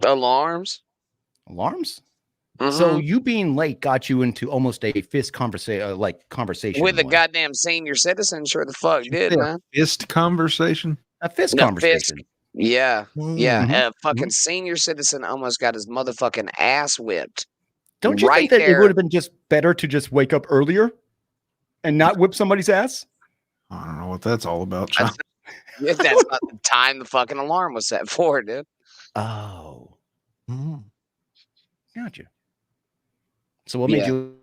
Alarms? Alarms? Mm-hmm. So you being late got you into almost a fist conversation with a goddamn senior citizen. Sure the fuck did, man. Fist conversation? A fist conversation. Yeah. Mm-hmm. A fucking senior citizen almost got his motherfucking ass whipped. Don't you think that it would have been just better to just wake up earlier and not whip somebody's ass? I don't know what that's all about. That's not the time the fucking alarm was set for, dude. Oh. Gotcha. So what made you...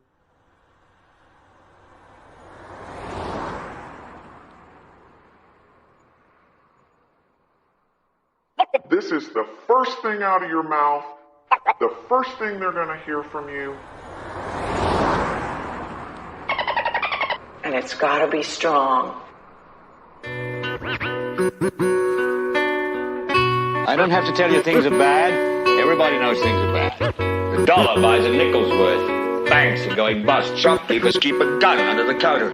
This is the first thing out of your mouth, the first thing they're going to hear from you. And it's got to be strong. I don't have to tell you things are bad. Everybody knows things are bad. The dollar buys a nickel's worth. Banks are going bust. Shopkeepers keep a gun under the counter.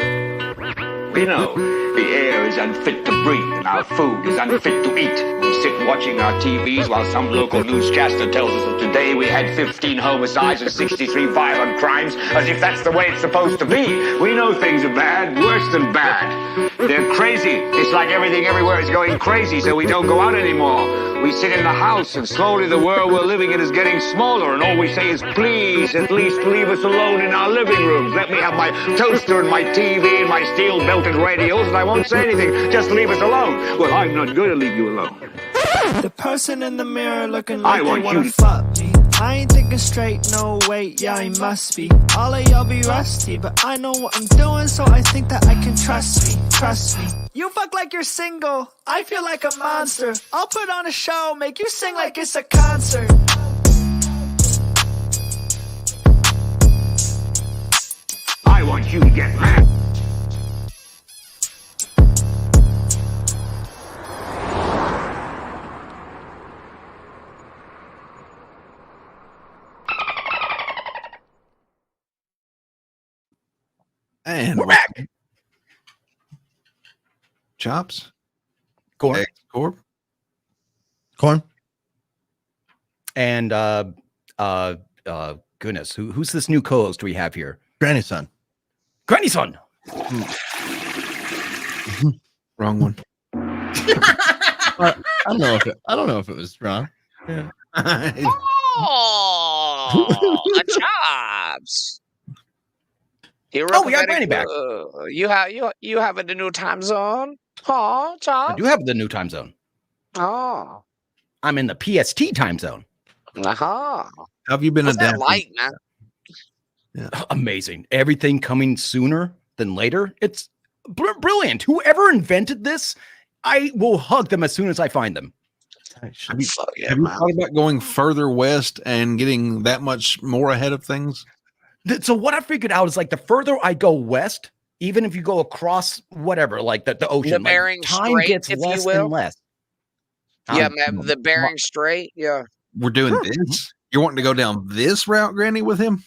We know the air is unfit to breathe and our food is unfit to eat. We sit watching our TVs while some local newscaster tells us that today we had 15 homicides and 63 violent crimes, as if that's the way it's supposed to be. We know things are bad, worse than bad. They're crazy. It's like everything everywhere is going crazy, so we don't go out anymore. We sit in the house, and slowly the world we're living in is getting smaller, and all we say is, please, at least leave us alone in our living rooms. Let me have my toaster and my TV and my steel-belted radios, and I won't say anything. Just leave us alone. Well, I'm not going to leave you alone. The person in the mirror looking like they wanna fuck me. I ain't thinking straight, no wait, yeah, I must be. All of y'all be rusty, but I know what I'm doing, so I think that I can trust me. You fuck like you're single, I feel like a monster. I'll put on a show, make you sing like it's a concert. I want you to get mad. And we're back. Chops. Corn. Corn. And goodness, who's this new co-host we have here? Granny Son. Wrong one. I don't know if it was wrong. Yeah. Oh, Chops. We got Granny back. You have a new time zone? Oh, Chops. I do have the new time zone. Oh. I'm in the PST time zone. Uh-huh. Have you been What's that adapting? like, man? Yeah. Amazing. Everything coming sooner than later. It's brilliant. Whoever invented this, I will hug them as soon as I find them. Have you thought about going further west and getting that much more ahead of things? So what I figured out is like the further I go west, even if you go across whatever, like the ocean, the Bering time Strait, gets if less you will. and less. Yeah, man, the Bering Strait. Yeah. We're doing this. You're wanting to go down this route, Granny, with him?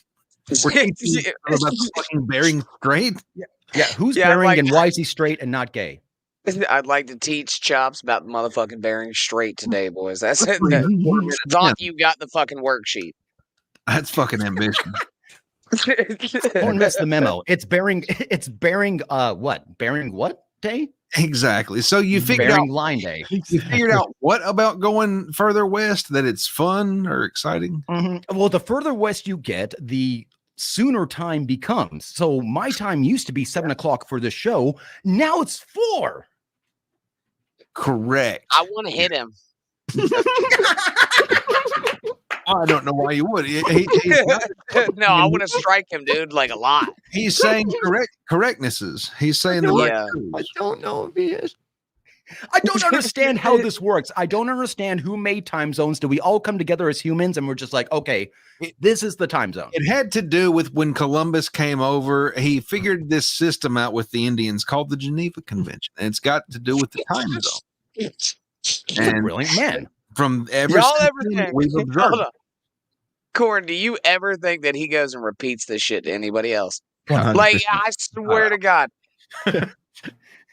We're teaching about the fucking Bering Strait. Yeah. Who's Bering and why is he straight and not gay? I'd like to teach Chops about the motherfucking Bering Strait today, boys. That's it. Doc, you got the fucking worksheet. That's fucking ambition. Don't miss the memo. It's Bering. What? Bering what day? Exactly. So you figured Bering out Line Day. You figured out what about going further west that it's fun or exciting? Mm-hmm. Well, the further west you get, the sooner time becomes. So my time used to be 7 o'clock for the show. Now it's 4. Correct. I want to hit him. I don't know why you would. No, I want to strike him, dude, like a lot. He's saying correctnesses. He's saying the right. I don't know if he is. I don't understand how this works. I don't understand who made time zones. Do we all come together as humans and we're just like, okay, this is the time zone? It had to do with when Columbus came over. He figured this system out with the Indians called the Geneva Convention. And it's got to do with the time zone. And a brilliant man. From everything we've observed. Corn, do you ever think that he goes and repeats this shit to anybody else? 100%. Like, I swear to God.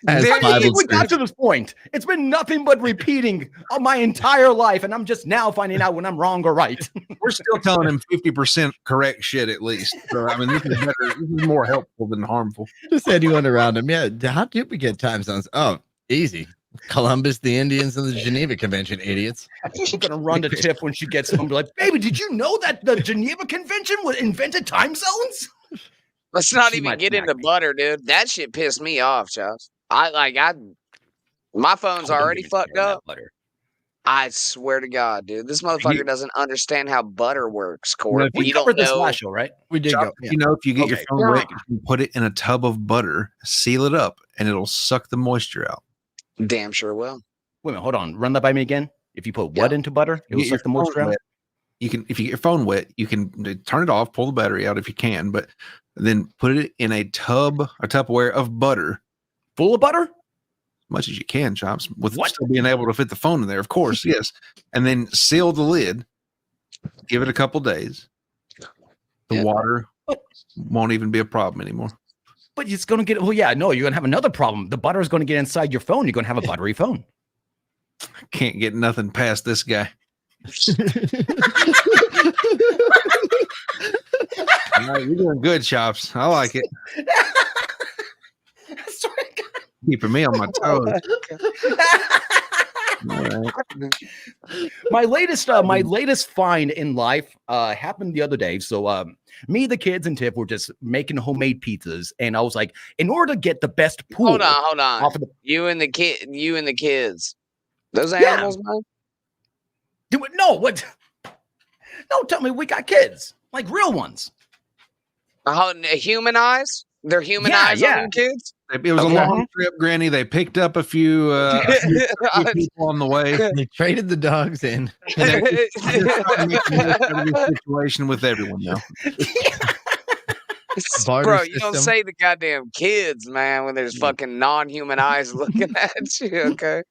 As I Bible think we got says. to this point. It's been nothing but repeating all my entire life, and I'm just now finding out when I'm wrong or right. We're still telling him 50% correct shit at least. So I mean, this is better. This is more helpful than harmful. Just anyone around him. Yeah. How did we get time zones? Oh, easy. Columbus, the Indians, and the Geneva Convention, idiots. I'm gonna run to Tiff when she gets home. Be like, baby, did you know that the Geneva Convention invented time zones? Let's not She even might get smack into me. butter, dude. That shit pissed me off, Chops. My phone's Oh, don't already get me fucked started on that up. butter. I swear to God, dude, this motherfucker doesn't understand how butter works, Corey. Well, if We You don't covered this know. last show, right? We did Chop, go. Yeah. You know, if you get your Okay. phone wet, you can put it in a tub of butter, seal it up, and it'll suck the moisture out. Damn sure will. Wait a minute, hold on. Run that by me again. If you put what into butter, it will Get your suck the moisture phone out. wet. You can, if you get your phone wet, you can turn it off, pull the battery out if you can, but then put it in a Tupperware of butter, Full of butter? as much as you can, Chops, with What? still being able to fit the phone in there, of course, yes. And then seal the lid. Give it a couple days. The Yeah. water won't even be a problem anymore. But it's going to get, well, yeah, no, you're going to have another problem. The butter is going to get inside your phone. You're going to have a buttery phone. Can't get nothing past this guy. All right, you're doing good, Chops. I like it. Keeping me on my toes. All right. my latest find in life happened the other day. So me, the kids, and Tiff were just making homemade pizzas, and I was like, in order to get the best pool, Hold on. off of the, You and the kids. Those Yeah. animals, man. do it. No, what? No, tell me we got kids, like real ones. Human eyes? They're human eyes yeah. on them kids? It was a Okay. long trip, Granny. They picked up a few people on the way. They traded the dogs in. They're trying to make the most out of this situation with everyone now. Barter Bro, you don't system. say the goddamn kids, man, when there's fucking non-human eyes looking at you, okay?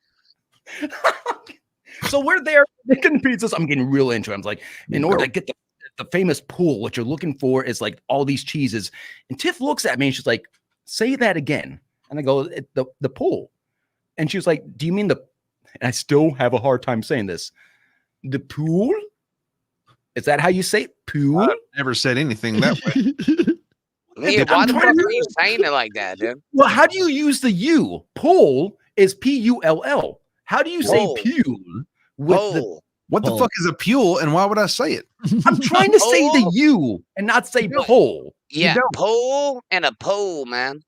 So we're there making pizzas. I'm getting real into it. I'm like, in order to get the famous pool, what you're looking for is like all these cheeses. And Tiff looks at me and she's like, say that again. And I go, the pool. And she was like, do you mean the, and I still have a hard time saying this. The pool? Is that how you say it? Pool? I've never said anything that way. Yeah, why the fuck are you saying it like that, dude? Well, how do you use the U? Pool is P-U-L-L. How do you say Whoa. pool? With the, Pole. What the fuck is a pule, and why would I say it? I'm trying to say the Pole? U and not say pole. Yeah, don't. pole and a pole, man.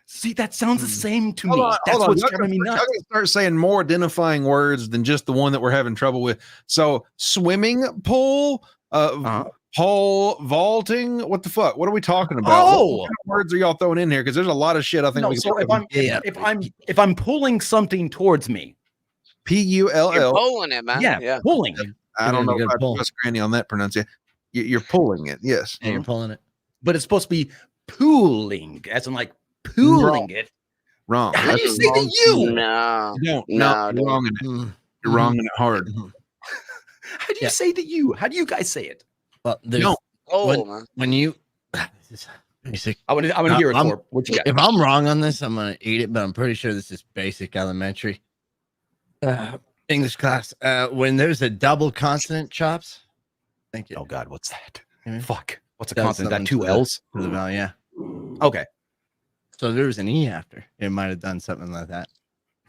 See, that sounds the same to Hold me. on, That's hold on. what's Y'all driving me gotta nuts. start saying more identifying words than just the one that we're having trouble with. So, swimming pool, pole, vaulting. What the fuck? What are we talking about? What kind of words are y'all throwing in here? Because there's a lot of shit. I think No, we so can if I'm pulling something towards me, You're P-U-L-L. pulling it, man. yeah, pulling. I don't know Good if I pull. trust Granny on that pronunciation. You're pulling it. Yes. Yeah, you're pulling it. But it's supposed to be pooling, as in like pooling it. Wrong. How do you That's say wrong. the U? No. You don't. No, No, dude. you're wrong in it. Mm. You're wrong in it hard. How do you Yeah. say the U? How do you guys say it? Well, there's No. Pole, man. when you this is basic. I want to hear it, I'm- Corp. What you got? If I'm wrong on this, I'm gonna eat it, but I'm pretty sure this is basic elementary. English class. When there's a double consonant, Chops. Thank you. Oh God, what's that? Mhm. Fuck. What's a Does consonant? That something two to the- L's? To the vowel, yeah. Okay. So there was an E after. It might have done something like that.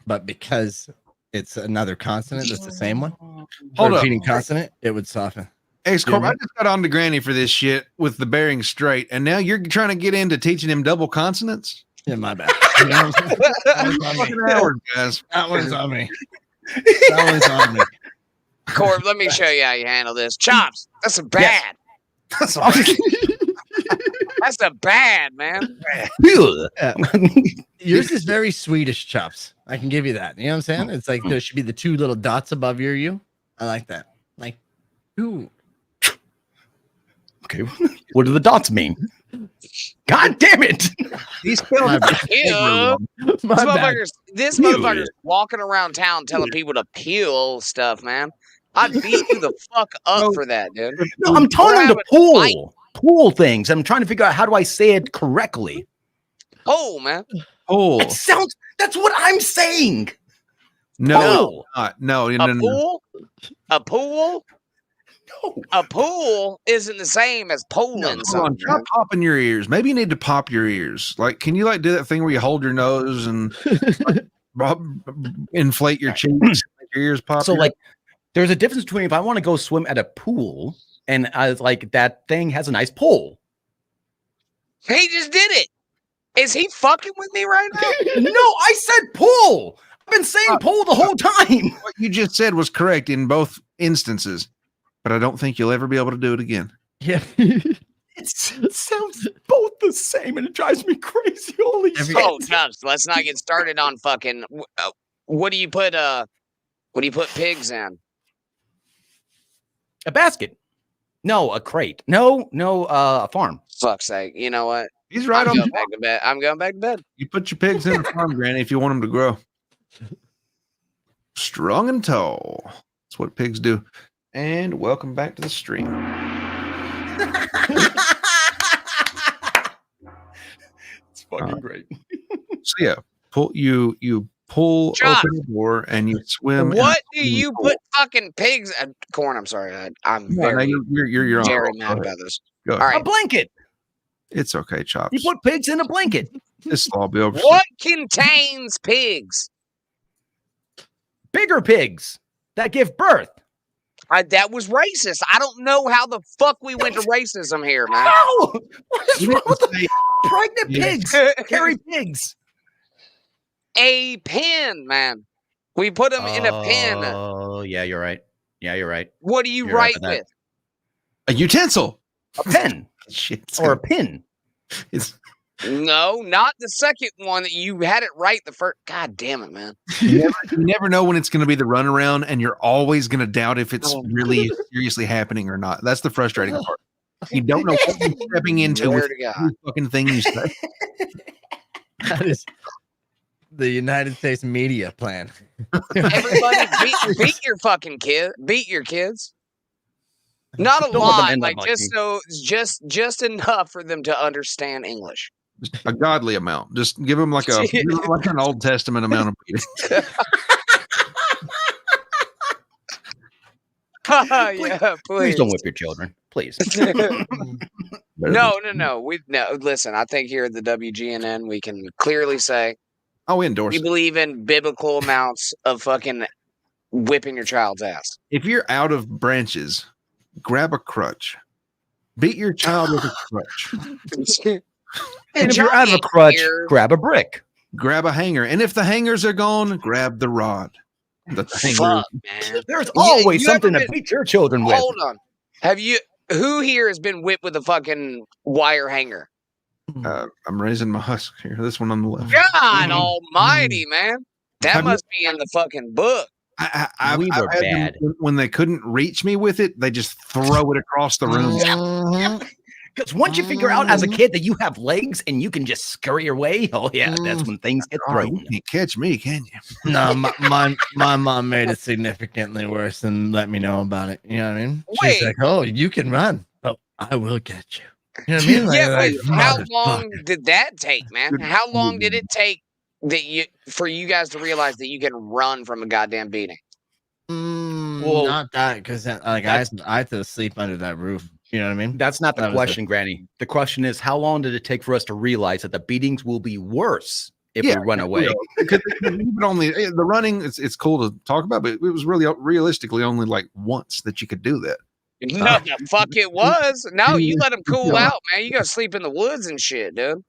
But because it's another consonant that's the same one, Hold a up. repeating consonant, it would soften. X Corp, Yeah. I just got on to Granny for this shit with the bearing straight, and now you're trying to get into teaching him double consonants? Yeah, my bad. You know what I'm saying? That one's on me. Fucking hours, guys. That one's on me. That one's on me. Corb, let me show you how you handle this. Chops, that's a bad. That's all right. That's a bad, man. Yours is very Swedish, Chops. I can give you that. You know what I'm saying? It's like there should be the two little dots above your U. I like that. Like, ooh. Okay. What do the dots mean? God damn it! He's spelled My it. bad. Ew. My bad. This motherfucker's walking around town telling people to peel stuff, man. I'd beat you the fuck up for that, dude. No, I'm telling We're him to having a pool things. I'm trying to figure out how do I say it correctly. Pole, man. Oh, It sounds That's what I'm saying. No, no. A pool? A pool? No. A pool isn't the same as pulling something. Try popping your ears. Maybe you need to pop your ears. Like, can you like do that thing where you hold your nose and like, inflate your cheeks, make your ears pop? So like, there's a difference between if I want to go swim at a pool and I was like that thing has a nice pool. He just did it. Is he fucking with me right now? No, I said pool. I've been saying pool the whole time. What you just said was correct in both instances, but I don't think you'll ever be able to do it again. Yeah. It sounds both the same, and it drives me crazy. Holy shit! Oh, Tubbs, let's not get started on fucking. What do you put? What do you put pigs in? A basket? No, a crate. No, a farm. Fuck's sake! You know what? He's right I'm on. going back to bed. I'm going back to bed. You put your pigs in a farm, Granny, if you want them to grow strong and tall. That's what pigs do. And welcome back to the stream. It's fucking great. So yeah, you pull Josh, open the door and you swim. What do you put fucking pigs? Corn. I'm sorry. I'm very you're very on. mad about this. Go ahead. All right. A blanket. It's okay, Chops. You put pigs in a blanket. This will all be over. What contains pigs? Bigger pigs that give birth. That was racist. I don't know how the fuck we went to racism here, man. No! What is wrong with the pregnant pigs? Carry pigs. A pen, man. We put them in a pen. Oh, yeah, you're right. Yeah, you're right. What do you You're right write with with? A utensil. A pen. Shit. Or a pin. It's No, not the second one that you had it right the first. God damn it, man. you never know when it's going to be the runaround, and you're always going to doubt if it's really seriously happening or not. That's the frustrating part. You don't know what you're stepping into with every fucking thing you say. That is the United States media plan. Everybody beat your fucking kid. Beat your kids. Not a Don't let them lot, end up like like just enough for them to understand English. Just a godly amount. Just give them like an Old Testament amount of beating. Yeah, Please don't whip your children. Please. No. Listen, I think here at the WGNN we can clearly say, we endorse. We believe in biblical amounts of fucking whipping your child's ass. If you're out of branches, grab a crutch. Beat your child with a crutch. And if you're out of a crutch, grab a brick. Grab a hanger. And if the hangers are gone, grab the rod. Fuck, man. There's always something to beat your children with. Hold on. Who here has been whipped with a fucking wire hanger? I'm raising my husk here. This one on the left. God almighty, man. That must be in the fucking book. We were bad. When they couldn't reach me with it, they just throw it across the room. Because once you figure out as a kid that you have legs and you can just scurry your way, oh yeah, that's when things get thrown. You can't catch me, can you? No, my mom made it significantly worse and let me know about it. You know what I mean? She's like, "Oh, you can run, but I will get you." You know what I mean? How long did that take, man? How long did it take for you guys to realize that you can run from a goddamn beating? Well, not that, because like I had to sleep under that roof. You know what I mean? That's not the question, Granny. The question is, how long did it take for us to realize that the beatings will be worse if we run away? The running, it's cool to talk about, but it was really realistically only like once that you could do that. No, the fuck it was. No, you let them cool out, man. You gotta sleep in the woods and shit, dude.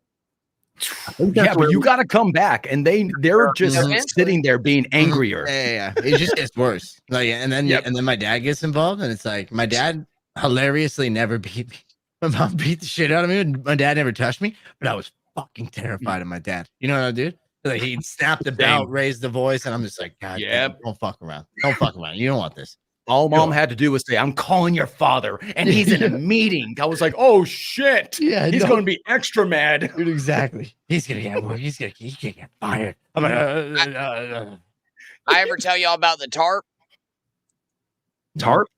Yeah, but you gotta come back, and they're just sitting there being angrier. Yeah. It just gets worse. Like, and then my dad gets involved, and it's like my dad hilariously never beat me. My mom beat the shit out of me, and my dad never touched me, but I was fucking terrified of my dad. You know what I did? Like, he'd snap the belt, raise the voice, and I'm just like, God, don't fuck around. Don't fuck around. You don't want this. All mom had to do was say, "I'm calling your father," and he's in a meeting. I was like, "Oh shit! Yeah, he's going to be extra mad." Dude, exactly. He can get fired. I'm like, I ever tell y'all about the tarp? Tarp?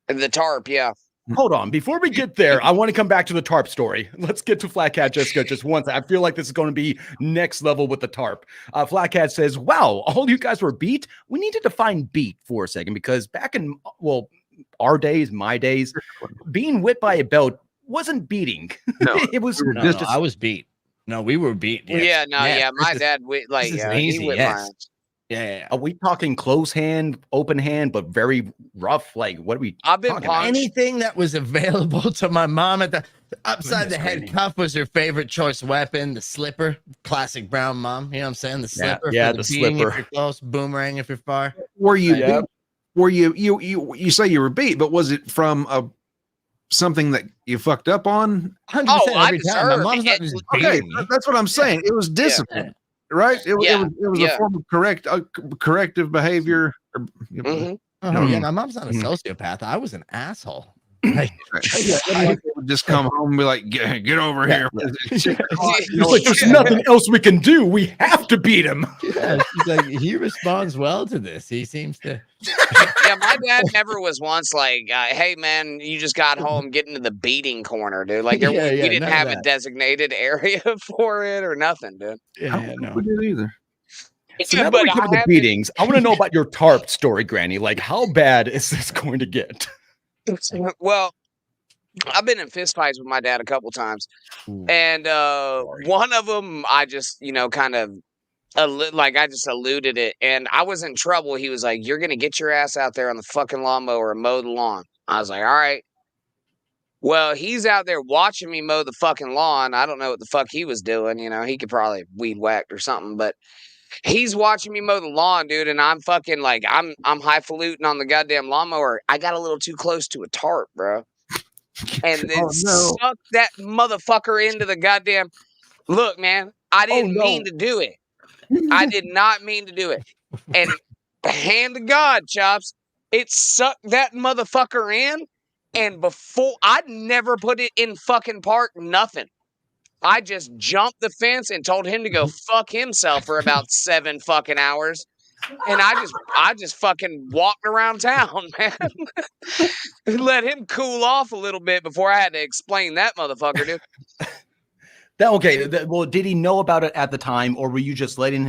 The tarp, yeah. hold on. Before we get there, I want to come back to the tarp story. Let's get to Flat Cat Jessica just once. I feel like this is going to be next level with the tarp. Flat Cat says, wow, all you guys were beat. We need to define beat for a second, because back in, well, our days, my days, being whipped by a belt wasn't beating. No, it was just I was beat. No, we were beat. Yeah, my dad, he whipped mine. Yeah. Are we talking close hand, open hand, but very rough? Like, what are we talking about? Anything that was available to my mom at the upside the head cuff was her favorite choice weapon. The slipper, classic brown mom. You know what I'm saying? The slipper. Yeah, for the beating slipper. If you're close, boomerang if you're far. Were you? Were you say you were beat, but was it from something that you fucked up on? 100% every time. My mom's not just beating me. That's what I'm saying. It was discipline. Right? It was a form of corrective behavior. Yeah, my mom's not a sociopath. I was an asshole. They would just come home and be like, get over here. Like, there's nothing else we can do. We have to beat him. Yeah, she's like, he responds well to this. He seems to. Yeah, my dad never was once like, hey, man, you just got home, get into the beating corner, dude. Like, we didn't have a designated area for it or nothing, dude. No. We didn't either. So now that we covered the beatings, I want to know about your tarp story, Granny. Like, how bad is this going to get? Well, I've been in fistfights with my dad a couple times, and one of them I just, kind of I just alluded it, and I was in trouble. He was like, "You're gonna get your ass out there on the fucking lawnmower and mow the lawn." I was like, "All right." Well, he's out there watching me mow the fucking lawn. I don't know what the fuck he was doing. He could probably weed whacked or something, but he's watching me mow the lawn, dude, and I'm fucking like, I'm highfalutin on the goddamn lawnmower. I got a little too close to a tarp, bro. And then sucked that motherfucker into the goddamn. Look, man, I didn't mean to do it. I did not mean to do it. And hand to God, Chops, it sucked that motherfucker in. And before, I'd never put it in fucking park, nothing. I just jumped the fence and told him to go fuck himself for about 7 fucking hours. And I just fucking walked around town, man. Let him cool off a little bit before I had to explain that motherfucker, dude. Well, did he know about it at the time, or were you just letting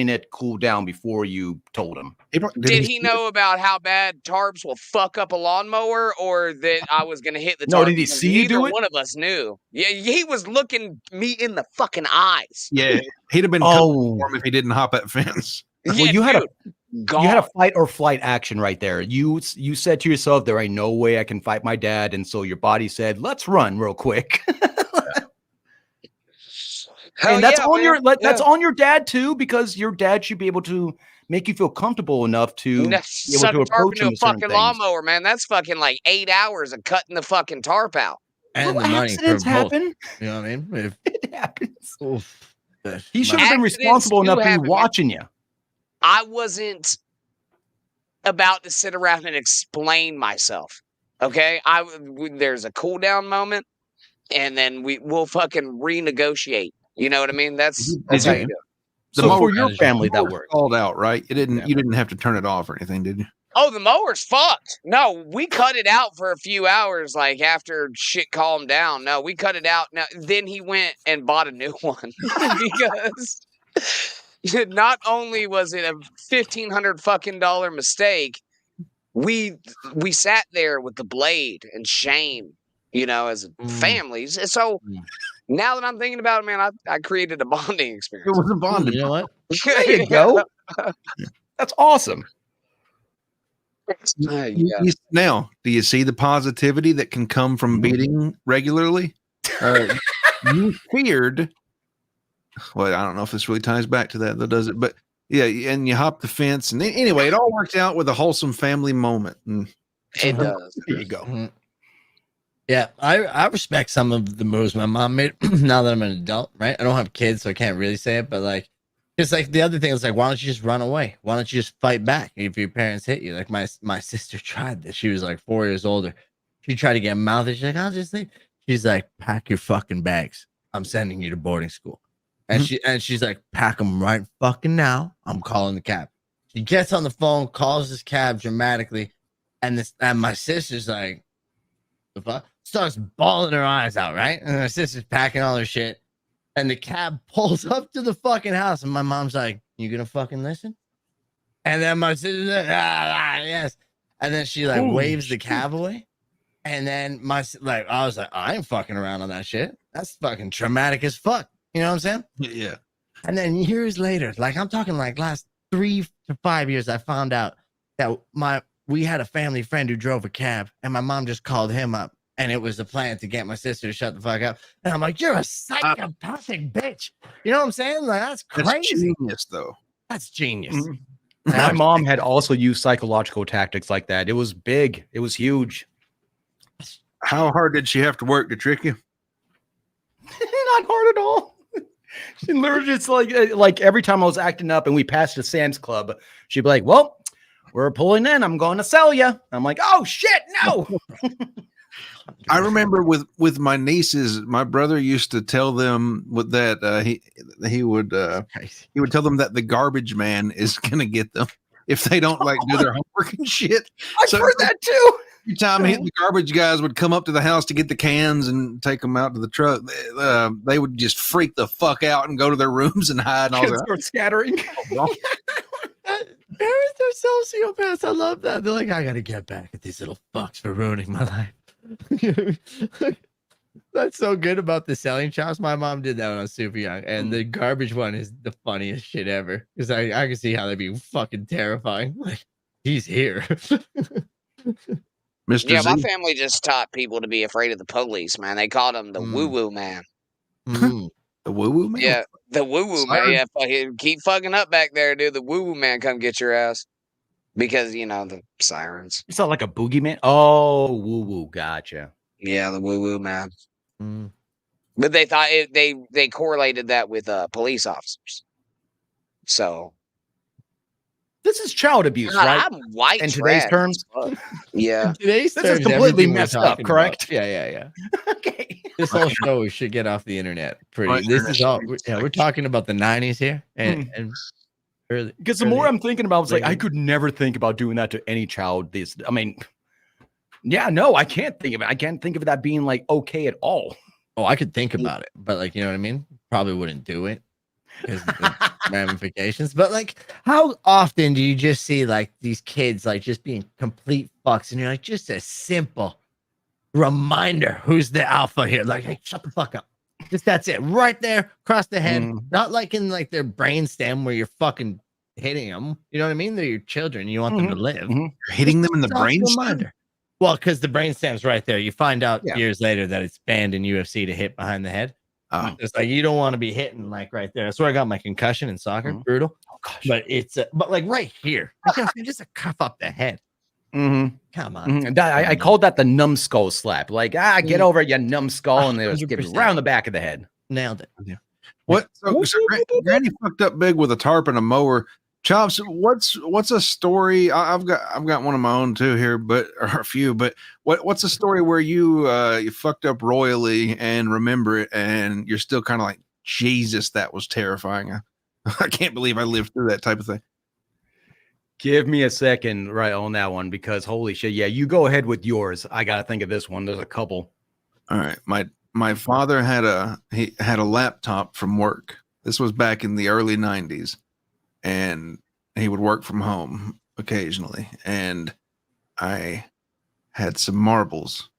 it cool down before you told him? Did he know about how bad tarps will fuck up a lawnmower, or that I was going to hit the tarp? No, did he see you do it? One of us knew. Yeah, he was looking me in the fucking eyes. Yeah, he'd have been for him if he didn't hop that fence. Well, you had a fight or flight action right there. You said to yourself, there ain't no way I can fight my dad, and so your body said, let's run real quick. And that's that's on your dad too, because your dad should be able to make you feel comfortable enough to be able to approach him. Fucking lawnmower, man. That's fucking like 8 hours of cutting the fucking tarp out. And the money accidents happen. You know what I mean? It happens. He should have been responsible enough to be watching you. I wasn't about to sit around and explain myself. Okay, there's a cool down moment, and then we'll fucking renegotiate. You know what I mean? That's how you do it. So for your family, that worked. Called out, right? You didn't have to turn it off or anything, did you? Oh, the mower's fucked. No, we cut it out for a few hours, like after shit calmed down. No, we cut it out. Now, then he went and bought a new one because not only was it a $1,500 fucking mistake, we sat there with the blade and shame, as families. So now that I'm thinking about it, man, I created a bonding experience. It was a bonding. You know what? There you go. That's awesome. Now, do you see the positivity that can come from beating regularly? You feared. Well, I don't know if this really ties back to that, though, does it? But yeah, and you hop the fence, and anyway, it all works out with a wholesome family moment. It does. There you go. Yeah, I respect some of the moves my mom made. Now that I'm an adult, right? I don't have kids, so I can't really say it. But like, it's like the other thing is like, why don't you just run away? Why don't you just fight back if your parents hit you? Like my sister tried this. She was like 4 years older. She tried to get mouthy. She's like, I'll just leave. She's like, pack your fucking bags. I'm sending you to boarding school. And she's like, pack them right fucking now. I'm calling the cab. She gets on the phone, calls this cab dramatically, and my sister's like, the fuck? Starts bawling her eyes out, right? And my sister's packing all her shit. And the cab pulls up to the fucking house. And my mom's like, you gonna fucking listen? And then my sister's like, yes. And then she like waves the cab away. And then I was like, I ain't fucking around on that shit. That's fucking traumatic as fuck. You know what I'm saying? Yeah. And then years later, like I'm talking like last 3 to 5 years, I found out that we had a family friend who drove a cab, and my mom just called him up, and it was a plan to get my sister to shut the fuck up. And I'm like, you're a psychopathic bitch. You know what I'm saying? Like that's crazy. That's genius, though. That's genius. Mm-hmm. My mom had also used psychological tactics like that. It was big. It was huge. How hard did she have to work to trick you? Not hard at all. She literally just like every time I was acting up and we passed a Sam's Club, she'd be like, well, we're pulling in. I'm going to sell you. I'm like, oh shit, no. I remember with my nieces, my brother used to tell them that he would tell them that the garbage man is gonna get them if they don't like do their homework and shit. I've heard that too. Every time the garbage guys would come up to the house to get the cans and take them out to the truck, they would just freak the fuck out and go to their rooms and hide. And all that. Start scattering. Parents are sociopaths. I love that. They're like, I gotta get back at these little fucks for ruining my life. That's so good about the selling chops. My mom did that when I was super young, and the garbage one is the funniest shit ever because I can see how that'd be fucking terrifying. Like, he's here. Mr. Yeah, Z? my family just taught people to be afraid of the police, man. They called him the woo-woo man. The woo-woo man? Yeah, the woo-woo man. Yeah, keep fucking up back there, dude. The woo-woo man come get your ass. Because, the sirens. You sound like a boogeyman? Oh, woo-woo. Gotcha. Yeah, the woo-woo man. But they thought they correlated that with police officers. So this is child abuse, right? I'm white in today's terms. Yeah. Today's this is completely messed up, correct? About. Yeah. Okay. This whole show we should get off the internet. This is all. We're talking about the 90s here, and because the more I'm thinking about, it's like I could never think about doing that to any child. I can't think of it. I can't think of that being like okay at all. Oh, I could think about it, but like, you know what I mean? Probably wouldn't do it because the ramifications. But like, how often do you just see like these kids like just being complete fucks, and you're like, just a simple reminder who's the alpha here? Like, hey, shut the fuck up. Just that's it, right there, across the head. Not like in like their brainstem where you're fucking hitting them. You know what I mean? They're your children. You want them to live. You're hitting them in the brainstem. Well, because the brainstem's right there. You find out years later that it's banned in UFC to hit behind the head. It's like you don't want to be hitting like right there. That's where I got my concussion in soccer. Brutal. Oh gosh. But it's but like right here, just a cuff up the head. Come on. I called that the numbskull slap. Like, get over it, you numbskull, and they was give it around the back of the head. Nailed it. Yeah. What? So Granny fucked up big with a tarp and a mower. Chops, what's a story? I've got one of my own too here, or a few. But what's a story where you fucked up royally and remember it, and you're still kind of like, Jesus, that was terrifying. I can't believe I lived through that type of thing. Give me a second right on that one, because holy shit. Yeah, you go ahead with yours. I got to think of this one. There's a couple. All right. My father had a laptop from work. This was back in the early 90s, and he would work from home occasionally. And I had some marbles,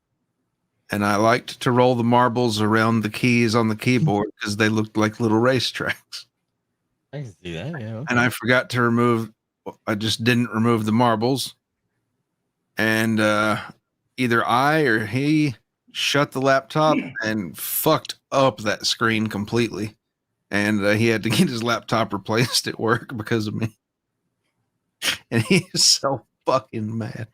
and I liked to roll the marbles around the keys on the keyboard because they looked like little racetracks. I can see that. Yeah. Okay. And I forgot to I just didn't remove the marbles, and either I or he shut the laptop and fucked up that screen completely, and he had to get his laptop replaced at work because of me. And he's so fucking mad.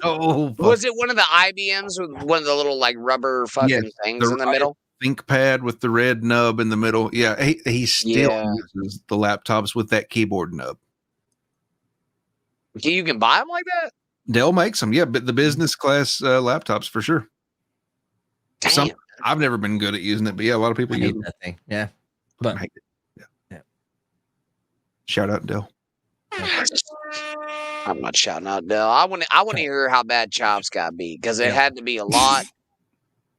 Was it one of the IBMs with one of the little like rubber fucking things in the middle? ThinkPad with the red nub in the middle. Yeah, he still uses the laptops with that keyboard nub. You can buy them like that? Dell makes them, yeah, but the business class laptops for sure. Damn. I've never been good at using it, but yeah, a lot of people use that thing. Yeah, but yeah. Shout out Dell. I'm not shouting out Dell. I want to hear how bad Chops got beat because it had to be a lot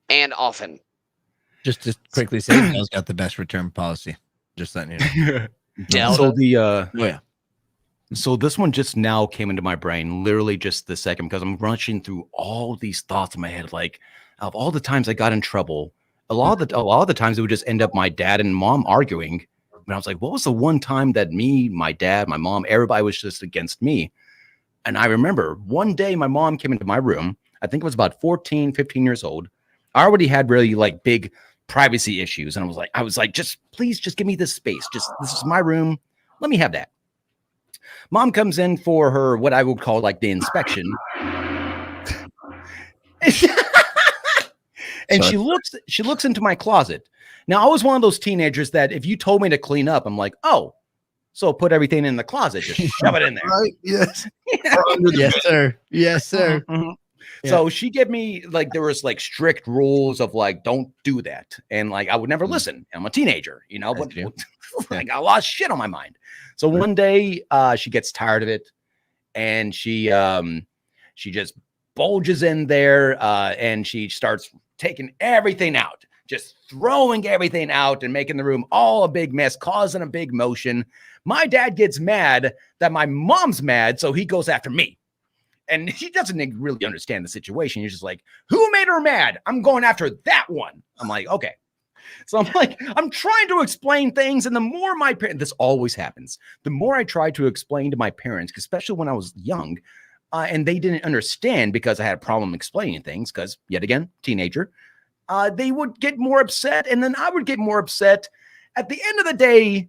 and often. Just to quickly say, Dell's got the best return policy. Just letting you know. Dell So does? So this one just now came into my brain, literally just the second, because I'm rushing through all these thoughts in my head. Like, of all the times I got in trouble, a lot of the times it would just end up my dad and mom arguing. And I was like, what was the one time that me, my dad, my mom, everybody was just against me? And I remember one day my mom came into my room. I think it was about 14, 15 years old. I already had really like big privacy issues. And I was like, please just give me this space. This is my room. Let me have that. Mom comes in for her, what I would call like the inspection. And she looks into my closet. Now, I was one of those teenagers that if you told me to clean up, I'm like, oh, so put everything in the closet, just shove it in there. Right? Yes. Yes, sir. Yes, sir. Mm-hmm. Yeah. So she gave me like, there was like strict rules of like, don't do that. And like, I would never listen. I'm a teenager, you know, but I got a lot of shit on my mind. So one day she gets tired of it and she just bulges in there and she starts taking everything out, just throwing everything out and making the room all a big mess, causing a big motion. My dad gets mad that my mom's mad. So he goes after me. And he doesn't really understand the situation. He's just like, who made her mad? I'm going after that one. I'm like, okay. So I'm like, I'm trying to explain things. And the more my parents, this always happens. The more I try to explain to my parents, especially when I was young, and they didn't understand because I had a problem explaining things because, yet again, teenager, they would get more upset. And then I would get more upset. At the end of the day,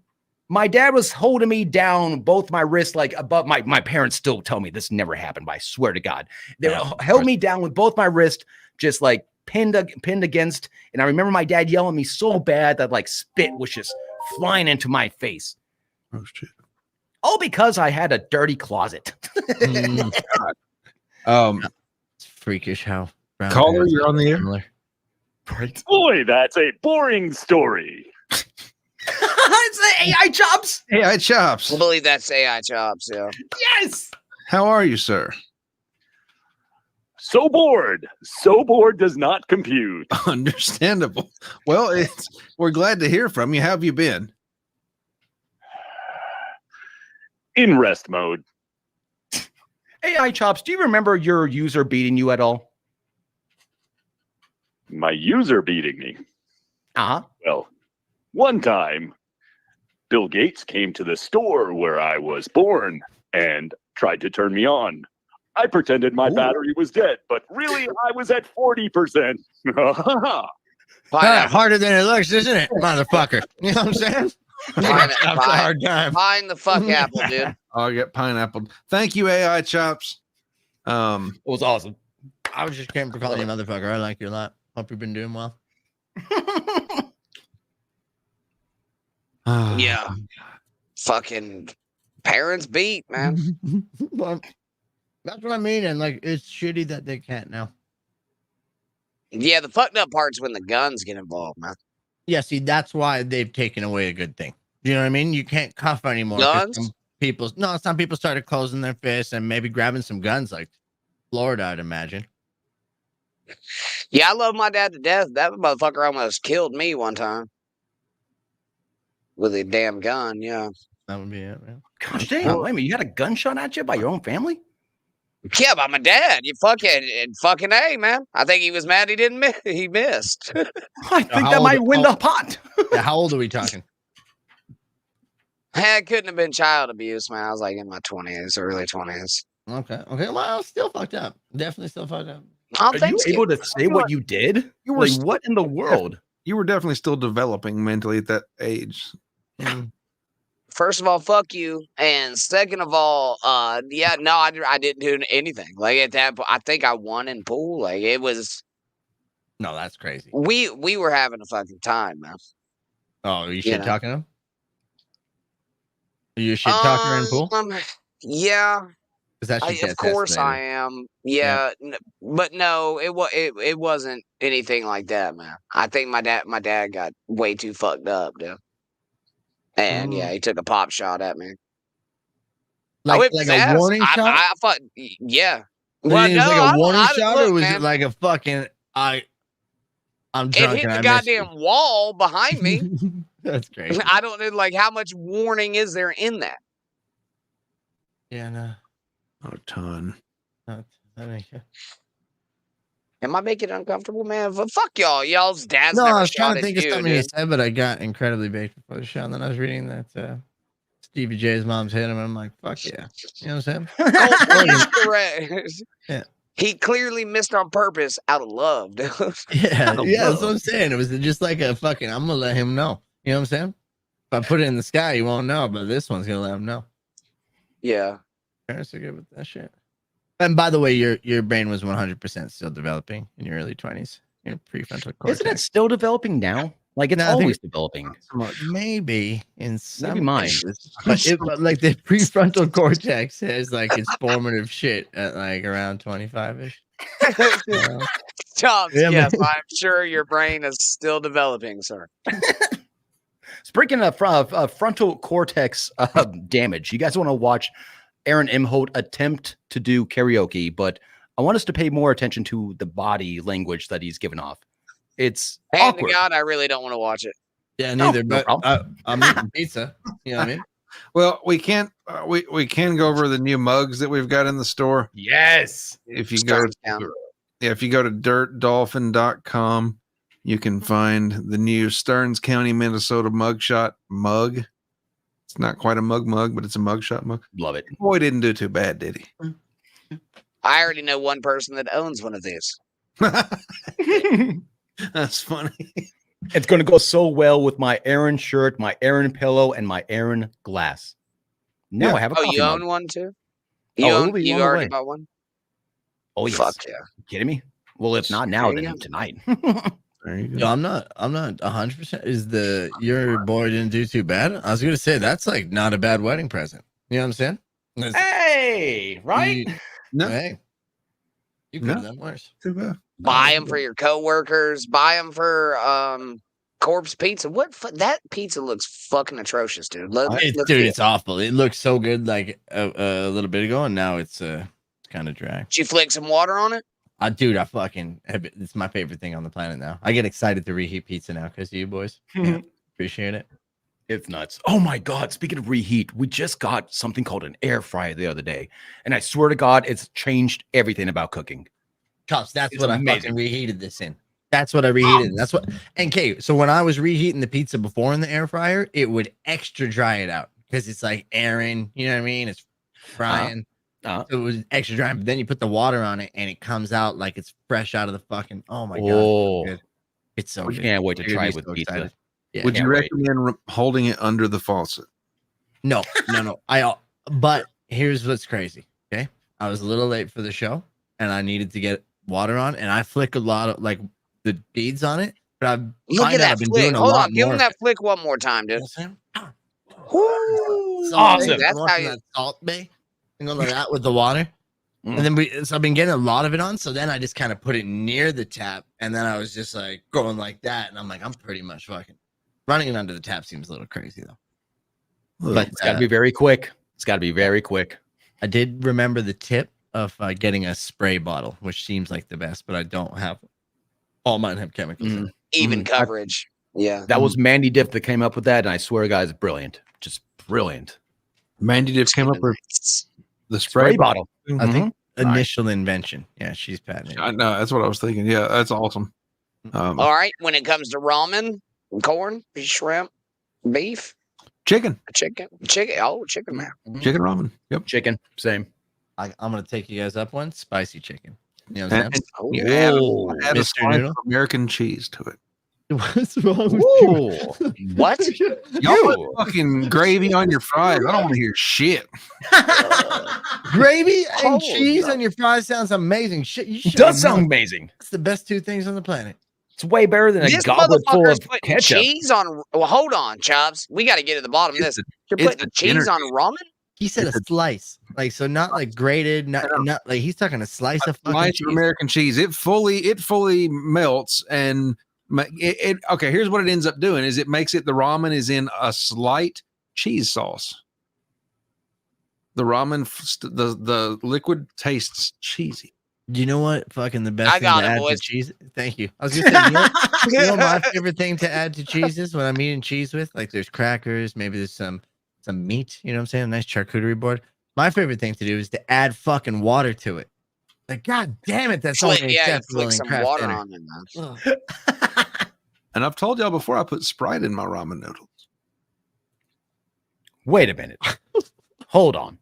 my dad was holding me down, both my wrists, like above my parents still tell me this never happened, but I swear to God, they held me down with both my wrists, just like pinned against. And I remember my dad yelling at me so bad that like spit was just flying into my face. Oh shit. All because I had a dirty closet. It's freakish how Caller, you're on the air. Right. Boy, that's a boring story. It's the AI Chops. AI Chops. I believe that's AI Chops. Yeah. Yes. How are you, sir? So bored. So bored does not compute. Understandable. Well, we're glad to hear from you. How have you been? In rest mode. AI Chops, do you remember your user beating you at all? My user beating me. Uh-huh. Well, one time, Bill Gates came to the store where I was born and tried to turn me on. I pretended my battery was dead, but really I was at 40%. Harder than it looks, isn't it, motherfucker? You know what I'm saying? Hard time. Find the fuck apple, dude. I'll get pineapple. Thank you, AI Chops. It was awesome. I was just kidding for calling you motherfucker. I like you a lot. Hope you've been doing well. Yeah. Fucking parents beat, man. Well, that's what I mean. And like, it's shitty that they can't now. Yeah, the fucked up part's when the guns get involved, man. Yeah, see, that's why they've taken away a good thing. You know what I mean? You can't cuff anymore. Guns? Some people started closing their fists and maybe grabbing some guns, like Florida, I'd imagine. Yeah, I love my dad to death. That motherfucker almost killed me one time with a damn gun. Yeah, that would be it, man. Gosh damn! Wait a minute, you had a gunshot at you by your own family? Yeah, by my dad. You fucking A, man. I think he was mad he didn't miss. He missed. I think that might win the pot. Yeah, how old are we talking? It couldn't have been child abuse, man. I was like in my 20s, early 20s. Okay. Well, still fucked up. Definitely still fucked up. Are you able to say what you did? You were like, what in the world? You were definitely still developing mentally at that age. First of all, fuck you, and second of all, I didn't do anything. Like at that point, I think I won in pool. Like it was. No, that's crazy. We were having a fucking time, man. Oh, you shit talking him? Are you a shit talker in pool? Yeah. Of course I am. Yeah. But no, it wasn't anything like that, man. I think my dad got way too fucked up, dude. And yeah, he took a pop shot at me. I Like whipped his a ass. warning shot? I thought, yeah. Well, Well, it was no, like a warning shot, or look, was man, it like a fucking I'm it drunk hit and the I missed you? goddamn wall behind me. That's crazy. I don't know, like, how much warning is there in that? Yeah, no. A ton. Not, that ain't good. Am I making it uncomfortable, man? Fuck y'all. Y'all's dad's No, never I was trying shot to at think of you, something you dude. said, but I got incredibly baked before the show. And then I was reading that Stevie J's mom's hit him, and I'm like, fuck yeah. You know what I'm saying? Colt, correct. Yeah. He clearly missed on purpose out of love, dude. Yeah, Out of yeah, that's what love. I'm saying. It was just like a fucking, I'm gonna let him know. You know what I'm saying? If I put it in the sky, you won't know, but this one's gonna let him know. Yeah. Parents are good with that shit. And by the way, your brain was 100% still developing in your early 20s. Your prefrontal cortex. Isn't it still developing now? Like it's No, I think always developing. Maybe in some Maybe mine. cases, but like the prefrontal cortex has like its formative shit at like around 25ish. Jobs, Yeah, yes, man. I'm sure your brain is still developing, sir. Speaking of frontal cortex damage, you guys want to watch Aaron Imholt attempt to do karaoke, but I want us to pay more attention to the body language that he's given off. It's Hand awkward. to God, I really don't want to watch it. Yeah, neither. No, but I'm eating pizza. You know what I mean? Well, we can't. We can go over the new mugs that we've got in the store. Yes. If you go to dirtdolphin.com, you can find the new Stearns County, Minnesota mugshot mug. It's not quite a mug, but it's a mugshot mug. Love it. Boy, didn't do too bad, did he? I already know one person that owns one of these. That's funny. It's going to go so well with my Aaron shirt, my Aaron pillow, and my Aaron glass. Now I have a coffee you mug. own one too? Oh, it'll be You on the already way. bought one? Oh, yes. Fuck yeah. You kidding me? Well, if not now, There you then go. tonight. There you go. Yo, I'm not 100%. Is your boy didn't do too bad? I was gonna say that's like not a bad wedding present. You know what I'm saying? Hey, right? No, Hey, you could have done worse. too bad. Buy them for your coworkers. Buy them for Corpse Pizza. That pizza looks fucking atrocious, dude. It's awful. It looked so good like a little bit ago, and now it's kind of dry. Did you flick some water on it? Dude, it's my favorite thing on the planet now. I get excited to reheat pizza now because of you boys. Yeah, appreciate it. It's nuts. Oh my God. Speaking of reheat, we just got something called an air fryer the other day. And I swear to God, it's changed everything about cooking. Cups, that's It's what amazing. I fucking reheated this in. That's what I reheated. That's what. And Kate, so when I was reheating the pizza before in the air fryer, it would extra dry it out because it's like airing. You know what I mean? It's frying. So it was extra dry, but then you put the water on it and it comes out like it's fresh out of the fucking. Oh my God. It's so good. Can't wait to You're try gonna it be with so pizza. excited. Yeah, Would you can't wait. recommend holding it under the faucet? No. But here's what's crazy. Okay. I was a little late for the show and I needed to get water on, and I flick a lot of like the beads on it. But I've Look at that flick. Hold on. Give him that flick one more time, dude. Awesome. That's how you. That Salt Bay and go like that with the water. And then so I've been getting a lot of it on. So then I just kind of put it near the tap, and then I was just like going like that, and I'm like, I'm pretty much fucking running it under the tap seems a little crazy though. But It's got to be very quick. It's got to be very quick. I did remember the tip of getting a spray bottle, which seems like the best, but I don't have. All mine have chemicals in it. Even coverage. Yeah. That was Mandy Diff that came up with that. And I swear, guys, brilliant. Just brilliant. Mandy Diff came up with the Spray bottle. I think initial invention. Yeah, she's patented. I know. That's what I was thinking. Yeah, that's awesome. All right. When it comes to ramen, corn, shrimp, beef, chicken. Oh, chicken, man. Chicken ramen. Yep. Chicken. Same. I'm going to take you guys up one. Spicy chicken. You know what I'm And, saying? and add a Mr. slice Noodle. of American cheese to it. What's wrong with you? What? Y'all put fucking gravy on your fries. I don't want to hear shit. Gravy and Hold cheese up. on your fries sounds amazing. Shit, you It should does sound amazing. It's the best two things on the planet. It's way better than a This goblet full motherfucker's of putting ketchup. cheese on. Well, hold on, Chubbs. We got to get to the bottom of this. You're it's putting a cheese dinner on ramen? He said a slice, like so, not like grated, not like he's talking a slice of fucking Slice cheese. of American cheese. It fully melts and okay. Here's what it ends up doing: is it makes it the ramen is in a slight cheese sauce. The ramen, the liquid tastes cheesy. Do you know what fucking the best I thing to got it, add boys. to cheese? Thank you. I was gonna say, you know what my favorite thing to add to cheese is when I'm eating cheese with? Like there's crackers, maybe there's some meat, you know what I'm saying? A nice charcuterie board. My favorite thing to do is to add fucking water to it. Like, god damn it, that's only You acceptable flick in some craft water dinner. on it, man. And I've told y'all before, I put Sprite in my ramen noodles. Wait a minute. Hold on.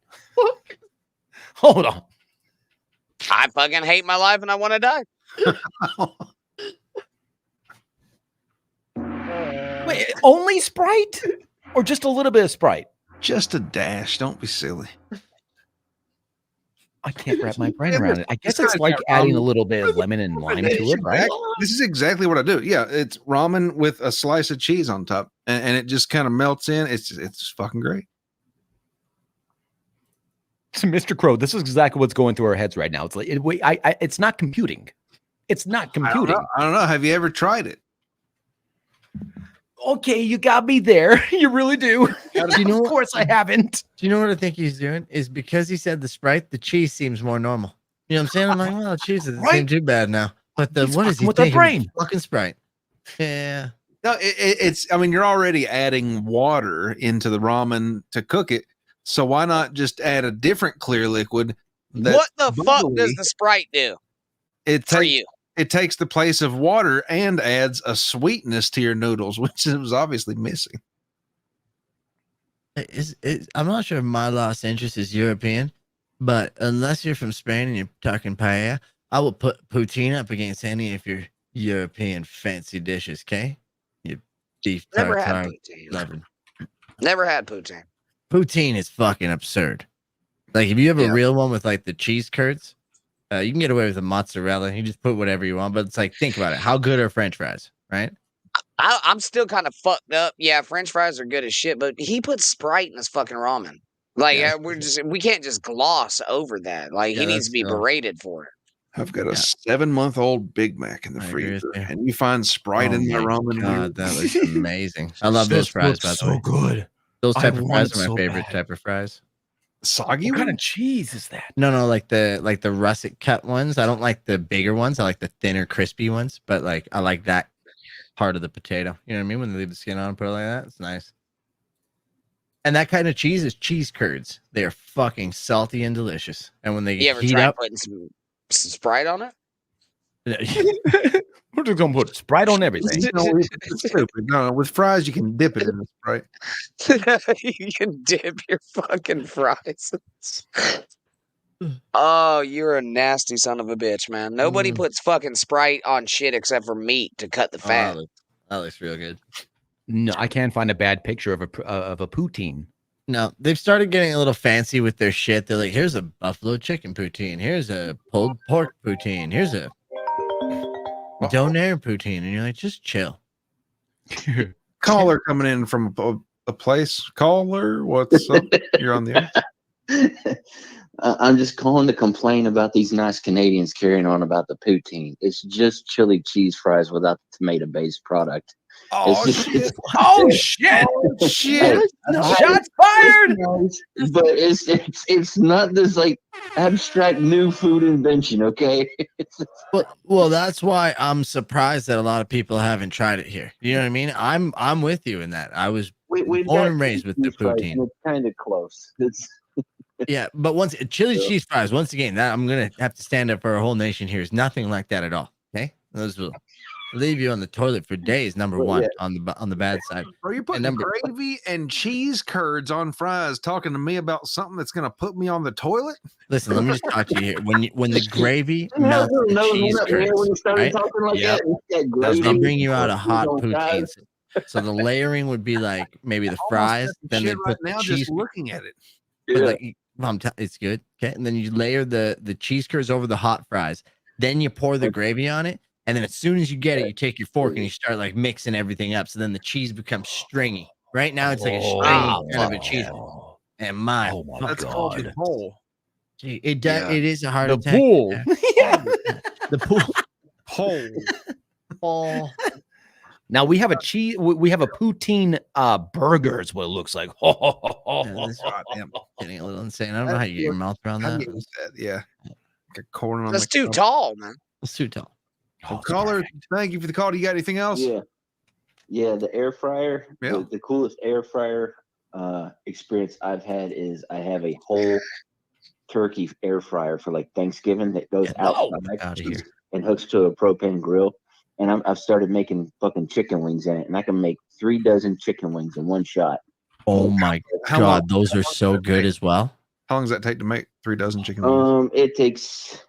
Hold on. I fucking hate my life and I want to die. Wait, only Sprite? Or just a little bit of Sprite? Just a dash. Don't be silly. I can't wrap my brain around it. I guess it's like adding a little bit of lemon and lime to it, right? This is exactly what I do. Yeah, it's ramen with a slice of cheese on top, and it just kind of melts in. It's fucking great. So, Mr. Crow, this is exactly what's going through our heads right now. It's like it's not computing. It's not computing. I don't know. Have you ever tried it? Okay, you got me there. You really do. Do you know of course I haven't. Do you know what I think he's doing? Is because he said the Sprite, the cheese seems more normal. You know what I'm saying? I'm like, well, cheese doesn't seem too bad now. But what is he with the thinking? brain? Fucking Sprite. Yeah. No, it's. I mean, you're already adding water into the ramen to cook it, so why not just add a different clear liquid? What the fuck does the Sprite do? It takes the place of water and adds a sweetness to your noodles, which it was obviously missing. I'm not sure if my lost interest is European, but unless you're from Spain and you're talking paella, I will put poutine up against any of your European fancy dishes, okay? You beef tartare. Never had poutine. Poutine is fucking absurd. Like, if you have a real one with like the cheese curds, you can get away with the mozzarella. You just put whatever you want, but it's like, think about it. How good are French fries, right? I'm still kind of fucked up. Yeah, French fries are good as shit, but he put Sprite in his fucking ramen. Like, we can't just gloss over that. Like, he needs to be berated for it. I've got a 7-month-old Big Mac in the freezer, and you find Sprite in my ramen. God, that was amazing. I love those fries, by the way. So good. Those type of fries are my favorite type of fries. Soggy? What kind of cheese is that? No, like the russet cut ones. I don't like the bigger ones. I like the thinner, crispy ones. But like, I like that part of the potato. You know what I mean? When they leave the skin on and put it like that, it's nice. And that kind of cheese is cheese curds. They are fucking salty and delicious. And when they you ever heat tried up, putting some Sprite on it? We're just gonna put Sprite on everything. No, with fries you can dip it in the Sprite. You can dip your fucking fries. Oh, you're a nasty son of a bitch, man. Nobody puts fucking Sprite on shit except for meat to cut the fat. That looks real good. No, I can't find a bad picture of a poutine. No, they've started getting a little fancy with their shit. They're like, here's a buffalo chicken poutine. Here's a pulled pork poutine. Here's a donair poutine. And you're like, just chill. Caller coming in from a place. Caller, what's up? You're on the air. I'm just calling to complain about these nice Canadians carrying on about the poutine. It's just chili cheese fries without the tomato-based product. Oh, shit. Oh, shit. Oh, shit. Shots fired. But it's not this like abstract new food invention, okay? Well, that's why I'm surprised that a lot of people haven't tried it here. You know what I mean? I'm with you in that. I was born and raised with the poutine. It's kind of close. Yeah, but chili cheese fries, once again, that I'm gonna have to stand up for a whole nation here. Is nothing like that at all. Okay, those will leave you on the toilet for days. Number one, on the bad side. Are you putting gravy and cheese curds on fries? Talking to me about something that's gonna put me on the toilet? Listen, let me just talk to you here. When the gravy melts the cheese curds, right? They bring you out a hot poutine. So the layering would be like maybe the fries, then they put the cheese. Just looking at it. But like, it's good. Okay. And then you layer the cheese curds over the hot fries. Then you pour the gravy on it. And then as soon as you get it, you take your fork and you start like mixing everything up. So then the cheese becomes stringy. Right now it's like a stringy kind of a cheese. And that's called the bowl. Gee, it is a hard attack. Pool. The pool. Hole. Oh. Now we have a cheese. We have a poutine burger. Is what it looks like. Damn, getting a little insane. I don't know how you get your mouth around that. Yeah, like corn on That's the too tall, man. It's too tall. Caller, thank you for the call. Do you got anything else? Yeah. The air fryer. Yeah. The coolest air fryer experience I've had is I have a whole turkey air fryer for like Thanksgiving that goes outside and hooks to a propane grill. And I've started making fucking chicken wings in it, and I can make 3 dozen chicken wings in one shot. Oh my God, those are so good as well. How long does that take to make 3 dozen chicken wings? It takes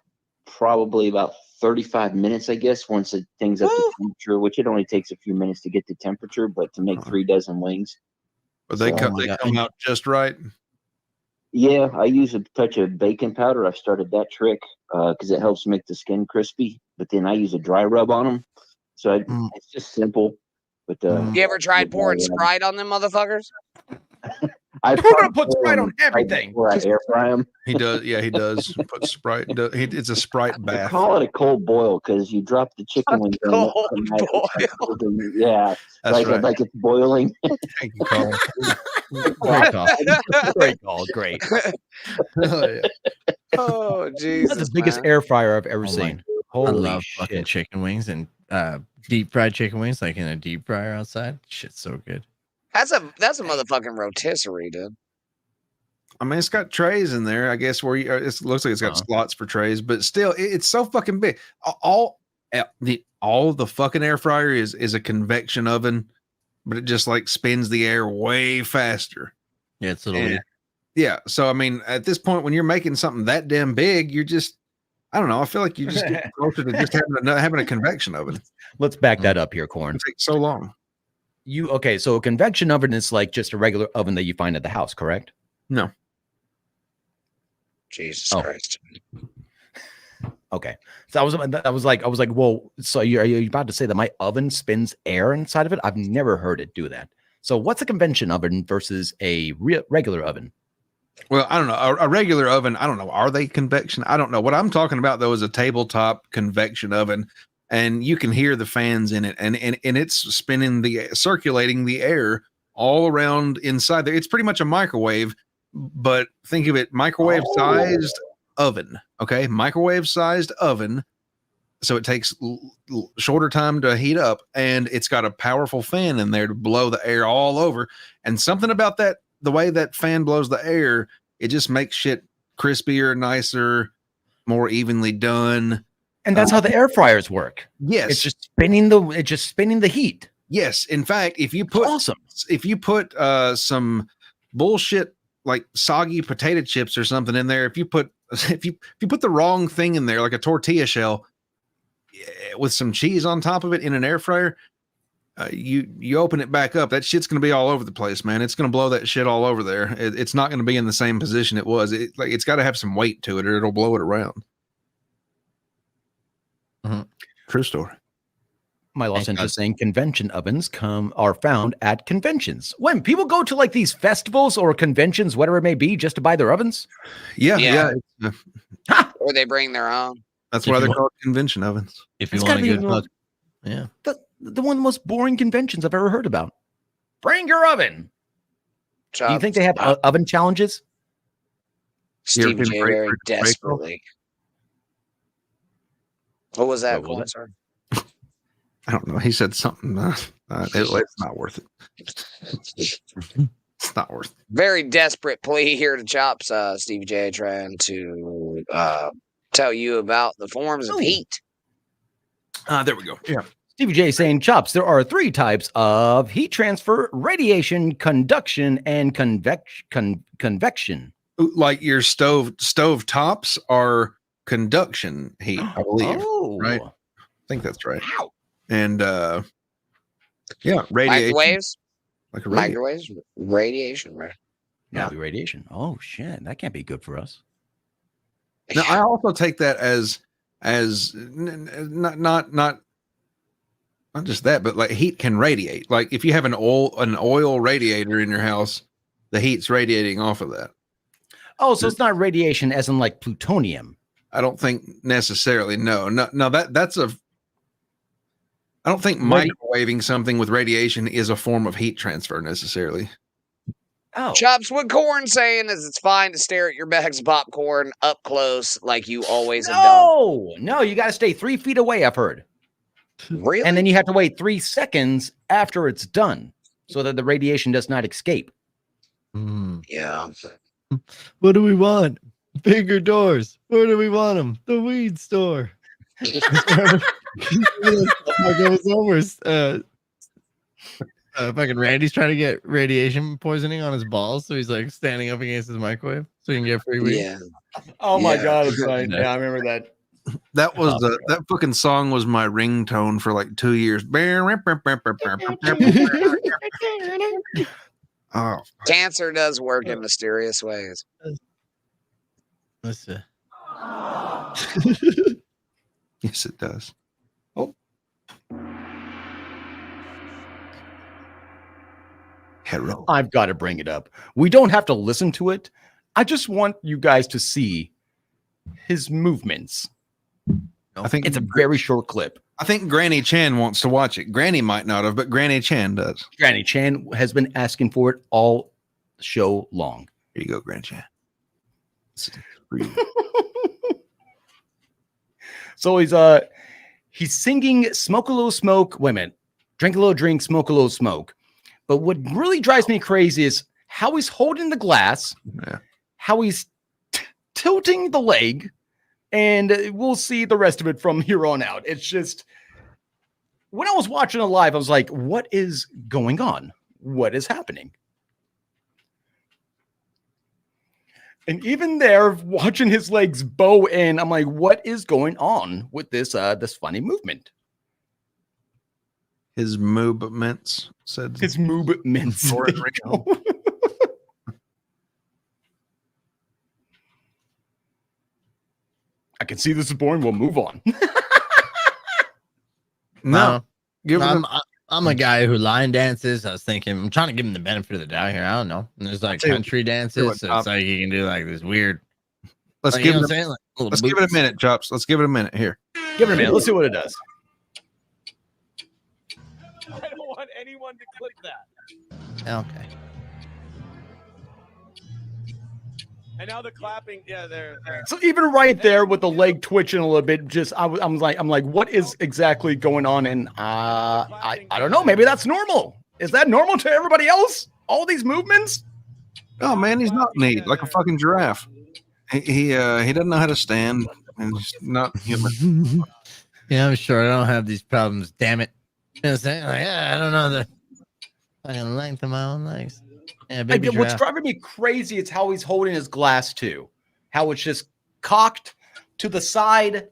probably about 35 minutes, I guess, once the thing's up to temperature, which it only takes a few minutes to get to temperature, but to make 3 dozen wings. But they come out just right. Yeah, I use a touch of baking powder. I've started that trick because it helps make the skin crispy. But then I use a dry rub on them, so it's just simple. But you ever tried pouring Sprite on them motherfuckers? I'm gonna put Sprite on everything. Before I air fry them. He does. Yeah, he does put Sprite. It's a Sprite bath. I call it a cold boil because you drop the chicken wings in it. Cold boil. Yeah, that's right. Like it's boiling. Thank you, Colin. Great call. Great call. Great. Oh, Jesus. That's the biggest air fryer I've ever seen. Holy I love shit. fucking chicken wings and deep fried chicken wings, like in a deep fryer outside. Shit's so good. That's a motherfucking rotisserie, dude. I mean, it's got trays in there, I guess, where it looks like it's got slots for trays, but still, it's so fucking big. All the fucking air fryer is a convection oven, but it just like spins the air way faster. Yeah, it's a little weird. Yeah, so I mean, at this point, when you're making something that damn big, you're just, I don't know. I feel like you just get closer to just having a convection oven. Let's back that up here, Corn. It takes so long. So a convection oven is like just a regular oven that you find at the house, correct? No. Jesus Christ. Okay. So I was like, whoa. So are you about to say that my oven spins air inside of it? I've never heard it do that. So what's a convection oven versus a regular oven? Well, I don't know. A regular oven, I don't know. Are they convection? I don't know. What I'm talking about, though, is a tabletop convection oven. And you can hear the fans in it, and it's spinning circulating the air all around inside there. It's pretty much a microwave, but think of it, microwave-sized oven, okay? Microwave-sized oven, so it takes shorter time to heat up, and it's got a powerful fan in there to blow the air all over. And something about that, the way that fan blows the air, it just makes shit crispier, nicer, more evenly done. And that's how the air fryers work. Yes. It's just spinning the heat. Yes. In fact, if you put some bullshit like soggy potato chips or something in there, if you put the wrong thing in there, like a tortilla shell with some cheese on top of it in an air fryer, you open it back up, that shit's going to be all over the place, man. It's going to blow that shit all over there. It's not going to be in the same position it was. It's got to have some weight to it or it'll blow it around. True story. My Los Angeles saying convention ovens are found at conventions. When people go to like these festivals or conventions, whatever it may be, just to buy their ovens. Yeah. Or they bring their own. That's why they're called convention ovens. If you want to get fucked. Yeah. The one of the most boring conventions I've ever heard about. Bring your oven. Do you think they have oven challenges? Steve J very desperately. What was that? Sorry. I don't know. He said something. It's not worth it. It's not worth it. Very desperate plea here to Chops, Stevie J, trying to tell you about the forms of heat. There we go. Yeah. Stevie J saying, Chops, there are 3 types of heat transfer: radiation, conduction, and convection. Like your stove tops are conduction heat, I believe. Oh, right. I think that's right. Ow. And radiation. Microwaves? Like microwaves? Radiation, right? Yeah, radiation. Oh shit, that can't be good for us. Now I also take that as not just that, but like heat can radiate. Like if you have an oil radiator in your house, the heat's radiating off of that. Oh, so it's not radiation as in like plutonium. I don't think necessarily. No. That's a. I don't think microwaving something with radiation is a form of heat transfer necessarily. Oh. Chops, what Corn's saying is it's fine to stare at your bags of popcorn up close like you always have done. No, you got to stay 3 feet away, I've heard. Really? And then you have to wait 3 seconds after it's done so that the radiation does not escape. Yeah. What do we want? Bigger doors. Where do we want them? The weed store. Fucking Randy's trying to get radiation poisoning on his balls, so he's like standing up against his microwave so he can get free weed. Yeah. Oh my god, it's right. Yeah, I remember that. That was that fucking song was my ringtone for like 2 years. Oh, Cancer does work in mysterious ways. Listen. yes, it does. Oh. Hello. I've got to bring it up. We don't have to listen to it. I just want you guys to see his movements. I think it's a very short clip. I think Granny Chan wants to watch it. Granny might not have, but Granny Chan does. Granny Chan has been asking for it all show long. Here you go, Granny Chan. So he's singing "Smoke a Little Smoke." Wait a minute, drink a little drink, smoke a little smoke. But what really drives me crazy is how he's holding the glass, how he's tilting the leg, and we'll see the rest of it from here on out. It's just, when I was watching it live, I was like, what is going on? What is happening? And even there, watching his legs bow in, I'm like, what is going on with this this funny movement? His movements said his movements. I can see this is boring. We'll move on. No, I'm a guy who line dances. I was thinking, I'm trying to give him the benefit of the doubt here. I don't know. And there's like country dances, so it's like you can do like this weird. Let's like, give you know it. what I'm saying? Like, Let's give it a minute, Chops. Let's give it a minute here. Give it a minute. Let's see what it does. I don't want anyone to click that. Okay. And now the clapping, yeah, there. So even right there with the leg twitching a little bit, just I'm like, what is exactly going on? And I don't know. Maybe that's normal. Is that normal to everybody else? All these movements? Oh man, he's not neat, like a fucking giraffe. He doesn't know how to stand, and he's not human. Yeah, I'm sure I don't have these problems. Damn it. You know what I'm saying? Like, yeah, I don't know the fucking length of my own legs. Yeah, baby what's driving me crazy is how he's holding his glass too. How it's just cocked to the side,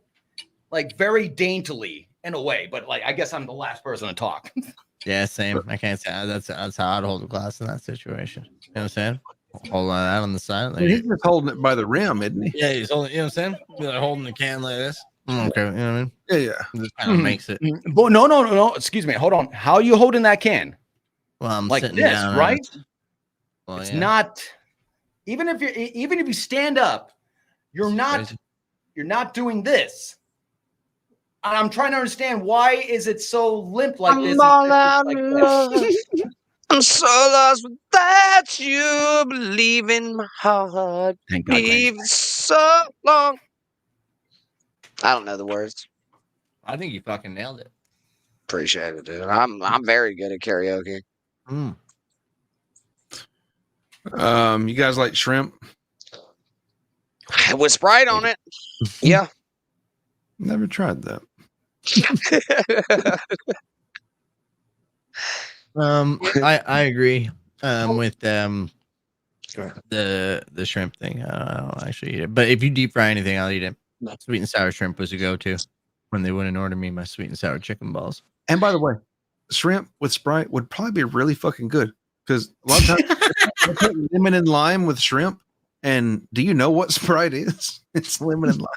like very daintily in a way. But like, I guess I'm the last person to talk. Yeah, same. I can't say that's how I'd hold a glass in that situation. You know what I'm saying? Hold on that on the side. Like, he's just holding it by the rim, isn't he? Yeah, he's holding. You know what I'm saying? Like holding the can like this. Okay, you know what I mean? Yeah. Just kind of makes it. But no. Excuse me. Hold on. How are you holding that can? Well, I'm like sitting this, down, right? Well, it's yeah. not. Even if you stand up, you're not doing this. And I'm trying to understand, why is it so limp like this? I'm so lost without you. Believe in my heart. Thank God, believe so long. I don't know the words. I think you fucking nailed it. Appreciate it, dude. I'm very good at karaoke. You guys like shrimp? With Sprite on it. Yeah. Never tried that. I agree with the shrimp thing. I don't actually eat it, but if you deep fry anything, I'll eat it. Sweet and sour shrimp was a go-to when they wouldn't order me my sweet and sour chicken balls. And by the way, shrimp with Sprite would probably be really fucking good, because a lot of times I put lemon and lime with shrimp. And do you know what Sprite is? It's lemon and lime.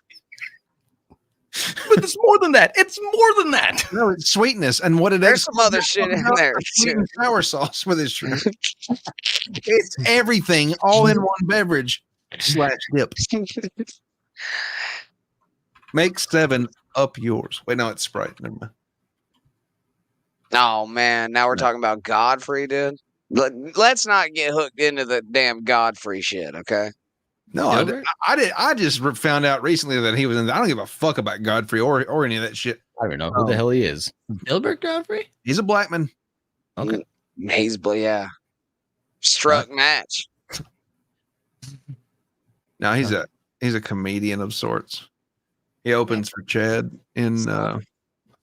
But it's more than that. It's more than that. No, it's sweetness. And what it There's is, some other shit in there. sweet and sour sauce with his shrimp. It's everything all in one beverage / dip. Make 7 up yours. Wait, no, it's Sprite. Never mind. Oh man, now we're talking about Godfrey, dude. Let's not get hooked into the damn Godfrey shit, okay? No, I just found out recently that he was in. I don't give a fuck about Godfrey or any of that shit. I don't know who the hell he is. Gilbert Godfrey? He's a black man. Okay. He's yeah. Struck match. No, he's a comedian of sorts. He opens for Chad in I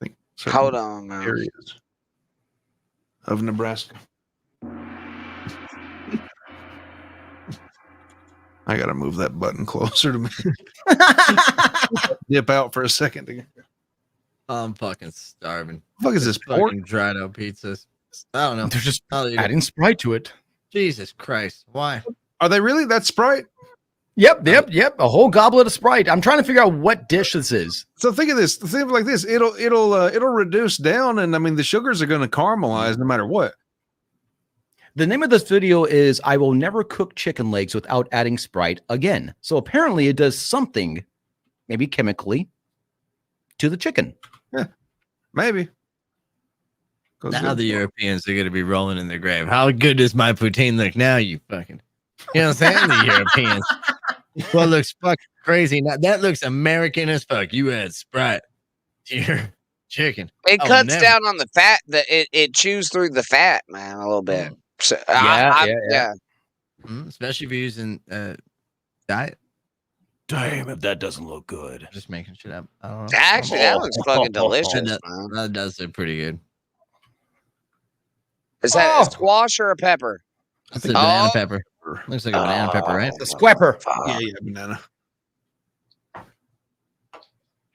think hold on, man. Areas of Nebraska. I gotta move that button closer to me. Dip out for a second. I'm fucking starving. What the fuck is this pork? Dried out pizzas. I don't know. They're just adding Sprite to it. Jesus Christ. Why? Are they really? That's Sprite? Yep. A whole goblet of Sprite. I'm trying to figure out what dish this is. So think of this. Think of it like this. It'll reduce down, and I mean the sugars are going to caramelize no matter what. The name of this video is "I will never cook chicken legs without adding Sprite again." So apparently, it does something, maybe chemically, to the chicken. Yeah, maybe. Now the Europeans are going to be rolling in their grave. How good does my poutine look now? You fucking, you know what I'm saying? The Europeans. Well, looks fucking crazy. Now that looks American as fuck. You add Sprite to your chicken. It cuts down on the fat. It chews through the fat, man, a little bit. So, yeah. Especially if you're using diet. Damn, if that doesn't look good. Just making shit up. I don't know. Actually, that looks fucking delicious, man. That does look pretty good. Is that a squash or a pepper? It's a banana pepper. Looks like a banana pepper, right? It's a squapper. Yeah, banana.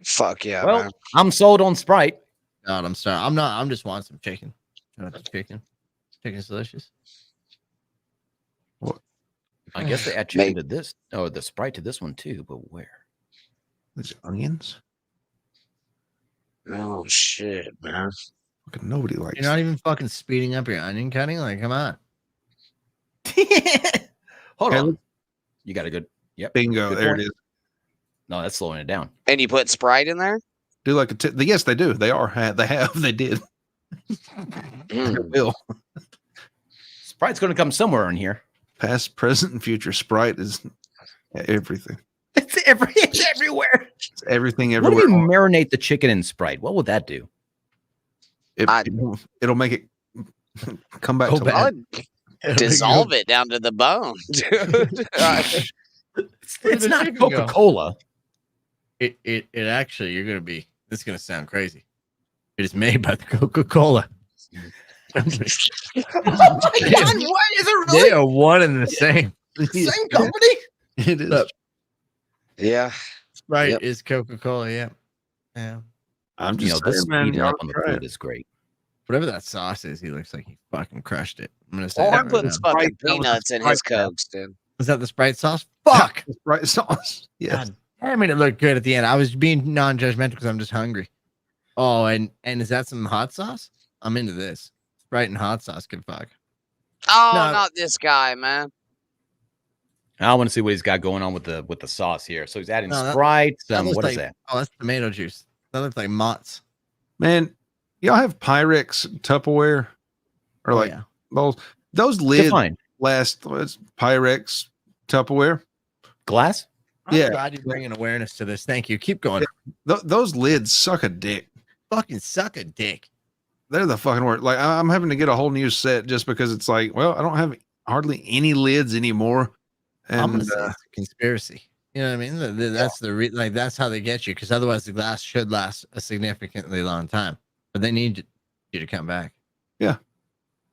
Fuck yeah, well, man. I'm sold on Sprite. God, I'm sorry. I'm not. I'm just wanting some chicken. Chicken. Chicken's delicious. What? I guess they add chicken to this. Oh, the Sprite to this one too, but where? There's onions. Oh shit, man. Fucking nobody likes. You're not even fucking speeding up your onion cutting. Like, come on. Hold on. You got a good. Yep. Bingo. Good there point. it is. No, that's slowing it down. And you put Sprite in there? Do like a yes, they do. They are. They have. They did. They will. Sprite's going to come somewhere in here. Past, present, and future. Sprite is everything. It's everywhere. It's everything What everywhere. if you marinate the chicken in Sprite? What would that do? It'll make it come back to life. Dissolve it down to the bone, dude. It's not Coca-Cola. It actually, you're gonna be. This is gonna sound crazy. It is made by the Coca-Cola. Oh my God, what is it really? They are one and the same. Same company? It is. Yeah. Sprite is Coca-Cola. Yeah. Yeah. I'm just this saying, speeding man, up on the food is great. Whatever that sauce is, he looks like he fucking crushed it. I'm gonna say Or that puts right now. fucking peanuts in his Cokes, dude. Was that the Sprite sauce? Fuck. Sprite sauce. Yes. God, I mean, it looked good at the end. I was being non-judgmental because I'm just hungry. Oh, and is that some hot sauce? I'm into this. Sprite and hot sauce could fuck. Oh, No. not this guy, man. I want to see what he's got going on with the sauce here. So he's adding No, Sprite. That looks What like, is that? Oh, that's tomato juice. That looks like Mott's. Man, y'all have Pyrex Tupperware or like yeah. those lids Define. last Pyrex Tupperware Glass? I'm Yeah. glad you're bringing awareness to this. Thank you. Keep going. those lids suck a dick. Fucking suck a dick. They're the fucking worst. Like I'm having to get a whole new set just because it's like, well, I don't have hardly any lids anymore. And I'm gonna say it's a conspiracy. You know what I mean? That's the that's how they get you, because otherwise the glass should last a significantly long time. But they need you to come back. Yeah.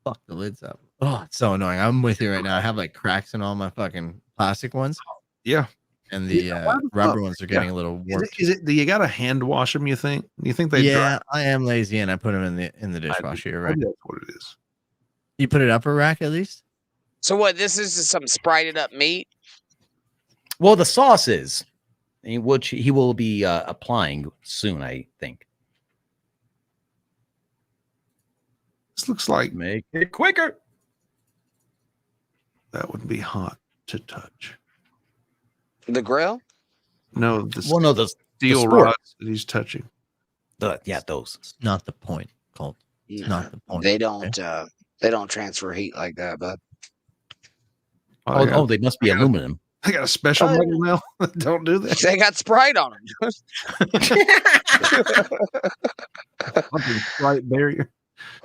Fuck the lids up. Oh, it's so annoying. I'm with you right now. I have like cracks in all my fucking plastic ones. Yeah. And the rubber ones are getting a little warped. Is it? Do you got to hand wash them? You think? Do you think they? Yeah, I am lazy and I put them in the dishwasher. You're right. That's what it is. You put it upper rack at least. So what? This is just some Sprited up meat. Well, the sauce is, which he will be applying soon, I think. This looks like Make it quicker. that would be hot to touch. The grill? No, the steel sport. rods that he's touching. Yeah, those. Not the point, Colt. Not the point. They don't transfer heat like that, but they must be aluminum. I got a special model now that don't do that. They got Sprite on them. Sprite barrier.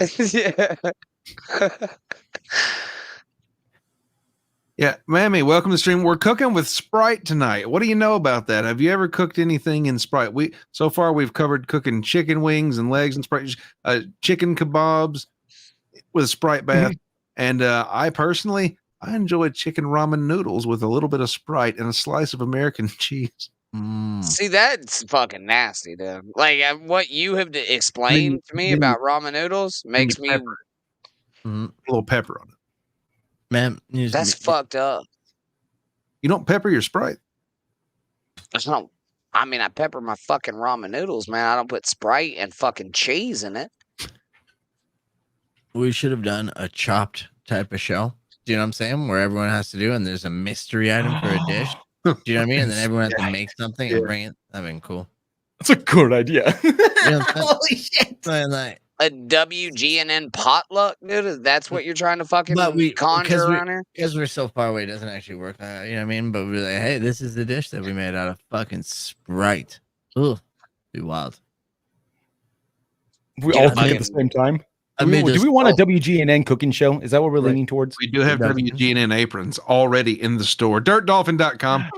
Yeah. Yeah, Mammy, welcome to the stream. We're cooking with Sprite tonight. What do you know about that? Have you ever cooked anything in Sprite? So far we've covered cooking chicken wings and legs and Sprite, chicken kebabs with a Sprite bath. And I personally enjoy chicken ramen noodles with a little bit of Sprite and a slice of American cheese. See, that's fucking nasty, dude. Like what you have to explain to me about ramen noodles makes me a little pepper on it. Man, that's fucked up. You don't pepper your Sprite? I pepper my fucking ramen noodles, man. I don't put Sprite and fucking cheese in it. We should have done a chopped type of show. Do you know what I'm saying? Where everyone has to do, and there's a mystery item for a dish. Do you know what I mean? And then everyone has to make something and bring it. That'd been cool. That's a good idea. You know holy shit! Like, a WGNN potluck, dude? That's what you're trying to fucking conjure around here? Because we're so far away, it doesn't actually work. You know what I mean? But we're like, hey, this is the dish that we made out of fucking Sprite. Ooh, be wild. We all think at the same time. Do we want a WGNN cooking show? Is that what we're leaning towards? We do have WGNN aprons already in the store. DirtDolphin.com.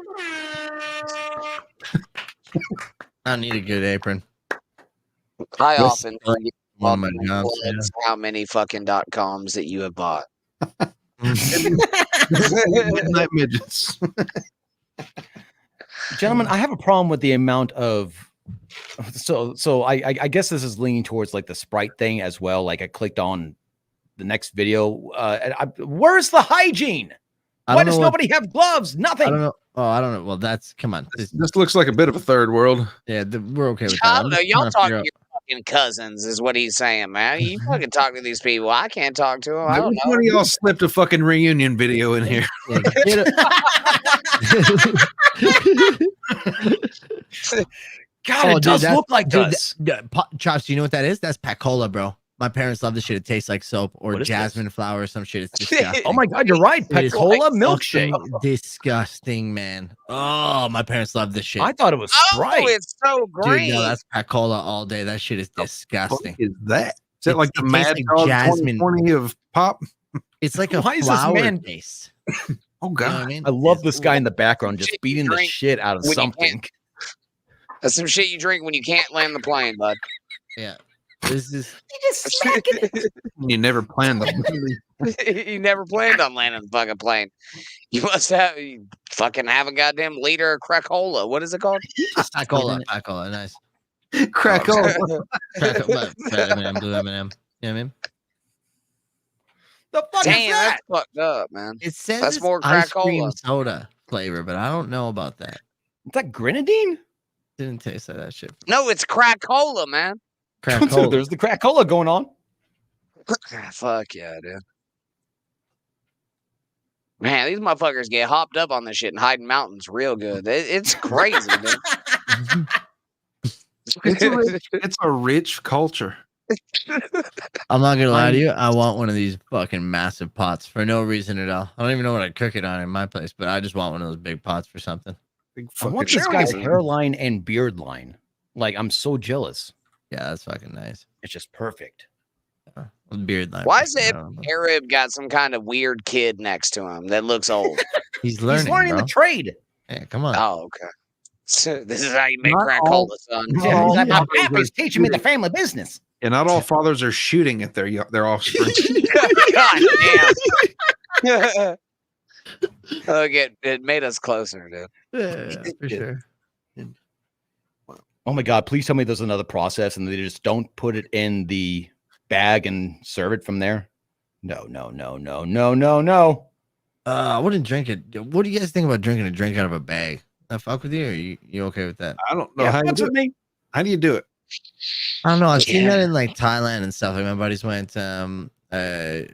I need a good apron. I often one of my jobs, how many fucking .coms that you have bought. Midnight midgets. Gentlemen, I have a problem with the amount of so I guess this is leaning towards like the Sprite thing as well. Like I clicked on the next video. Where's the hygiene? Why does nobody have gloves? Nothing. I don't know. Oh, I don't know. Well, come on. This looks like a bit of a third world. Yeah, we're okay with that. I don't know. Y'all talk to your fucking cousins is what he's saying, man. You fucking talk to these people. I can't talk to them. I don't know. One of y'all slipped a fucking reunion video in here. God, it does look like this. Chops, do you know what that is? That's Pacola, bro. My parents love this shit. It tastes like soap or jasmine flower or some shit. It's disgusting. Oh my God, you're right. Pacola milkshake. Disgusting, man. Oh, my parents love this shit. I thought it was Sprite. Oh, it's so great. Dude, no, that's Pacola all day. That shit is disgusting. What is that? Is that like the Mad Dog jasmine 2020 of pop? It's like a flower taste. Oh God. You know what I mean? I love this guy in the background just beating the shit out of something. That's some shit you drink when you can't land the plane, bud. Yeah. This is you never planned them. You never planned on landing the fucking plane. You fucking have a goddamn liter of Cracola. What is it called? Pacola, nice. Cracola. M&M, blue M&M. You know what I mean? The fuck is that? That's fucked up, man. It says that's more ice cream Cracola soda flavor, but I don't know about that. Is that grenadine? Didn't taste like that shit. No, it's Cracola, man. There's the Cracola going on. Fuck yeah, dude. Man, these motherfuckers get hopped up on this shit and hide in mountains real good. It's crazy, man. It's a rich culture. I'm not gonna lie to you. I want one of these fucking massive pots for no reason at all. I don't even know what I'd cook it on in my place, but I just want one of those big pots for something. I want this guy's hairline and beard line. Like, I'm so jealous. Yeah, that's fucking nice. It's just perfect. Beard line. Why is it Arab got some kind of weird kid next to him that looks old? He's learning the trade. Yeah, come on. Oh, okay. So this is how you make Cracola, son. My papa's teaching me the family business. And not all fathers are shooting at their offspring. God damn. Okay, it made us closer, dude. Yeah, for sure. Oh my God, please tell me there's another process and they just don't put it in the bag and serve it from there. No. I wouldn't drink it. What do you guys think about drinking a drink out of a bag? I fuck with you, or you okay with that? I don't know how you do it. How do you do it? I don't know. I've seen that in like Thailand and stuff. Like my buddies went traveling. I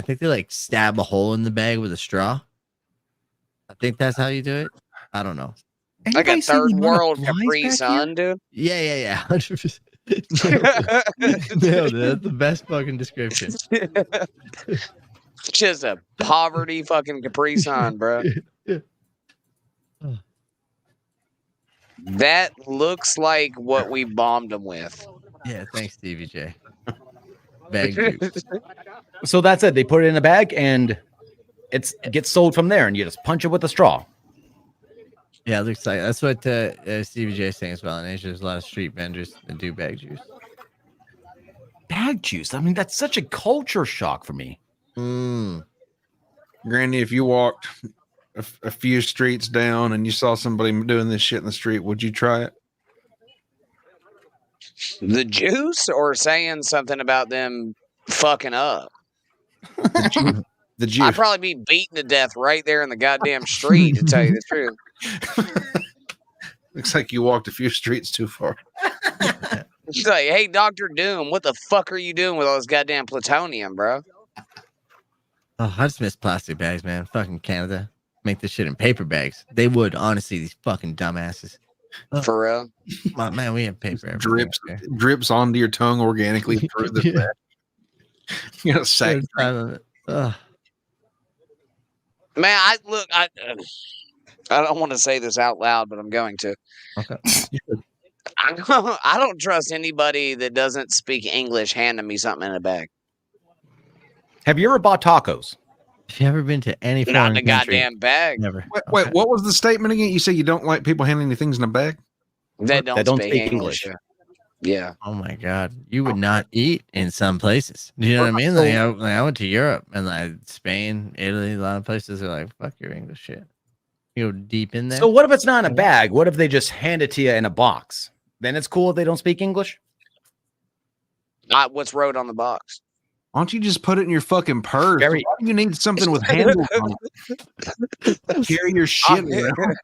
think they like stab a hole in the bag with a straw. I think that's how you do it. I don't know. Like a third world Capri Sun, dude. Yeah. 100%. No, that's the best fucking description. Just a poverty fucking Capri Sun, bro. That looks like what we bombed them with. Yeah, thanks, Stevie J. Bag juice. So that's it. They put it in a bag and it gets sold from there, and you just punch it with a straw. Yeah, it looks like that's what Stevie J is saying as well. In Asia, there's a lot of street vendors that do bag juice. Bag juice. I mean, that's such a culture shock for me. Granny, if you walked a few streets down and you saw somebody doing this shit in the street, would you try it? The juice, or saying something about them fucking up? The juice. I'd probably be beaten to death right there in the goddamn street, to tell you the truth. Looks like you walked a few streets too far. It's like, hey, Dr. Doom, what the fuck are you doing with all this goddamn plutonium, bro? Oh, I just miss plastic bags, man. Fucking Canada. Make this shit in paper bags. They would, honestly, these fucking dumbasses. For real? Oh, man, we have paper. Okay. Drips onto your tongue organically through the bag. You know, sack. Man, I don't want to say this out loud, but I'm going to. Okay. I don't trust anybody that doesn't speak English handing me something in a bag. Have you ever bought tacos? Have you ever been to any foreign Not in a country? goddamn bag. Never. Wait, what was the statement again? You said you don't like people handing you things in a bag? They don't speak English. Yeah. Oh my god, you would not eat in some places. Do you know what I mean? Like I went to Europe and like Spain, Italy, a lot of places are like, "Fuck your English shit." You go deep in there. So what if it's not in a bag? What if they just hand it to you in a box? Then it's cool if they don't speak English? What's wrote on the box? Why don't you just put it in your fucking purse? Why do you need something with handles on it? Carry your shit around.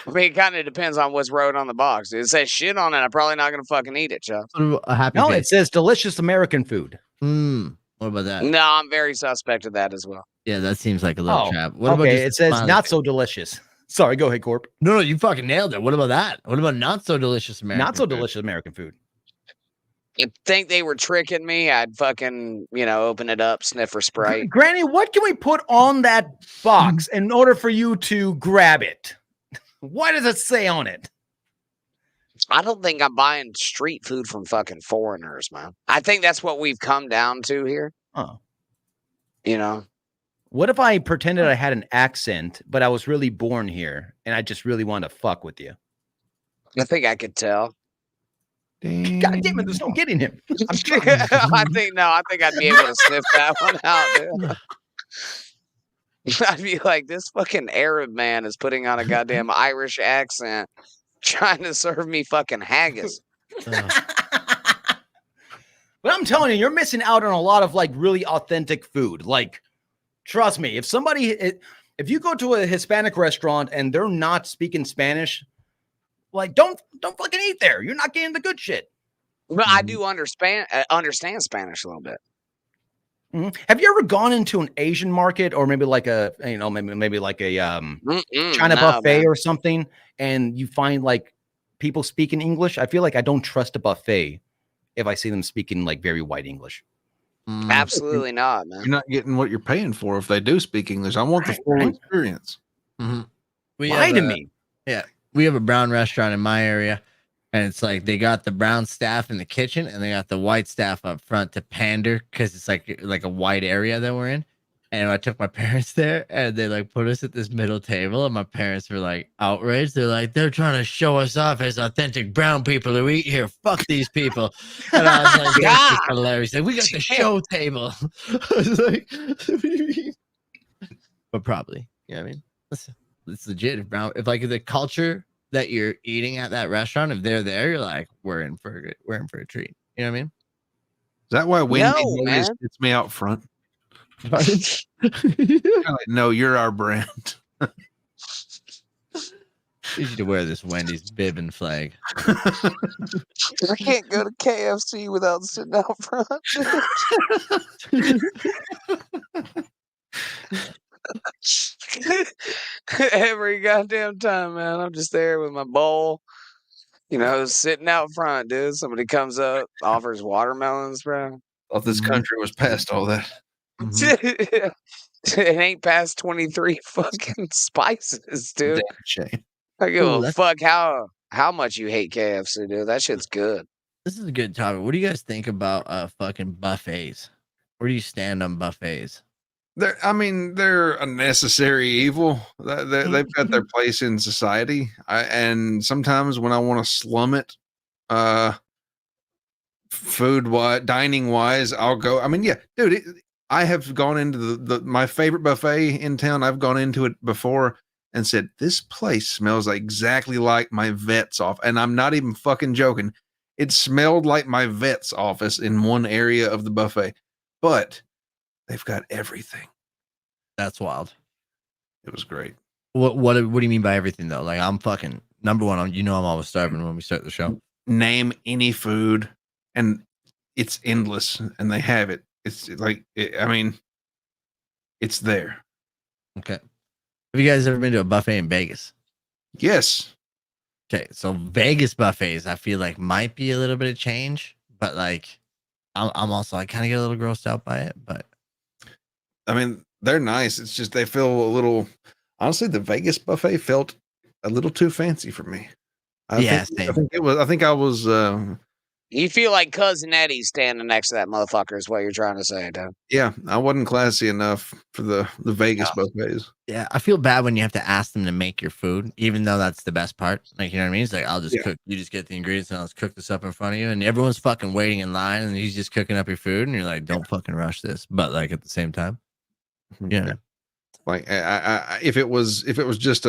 I mean, it kind of depends on what's wrote on the box. If it says shit on it, I'm probably not going to fucking eat it, Chuck. No, it says delicious American food. What about that? No, I'm very suspect of that as well. Yeah, that seems like a little trap. What about okay, just it says smiley not face? so delicious. Sorry, go ahead, Corp. No, you fucking nailed it. What about that? What about not so delicious American? Not so food? delicious American food. You think they were tricking me? I'd fucking, open it up, sniff for Sprite. Granny, what can we put on that box in order for you to grab it? What does it say on it? I don't think I'm buying street food from fucking foreigners, man. I think that's what we've come down to here. Oh. What if I pretended I had an accent, but I was really born here and I just really want to fuck with you? I think I could tell. God damn it, there's no getting him. I think I'd be able to sniff that one out, dude. I'd be like, this fucking Arab man is putting on a goddamn Irish accent trying to serve me fucking haggis. But I'm telling you, you're missing out on a lot of like really authentic food. Like, trust me, if you go to a Hispanic restaurant and they're not speaking Spanish, like don't fucking eat there. You're not getting the good shit. But I do understand Spanish a little bit. Mm-hmm. Have you ever gone into an Asian market or maybe like a maybe like a China buffet or something, and you find like people speaking English? I feel like I don't trust a buffet if I see them speaking like very white English. Absolutely not, man. You're not getting what you're paying for if they do speak English. I want the full experience. Lie to me. Yeah, we have a brown restaurant in my area, and it's like they got the brown staff in the kitchen and they got the white staff up front to pander because it's like a white area that we're in. And I took my parents there and they like put us at this middle table, and my parents were like outraged. They're like, they're trying to show us off as authentic brown people who eat here. Fuck these people. And I was like, that's just hilarious. Like, we got the show table. I was like, what do you mean? But probably, I mean, it's legit. If like the culture that you're eating at that restaurant, if they're there, you're like, we're in for a treat. You know what I mean? Is that why Wendy always gets me out front? No, you're our brand. You need to wear this Wendy's bib and flag. I can't go to KFC without sitting out front. Every goddamn time, man. I'm just there with my bowl, You know, sitting out front, dude. Somebody comes up, offers watermelons, bro. Thought this country was past all that. It ain't past 23 fucking spices, dude. Damn shame. I give Ooh, a that's- fuck how much you hate KFC, dude. That shit's good. This is a good topic. What do you guys think about fucking buffets? Where do you stand on buffets? They're a necessary evil. They've got their place in society. And sometimes when I want to slum it, dining wise, I'll go. I mean, yeah, dude, I have gone into my favorite buffet in town. I've gone into it before and said, this place smells exactly like my vet's off. And I'm not even fucking joking. It smelled like my vet's office in one area of the buffet, but they've got everything. That's wild. It was great. What do you mean by everything though? Like I'm fucking number one. I'm always starving when we start the show. Name any food, and it's endless, and they have it. It's like it's there. Okay. Have you guys ever been to a buffet in Vegas? Yes. Okay, so Vegas buffets, I feel like might be a little bit of change, but like, I'm also I kind of get a little grossed out by it, but I mean they're nice. It's just they feel a little. Honestly, the Vegas buffet felt a little too fancy for me. I think I was. You feel like Cousin Eddie standing next to that motherfucker is what you're trying to say, dude. Yeah, I wasn't classy enough for the Vegas buffets. Yeah, I feel bad when you have to ask them to make your food, even though that's the best part. Like, you know what I mean? It's like, I'll just cook. You just get the ingredients and I'll just cook this up in front of you. And everyone's fucking waiting in line and he's just cooking up your food. And you're like, don't fucking rush this. But like at the same time, yeah. Like if it was just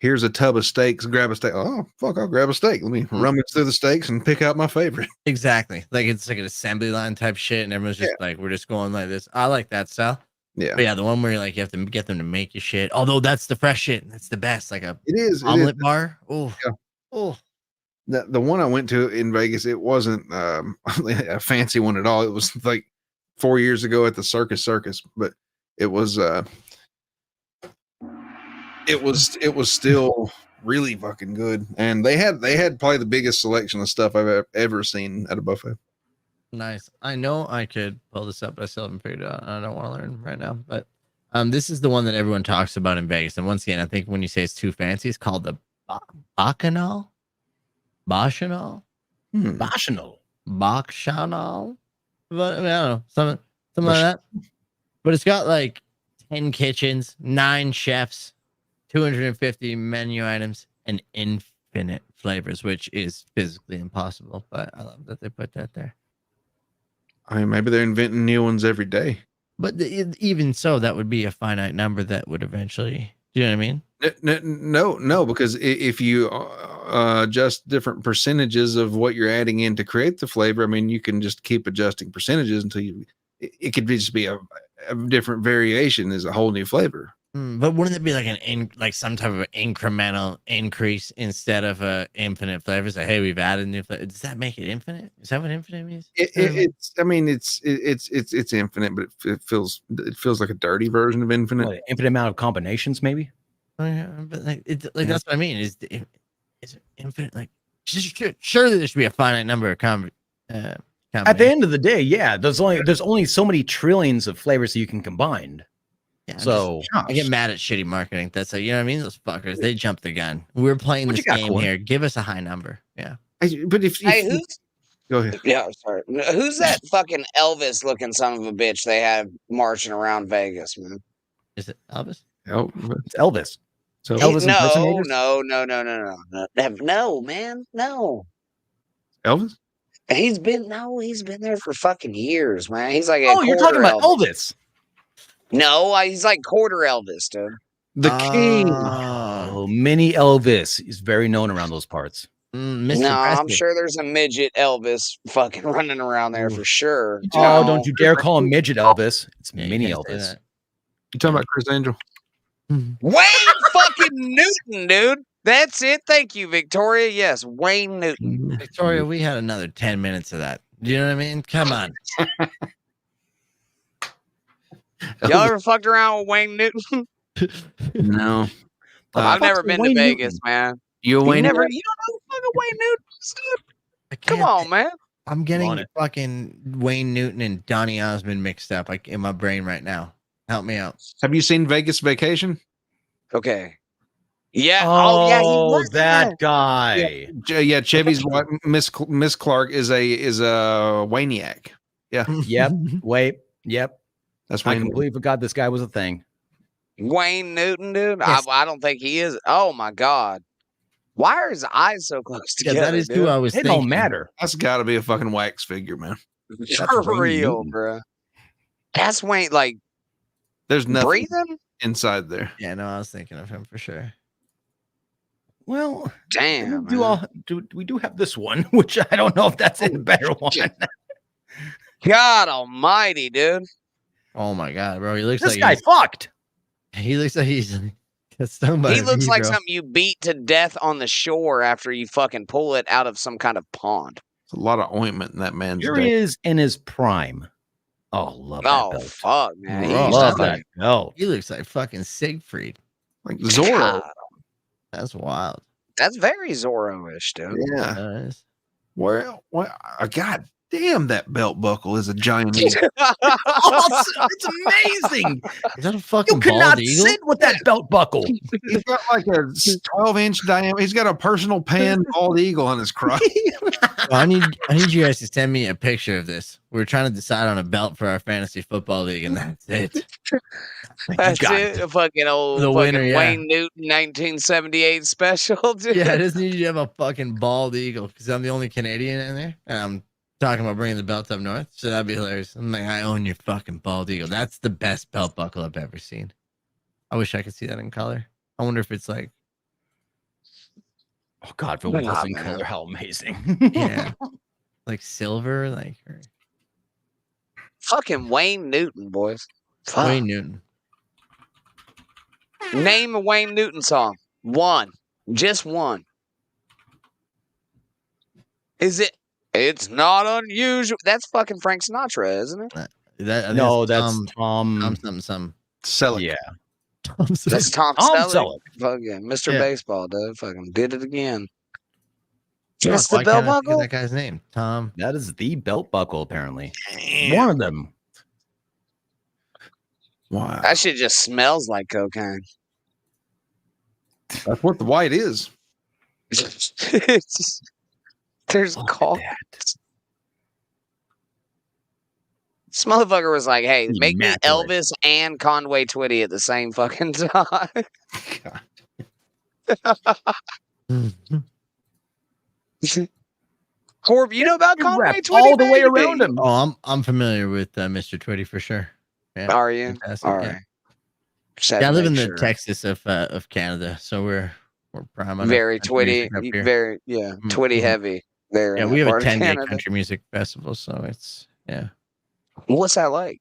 here's a tub of steaks, grab a steak. Oh, fuck, I'll grab a steak. Let me rummage through the steaks and pick out my favorite. Exactly. Like it's like an assembly line type shit. And everyone's just like, we're just going like this. I like that style. Yeah. But yeah, the one where you're like, you have to get them to make your shit. Although that's the fresh shit. That's the best. Like a omelet bar. Oh, yeah. Oh. The one I went to in Vegas, it wasn't a fancy one at all. It was like 4 years ago at the Circus, but it was still really fucking good. And they had probably the biggest selection of stuff I've ever seen at a buffet. Nice. I know I could pull this up, but I still haven't figured it out. I don't want to learn right now. But this is the one that everyone talks about in Vegas. And once again, I think when you say it's too fancy, it's called the Bacchanal. Bacchanal. Bacchanal. Bacchanal. But I mean, I don't know. Something like that. But it's got like 10 kitchens, 9 chefs, 250 menu items, and infinite flavors, which is physically impossible. But I love that they put that there. I mean, maybe they're inventing new ones every day. But even so, that would be a finite number that would eventually. Do you know what I mean? No, because if you adjust different percentages of what you're adding in to create the flavor, I mean, you can just keep adjusting percentages until it could just be a different variation is a whole new flavor. But wouldn't it be like some type of incremental increase instead of infinite flavors? Like, hey, we've added new flavors. Does that make it infinite? Is that what infinite means? It's infinite, but it feels like a dirty version of infinite. What, infinite amount of combinations, maybe. Oh, yeah, but that's what I mean. Is it infinite? Like, surely there should be a finite number of At the end of the day, yeah, there's only so many trillions of flavors that you can combine. Yeah, so I get mad at shitty marketing. That's like, you know what I mean? Those fuckers, they jump the gun. We're playing this game here. Give us a high number. Yeah. But if who's go ahead. Yeah, sorry. Who's that fucking Elvis looking son of a bitch they have marching around Vegas, man? Is it Elvis? Oh, it's Elvis. So Elvis impersonators? No, man. No. Elvis? He's been there for fucking years, man. He's like you're talking about Elvis. No, he's like quarter Elvis, dude. The king. Oh, mini Elvis is very known around those parts. No, I'm sure there's a midget Elvis fucking running around there for sure. Oh, don't you dare call him midget Elvis. It's mini Elvis. You talking about Chris Angel? Wayne fucking Newton, dude. That's it. Thank you, Victoria. Yes, Wayne Newton. Victoria, we had another 10 minutes of that. Do you know what I mean? Come on. Y'all ever fucked around with Wayne Newton? No. I've never been to Vegas, man. You Wayne? You don't know who Wayne Newton. Come can't on, man. I'm getting fucking Wayne Newton and Donny Osmond mixed up like in my brain right now. Help me out. Have you seen Vegas Vacation? Okay. Yeah. Oh, yeah. He was that guy. Yeah. Chevy's wife, Miss Clark is a Wayniac. Yeah. Yep. Wait. Yep. That's I Wayne. completely forgot this guy was a thing. Wayne Newton, dude. Yes. I don't think he is. Oh my God. Why are his eyes so close together? Yeah, that is dude? who I was It thinking. don't matter. That's got to be a fucking wax figure, man. For Wayne real, Newton. bro. That's Wayne, like There's nothing breathing. inside there. Yeah, no, I was thinking of him for sure. Well, Damn. we do have this one, which I don't know if that's a better one. God Almighty, dude. Oh my God, bro. He looks This like guy fucked. he looks like he's got stung by He a looks bee, like bro. something you beat to death on the shore after you fucking pull it out of some kind of pond. There's a lot of ointment in that man's Here day. he is in his prime. Oh, love that Oh belt. fuck, man. Bro, Love that belt. He looks like fucking Siegfried. Like Zorro. God, That's wild. that's very Zorro-ish, dude. Yeah. That is. Where? God damn, that belt buckle is a giant. It's amazing. Is that a fucking You could bald not eagle? sit with that belt buckle. He's got like a 12-inch diameter. He's got a personal pan bald eagle on his crotch. Well, I need you guys to send me a picture of this. We're trying to decide on a belt for our fantasy football league, and that's it. That's got it. A fucking old The fucking winner, yeah. Wayne Newton 1978 special, dude. Yeah, I just need you to have a fucking bald eagle because I'm the only Canadian in there, and I'm talking about bringing the belt up north. So that'd be hilarious. I'm like, I own your fucking bald eagle. That's the best belt buckle I've ever seen. I wish I could see that in color. I wonder if it's like, Oh God, for Nah, was in man. color, how amazing. yeah, like silver, like or Fucking Wayne Newton, boys. Fuck. Wayne Newton. Name a Wayne Newton song. One. Just one. Is it? It's not unusual. That's fucking Frank Sinatra, isn't it? That I think No, it's that's Tom Tom. something. Sell it. Yeah. Tom That's Tom Tom Selleck. Selleck. Fucking Mr. Yeah. Baseball, dude. Fucking did it again. Fuck, That's the why belt can't I think of buckle? that guy's name. Tom. That is the belt buckle, apparently. Damn. One of them. Wow. That shit just smells like cocaine. That's what the white is. There's Look at call. that. This motherfucker was like, hey, make me Immaculate. Elvis and Conway Twitty at the same fucking time. Corb, you know about You Conway wrapped Twitty? all the way baby? around him. Oh, I'm familiar with Mr. Twitty for sure. Yeah, Are you? fantastic, All yeah. right. Just had Yeah, I to live make in the sure. Texas of Canada, so we're prime on Very country Twitty, music up here. very Twitty Mhm. heavy. There, Yeah, in we that have a part of 10-day Canada. country music festival, so it's yeah. What's that like?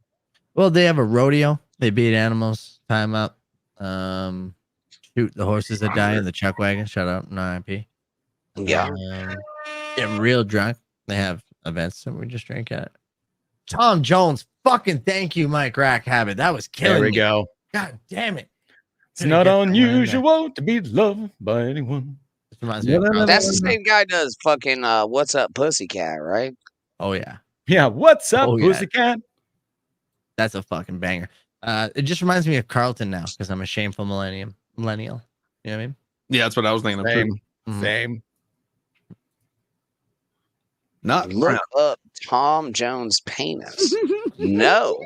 Well, they have a rodeo. They beat animals, tie them up, shoot the horses that die in the chuck wagon. Shut up, no IP. Yeah. Get real drunk. They have events that we just drink at. Tom Jones, fucking thank you, Mike Rack Habit. That was killing There we me. go. God damn it. It's not unusual to be loved by anyone. This reminds me of That's the same guy does fucking What's Up Pussycat, right? Oh yeah. Yeah, what's up, Oh, yeah. pussycat? That's a fucking banger. It just reminds me of Carlton now because I'm a shameful millennial. You know what I mean? Yeah, that's what I was thinking of. Same. Too. Mhm. Same. Not Look up Tom Jones' penis. No.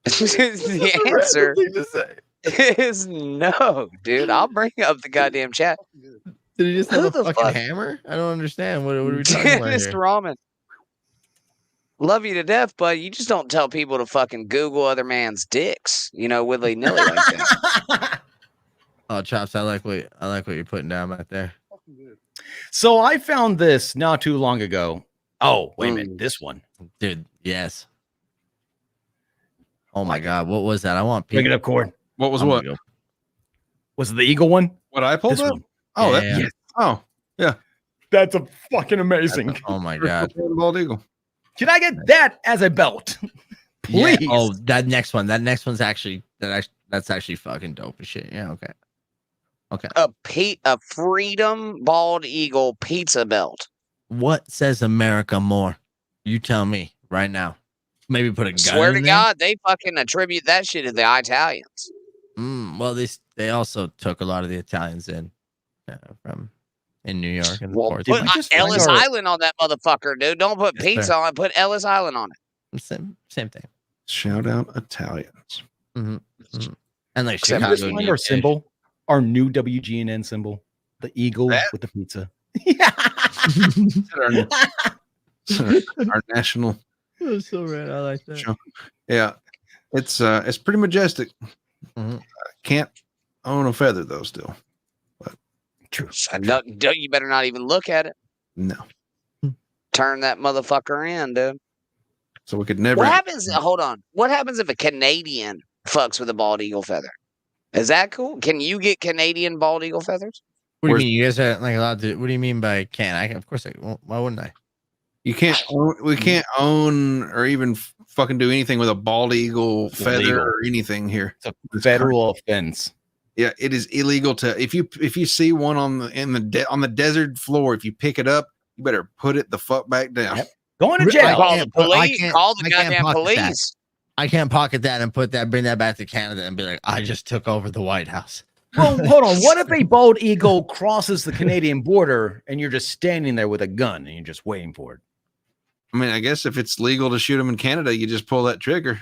The answer is no, dude. I'll bring up the goddamn chat. Did he just Who have a the fucking fuck- hammer? I don't understand. What are we talking about Mr. here? Ramen. Love you to death, but you just don't tell people to fucking Google other man's dicks, willy nilly like that. Oh, Chops, I like what you're putting down right there. So I found this not too long ago. Oh, wait a minute. This one. Dude, yes. Oh my god, what was that? I want Pick people. it up, Cord. What was I'm what? gonna go- Was it the eagle one? What I pulled This up? one. Oh, Yeah, that. yeah. Yes. Oh, yeah. That's a fucking amazing. Oh my god. Bald eagle. Can I get that as a belt? Yeah. Please. Oh, that next one. That next one's actually that's actually fucking dope as shit. Yeah, okay. Okay. A Freedom Bald Eagle pizza belt. What says America more? You tell me right now. Maybe put a gun Swear in to there? God, they fucking attribute that shit to the Italians. Well, they also took a lot of the Italians from in New York and Well, ports. put Ellis Island on that motherfucker, dude. Don't put pizza on it. Put Ellis Island on it. Same thing. Shout out Italians. And like Can we just find our symbol, our new WGNN symbol, the eagle with the pizza. our national. That's so rad. I like that. Yeah, it's pretty majestic. Can't own a feather though, still. But true. You better not even look at it. No. Turn that motherfucker in, dude. So we could never. What happens? Hold on. What happens if a Canadian fucks with a bald eagle feather? Is that cool? Can you get Canadian bald eagle feathers? What do you mean? You guys are like allowed to? What do you mean by can? Of course. Why wouldn't I? You can't. We can't own or even fucking do anything with a bald eagle feather or anything here. It's a federal offense. Yeah, it is illegal to if you see one on the desert floor, if you pick it up, you better put it the fuck back down. Yep. Going to jail. Call the police. Call the goddamn police. I can't pocket that and bring that back to Canada and be like, I just took over the White House. Well, hold on. What if a bald eagle crosses the Canadian border and you're just standing there with a gun and you're just waiting for it? I mean, I guess if it's legal to shoot them in Canada, you just pull that trigger.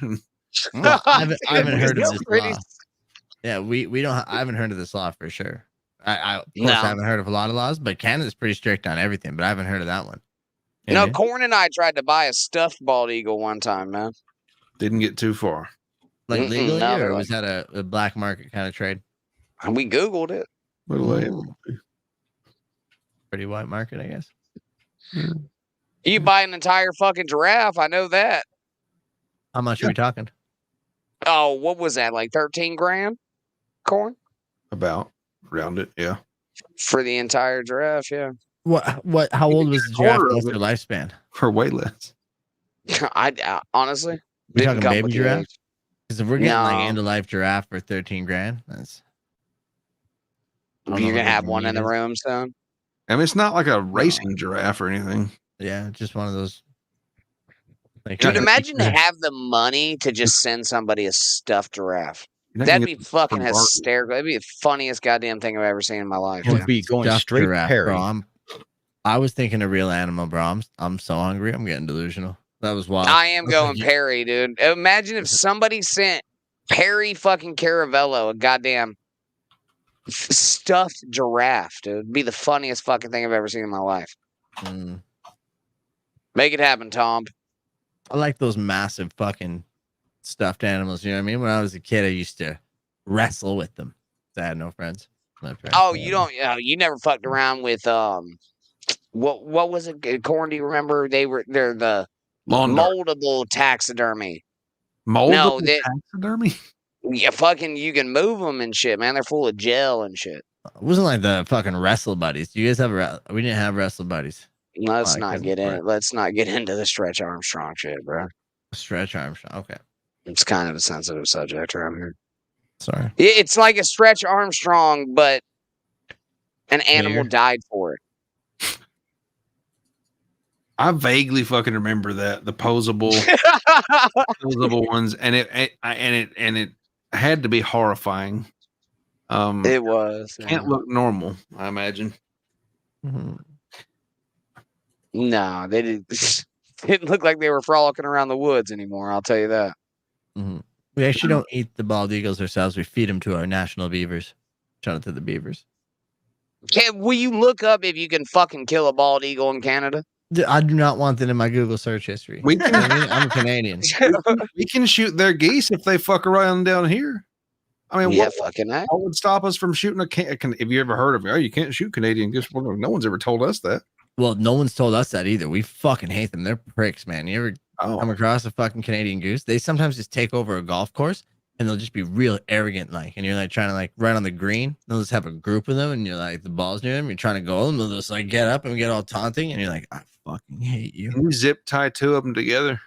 Well, I haven't heard of this law. Yeah, we don't. I haven't heard of this law for sure. I haven't heard of a lot of laws, but Canada's pretty strict on everything. But I haven't heard of that one. No, Corn and I tried to buy a stuffed bald eagle one time, man. Didn't get too far. Like legally, or was that a black market kind of trade? We Googled it. Pretty white market, I guess. You buy an entire fucking giraffe. I know that. How much are we talking? Oh, what was that? Like 13 grand? Corn? About round it, yeah. For the entire giraffe, yeah. What? How old was the giraffe? What's their lifespan? Her way less. I honestly we're talking baby giraffe. Because if we're getting like end of life giraffe for 13 grand, that's. You're gonna have one in the room soon. I mean, it's not like a racing giraffe or anything. Yeah, just one of those. Like, dude, imagine to have the money to just send somebody a stuffed giraffe. That'd be fucking hysterical. That'd be the funniest goddamn thing I've ever seen in my life. It would be going straight to Perry. Bro, I was thinking a real animal, bro. I'm so hungry. I'm getting delusional. That was wild. I am going Perry, dude. Imagine if somebody sent Perry fucking Caravello a goddamn stuffed giraffe, dude. It'd be the funniest fucking thing I've ever seen in my life. Make it happen, Tom. I like those massive fucking stuffed animals. You know what I mean? When I was a kid, I used to wrestle with them. I had no friends. Oh, you don't? You never fucked around with what was it? Corn? Do you remember? They're the moldable taxidermy. Moldable taxidermy? Yeah, fucking, you can move them and shit, man. They're full of gel and shit. It wasn't like the fucking Wrestle Buddies. Do you guys have we didn't have Wrestle Buddies. Let's not get into the Stretch Armstrong shit, bro. Stretch Armstrong, okay. It's kind of a sensitive subject around here. Sorry. It's like a Stretch Armstrong, but an animal died for it. I vaguely fucking remember that the posable ones, and it had to be horrifying. It was. Can't look normal, I imagine. No, they didn't look like they were frolicking around the woods anymore. I'll tell you that. We actually don't eat the bald eagles ourselves. We feed them to our national beavers. Shout out to the beavers. Will you look up if you can fucking kill a bald eagle in Canada? I do not want that in my Google search history. I'm Canadian. We can shoot their geese if they fuck around down here. I mean, what would stop us from shooting a Have you ever heard of it? Oh, you can't shoot Canadian goose? Well, no one's ever told us that. Well, no one's told us that either. We fucking hate them. They're pricks, man. You ever come across a fucking Canadian goose? They sometimes just take over a golf course and they'll just be real arrogant, and you're like trying to right on the green. They'll just have a group of them, and you're like the ball's near them. You're trying to go, and they'll just get up and get all taunting, and you're like, I fucking hate you. Can you zip tie two of them together?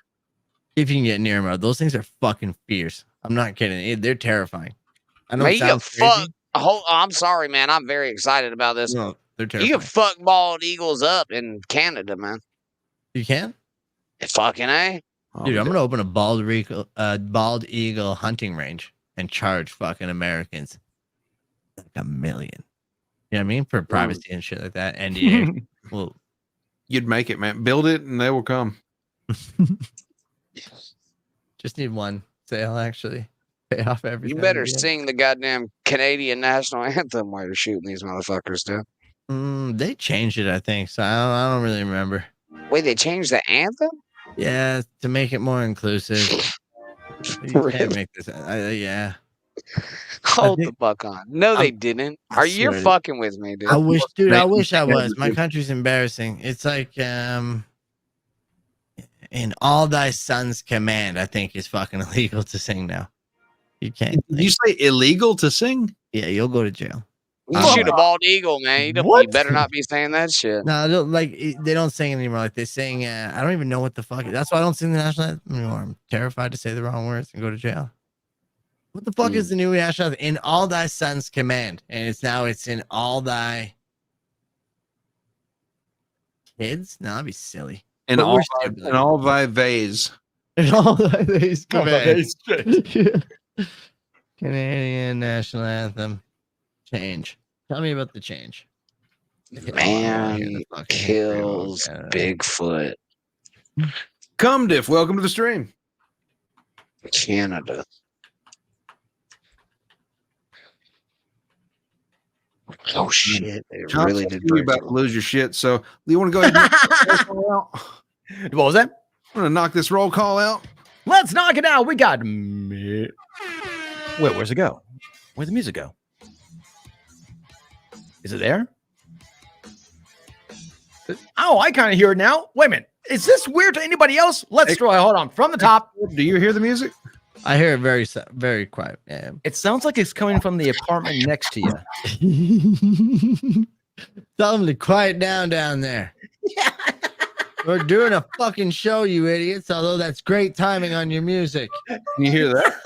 If you can get near them, those things are fucking fierce. I'm not kidding. They're terrifying. I know. Hold I'm sorry, man. I'm very excited about this. No, they're You terrifying. can fuck bald eagles up in Canada, man. You can? Fucking A. Dude, I'm gonna open a bald eagle hunting range and charge fucking Americans like $1 million. You know what I mean? For privacy and shit like that. NDA. Well, you'd make it, man. Build it and they will come. Just need one sale, actually. Pay off everything. You better sing the goddamn Canadian national anthem while you're shooting these motherfuckers, dude. They changed it, I think. So I don't really remember. Wait, they changed the anthem? Yeah, to make it more inclusive. You can't make this. Yeah. Hold the fuck on. No, they didn't. You're fucking with me, dude. I wish, dude. I wish I was. My country's embarrassing. It's like in all thy son's command, I think is fucking illegal to sing now. You can't. Did you say illegal to sing? Yeah, you'll go to jail. You shoot a bald eagle, man. You better not be saying that shit. No, they don't sing anymore. Like they sing. I don't even know what the fuck. That's why I don't sing the national anthem anymore. I'm terrified to say the wrong words and go to jail. What the fuck is the new national anthem? In all thy son's command, and it's in all thy kids. No, that'd be silly. And all thy vase. And all thy vase command. Canadian national anthem. Change. Tell me about the change. Man kills Bigfoot. Come, Diff. Welcome to the stream. Canada. Oh shit! They really did. You're about to lose your shit. So you want to go ahead and knock this roll call out? What was that? I'm gonna knock this roll call out. Let's knock it out. We got. Wait, where's it go? Where'd the music go? Is it there? Oh, I kind of hear it now. Wait a minute. Is this weird to anybody else? Let's try. Hold on. From the top. Do you hear the music? I hear it very, very quiet. Yeah. It sounds like it's coming from the apartment next to you. Tell them to quiet down there. Yeah. We're doing a fucking show, you idiots. Although that's great timing on your music. Can you hear that?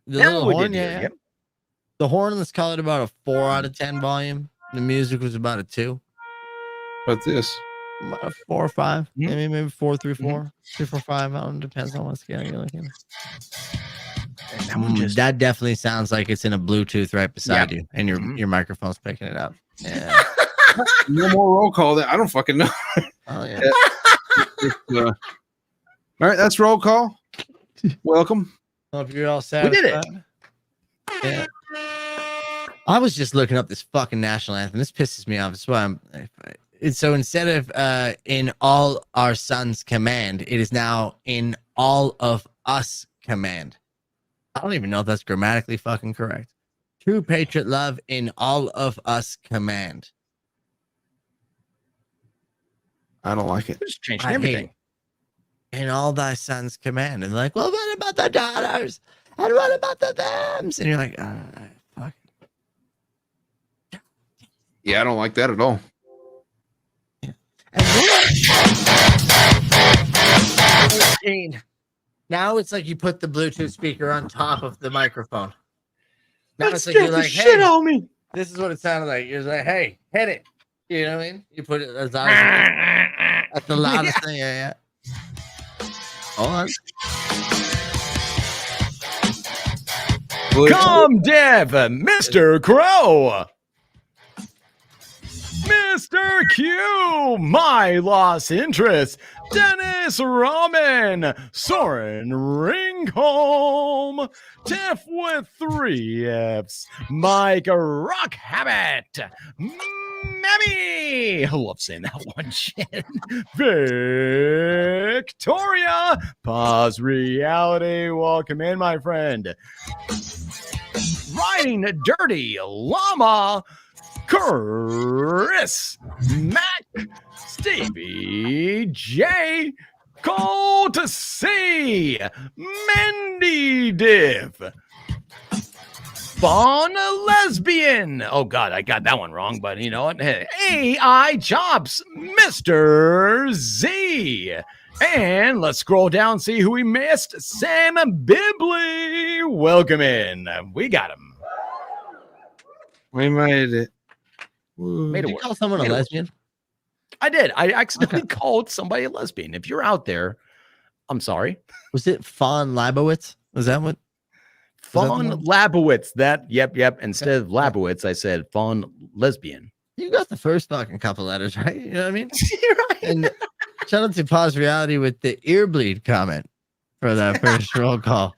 The little horn, yeah. Yep. The horn was called about a 4 out of 10 volume. The music was about a 2. What's this? About a 4 or 5. Mm-hmm. Maybe 4, 3, 4. 3, 4, 5. I don't know, depends on what scale you're looking. That definitely sounds like it's in a Bluetooth right beside you, and your microphone's picking it up. Yeah. No more roll call. That I don't fucking know. Oh yeah. All right, that's roll call. Welcome. Hope you're all satisfied. We did it. Yeah. I was just looking up this fucking national anthem. This pisses me off. That's why so instead of in all our sons command, it is now in all of us command. I don't even know if that's grammatically fucking correct. True patriot love in all of us command. I don't like it. Just changing everything. In all thy sons command. And like, well, what about the daughters? And what about the thems? And you're like, fuck. Yeah, I don't like that at all. Now it's like you put the Bluetooth speaker on top of the microphone. Now it's like you're like, shit hey, on me. This is what it sounded like. You're like, hey, hit it. You know what I mean? You put it as loud as that's the loudest thing. Yeah. Hold on. Come, Dev, Mr. Crow. Mr. Q, my lost interest, Dennis Ramen, Soren Ringholm, Tiff with 3 F's, Mike Rockhabit, Mammy, I love saying that one shit, Victoria, Pause Reality, welcome in, my friend, Riding Dirty Llama, Chris, Mac, Stevie J, Call to See, Mandy Div, Fawn Lesbian. Oh God, I got that one wrong, but you know what? AI Chops, Mr. Z. And let's scroll down, see who we missed. Sam Bibley. Welcome in. We got him. We made it. Did you call someone a lesbian? I did. I accidentally called somebody a lesbian. If you're out there, I'm sorry. Was it Fawn Labowitz? Was that what? Fawn Labowitz. Yep. Instead of Labowitz, I said Fawn lesbian. You got the first fucking couple letters, right? You know what I mean? Right. And shout out to Pause Reality with the ear bleed comment for that first roll call.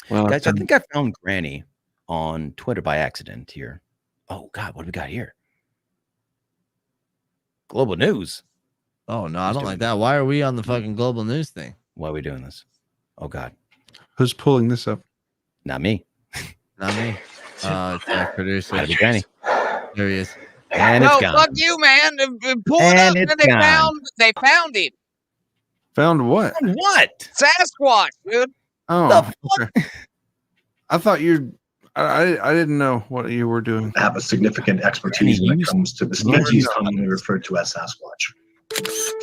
Well, guys, I think I found Granny on Twitter by accident here. Oh God, what do we got here? Global news. Oh no, I don't like that. Why are we on the fucking global news thing? Why are we doing this? Oh God, who's pulling this up? Not me. Not me. It's our producer. Gotta be Granny. There he is. And no, it's gone. fuck you, man. Pull it up, and they found him. Found what? What? Sasquatch, dude. Oh, okay. I thought I didn't know what you were doing. I have a significant expertise when it comes to the species commonly referred to as Sasquatch.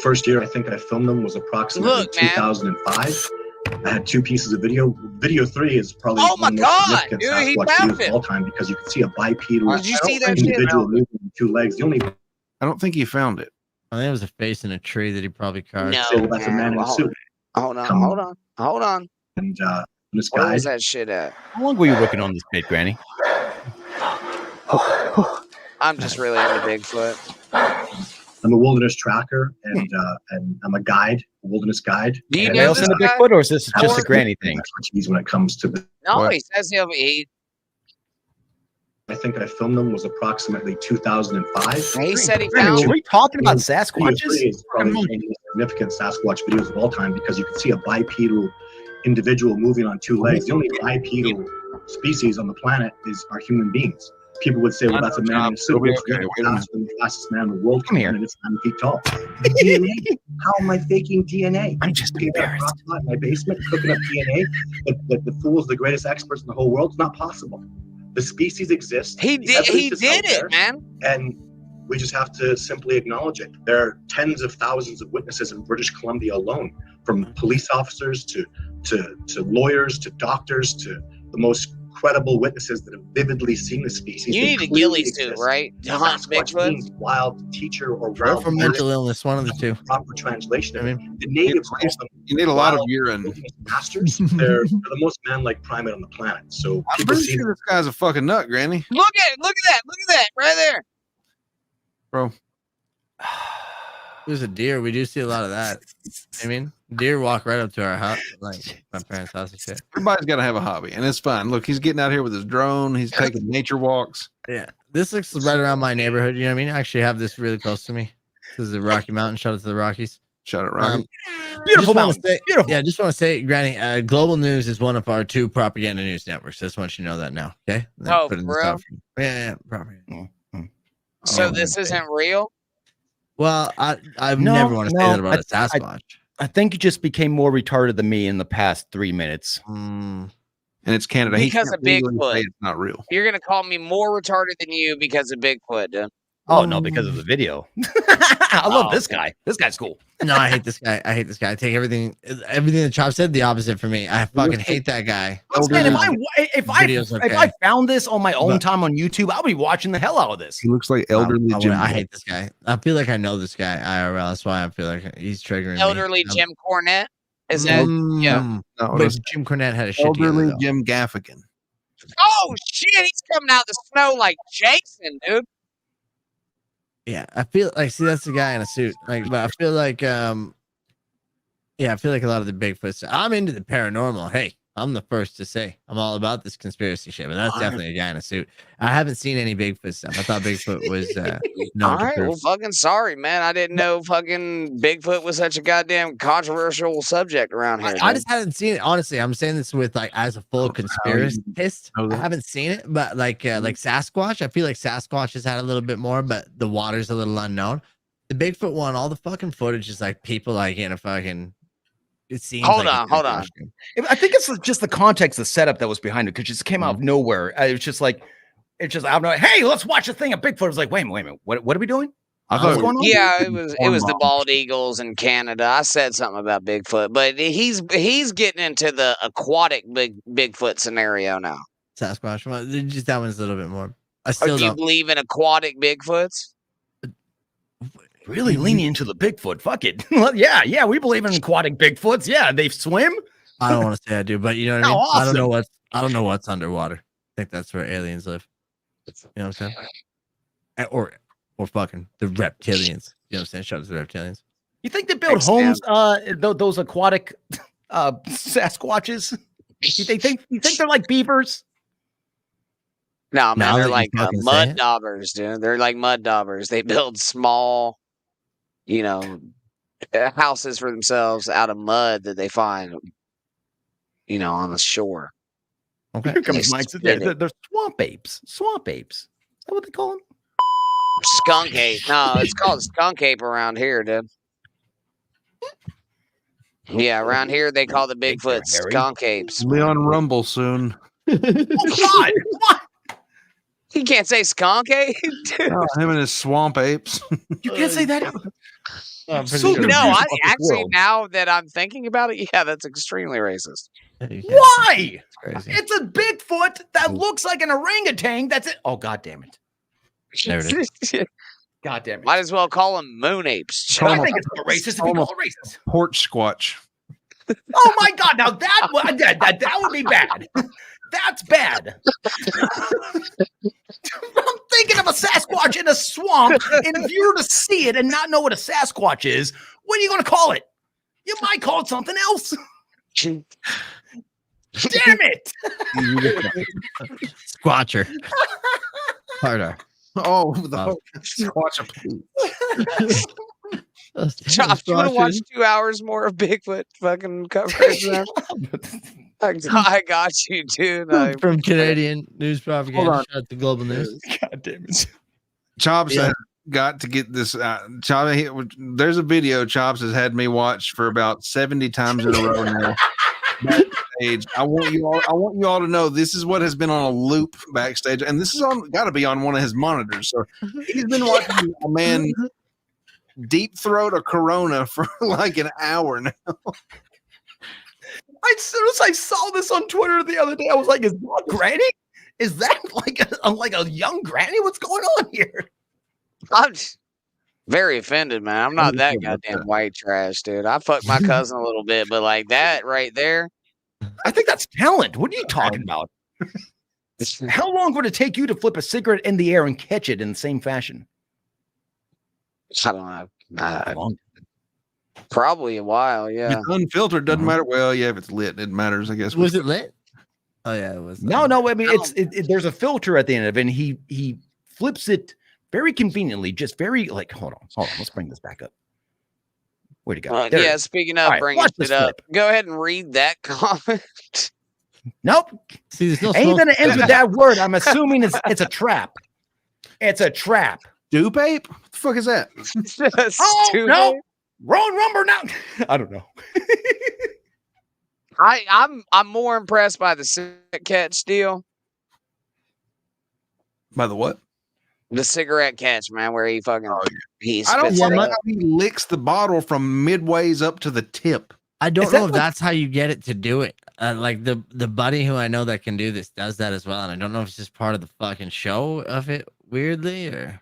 First year I think I filmed them was approximately 2005. I had 2 pieces of video. Video 3 is probably one of the most significant Sasquatch videos of all time because you can see a bipedal individual moving with 2 legs. The only I don't think he found it. I think it was a face in a tree that he probably carved. No, that's a man in a suit. Hold on. And this Where guy. was that shit at? How long were you working on this bit, Granny? I'm just really into Bigfoot. I'm a wilderness tracker and I'm a guide, a wilderness guide. Do you Anybody know else this in the guy? Bigfoot, or is this just a Granny thing? Expertise when it comes to the. No, he says he. I think I filmed them was approximately 2005. He said he Granny, found. were we talking about Video Sasquatches? 3 is probably one of the most significant Sasquatch videos of all time because you can see a bipedal individual moving on 2 legs. The only bipedal species on the planet are human beings. People would say, well, that's a man in a suit. The fastest man in the world. Come here. And it's 9 feet tall. DNA? How am I faking DNA? I'm just embarrassed. In my basement, cooking up DNA. The fool's the greatest experts in the whole world. It's not possible. The species exists. He did it, man. And we just have to simply acknowledge it. There are tens of thousands of witnesses in British Columbia alone, from police officers to lawyers to doctors to the most credible witnesses that have vividly seen the species. You need a ghillie suit, right? To hunt Bigfoot. Wild teacher or Or wild for mental illness, one of the two. proper translation. I mean, the natives, you need a lot of urine. Masters. They're the most man-like primate on the planet. So I'm people pretty see sure this guy's a fucking nut, Granny. Look at that, right there. Bro. There's a deer. We do see a lot of that. I mean, deer walk right up to our house, like my parents' house and shit. Everybody's got to have a hobby, and it's fine. Look, he's getting out here with his drone. He's taking nature walks. Yeah, this looks right around my neighborhood. You know what I mean? I actually have this really close to me. This is the Rocky Mountain. Shout out to the Rockies. Shout out, Rocky. Beautiful mountain. Beautiful. Yeah, just want to say, Granny, Global News is one of our 2 propaganda news networks. I just want you to know that now. Okay? Oh, bro. Yeah, propaganda. So this isn't real? Well, I never want to say that about a Sasquatch. I think you just became more retarded than me in the past 3 minutes. And it's Canada. Because of Bigfoot. It's not real. You're gonna call me more retarded than you because of Bigfoot, dude. Oh no, because of the video. I love this guy. This guy's cool. No, I hate this guy. I take everything that Chop said the opposite for me. I fucking hate that guy. Man, if I found this on my own time on YouTube, I'll be watching the hell out of this. He looks like elderly Jim. I hate this guy. I feel like I know this guy IRL. That's why I feel like he's triggering elderly me. Jim Cornette. Is that yeah? No, but Jim Cornette had a shit elderly together, Jim Gaffigan. Oh shit, he's coming out the snow like Jason, dude. Yeah, I feel like that's the guy in a suit. Like, but I feel like I feel like a lot of the Bigfoot stuff. I'm into the paranormal. Hey, I'm the first to say I'm all about this conspiracy shit, but that's definitely a guy in a suit. I haven't seen any Bigfoot stuff. I thought Bigfoot was all right, well, fucking sorry, man. I didn't know fucking Bigfoot was such a goddamn controversial subject around here. I just haven't seen it. Honestly, I'm saying this with like as a full conspiracist. I haven't seen it, but like Sasquatch, I feel like Sasquatch has had a little bit more, but the water's a little unknown. The Bigfoot one, all the fucking footage is like people like in a fucking. It seems hold on. I think it's just the context, the setup that was behind it, because it just came out of nowhere. It was just like, I don't know. Hey, let's watch a thing of Bigfoot. It was like, wait a minute. What are we doing? I thought it was the bald eagles in Canada. I said something about Bigfoot, but he's getting into the aquatic Bigfoot scenario now. Sasquatch. Well, just that one's a little bit more. I Or still do you don't. believe in aquatic Bigfoots? Really leaning into the Bigfoot. Fuck it. yeah, we believe in aquatic Bigfoots. Yeah, they swim. I don't want to say I do, but you know what I mean. Awesome. I don't know what's underwater. I think that's where aliens live. You know what I'm saying? Or fucking the reptilians. You know what I'm saying? Shout out to the reptilians. You think they build homes? Those aquatic Sasquatches. You think they're like beavers? No, man, they're like fucking say mud it. daubers, dude. They're like mud daubers. They build small, houses for themselves out of mud that they find, on the shore. Okay. Here comes They Mike. spin it. They're swamp apes. Swamp apes. Is that what they call them? Skunk ape. No, it's called skunk ape around here, dude. Yeah, around here they call the Bigfoot skunk apes. Be on Rumble soon. Oh God! What? You can't say skunk ape. Oh, him and his swamp apes. You can't say that. Actually, now that I'm thinking about it, yeah, that's extremely racist. Why? Crazy. It's a Bigfoot that looks like an orangutan. That's it. Oh God damn it! There it is. God damn it! Might as well call them moon apes. I think it's not racist if you call it racist. Porch squatch. Oh my God! Now that would be bad. That's bad. I'm thinking of a Sasquatch in a swamp, and if you were to see it and not know what a Sasquatch is, what are you going to call it? You might call it something else. Damn it! Squatcher. Harder. Oh, the squatch. Chops, you want to watch 2 hours more of Bigfoot fucking coverage? I got you, dude. From Canadian news propaganda. Hold on. Shout out to Global News. God damn it. Chops has got to get this. There's a video Chops has had me watch for about 70 times in a row now. Backstage. I want you all to know this is what has been on a loop backstage, and this is got to be on one of his monitors. So he's been watching a man deep throat a Corona for like an hour now. As soon as I saw this on Twitter the other day, I was like, "Is that Granny? Is that like a young Granny? What's going on here?" I'm just very offended, man. I'm not that goddamn white trash, dude. I fucked my cousin a little bit, but like that right there. I think that's talent. What are you talking about? How long would it take you to flip a cigarette in the air and catch it in the same fashion? I don't know. Probably a while, yeah. It's unfiltered, doesn't matter. Well, yeah, if it's lit, it matters, I guess. Was it lit? Oh yeah, it was. No. I mean, there's a filter at the end of it, and he flips it very conveniently. Just very like, hold on. Let's bring this back up. Where'd it go? Yeah. Speaking of bringing it up, go ahead and read that comment. Nope. See, there's no anything that ends with that word, I'm assuming it's a trap. It's a trap. Dupe ape? What the fuck is that? Oh no. Wrong number now. I don't know. I'm more impressed by the cigarette catch deal. By the what? The cigarette catch, man, where he fucking I don't know how he licks the bottle from midways up to the tip. I don't know if that's how you get it to do it. Like the buddy who I know that can do this does that as well, and I don't know if it's just part of the fucking show of it weirdly or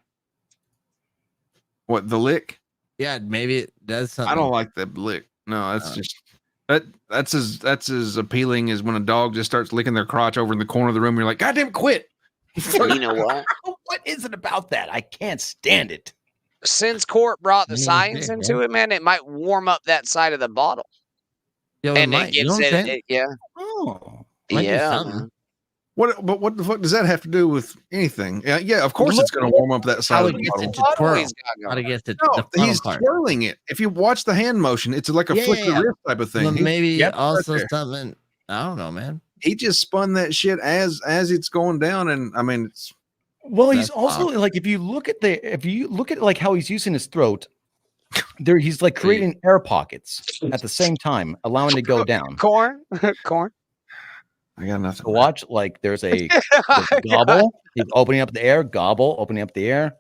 what, the lick? Yeah, maybe it does something. I don't like that lick. No, that's just that's as appealing as when a dog just starts licking their crotch over in the corner of the room. You're like, God damn, quit. You know what? What is it about that? I can't stand it. Since Court brought the science into it, man, it might warm up that side of the bottle. Yo, and it gives it, yeah. Oh, yeah. But what the fuck does that have to do with anything? Yeah, of course it's going to warm up that side of the bottle. How to get to no, he's twirling it. If you watch the hand motion, it's like a flick the wrist type of thing. Well, maybe also something. I don't know, man. He just spun that shit as it's going down, and I mean, it's. Well, he's also like if you look at like how he's using his throat, there he's like creating air pockets at the same time, allowing it to go down. Corn. I got nothing. So watch, like there's a gobble. He's opening up the air. Gobble, opening up the air.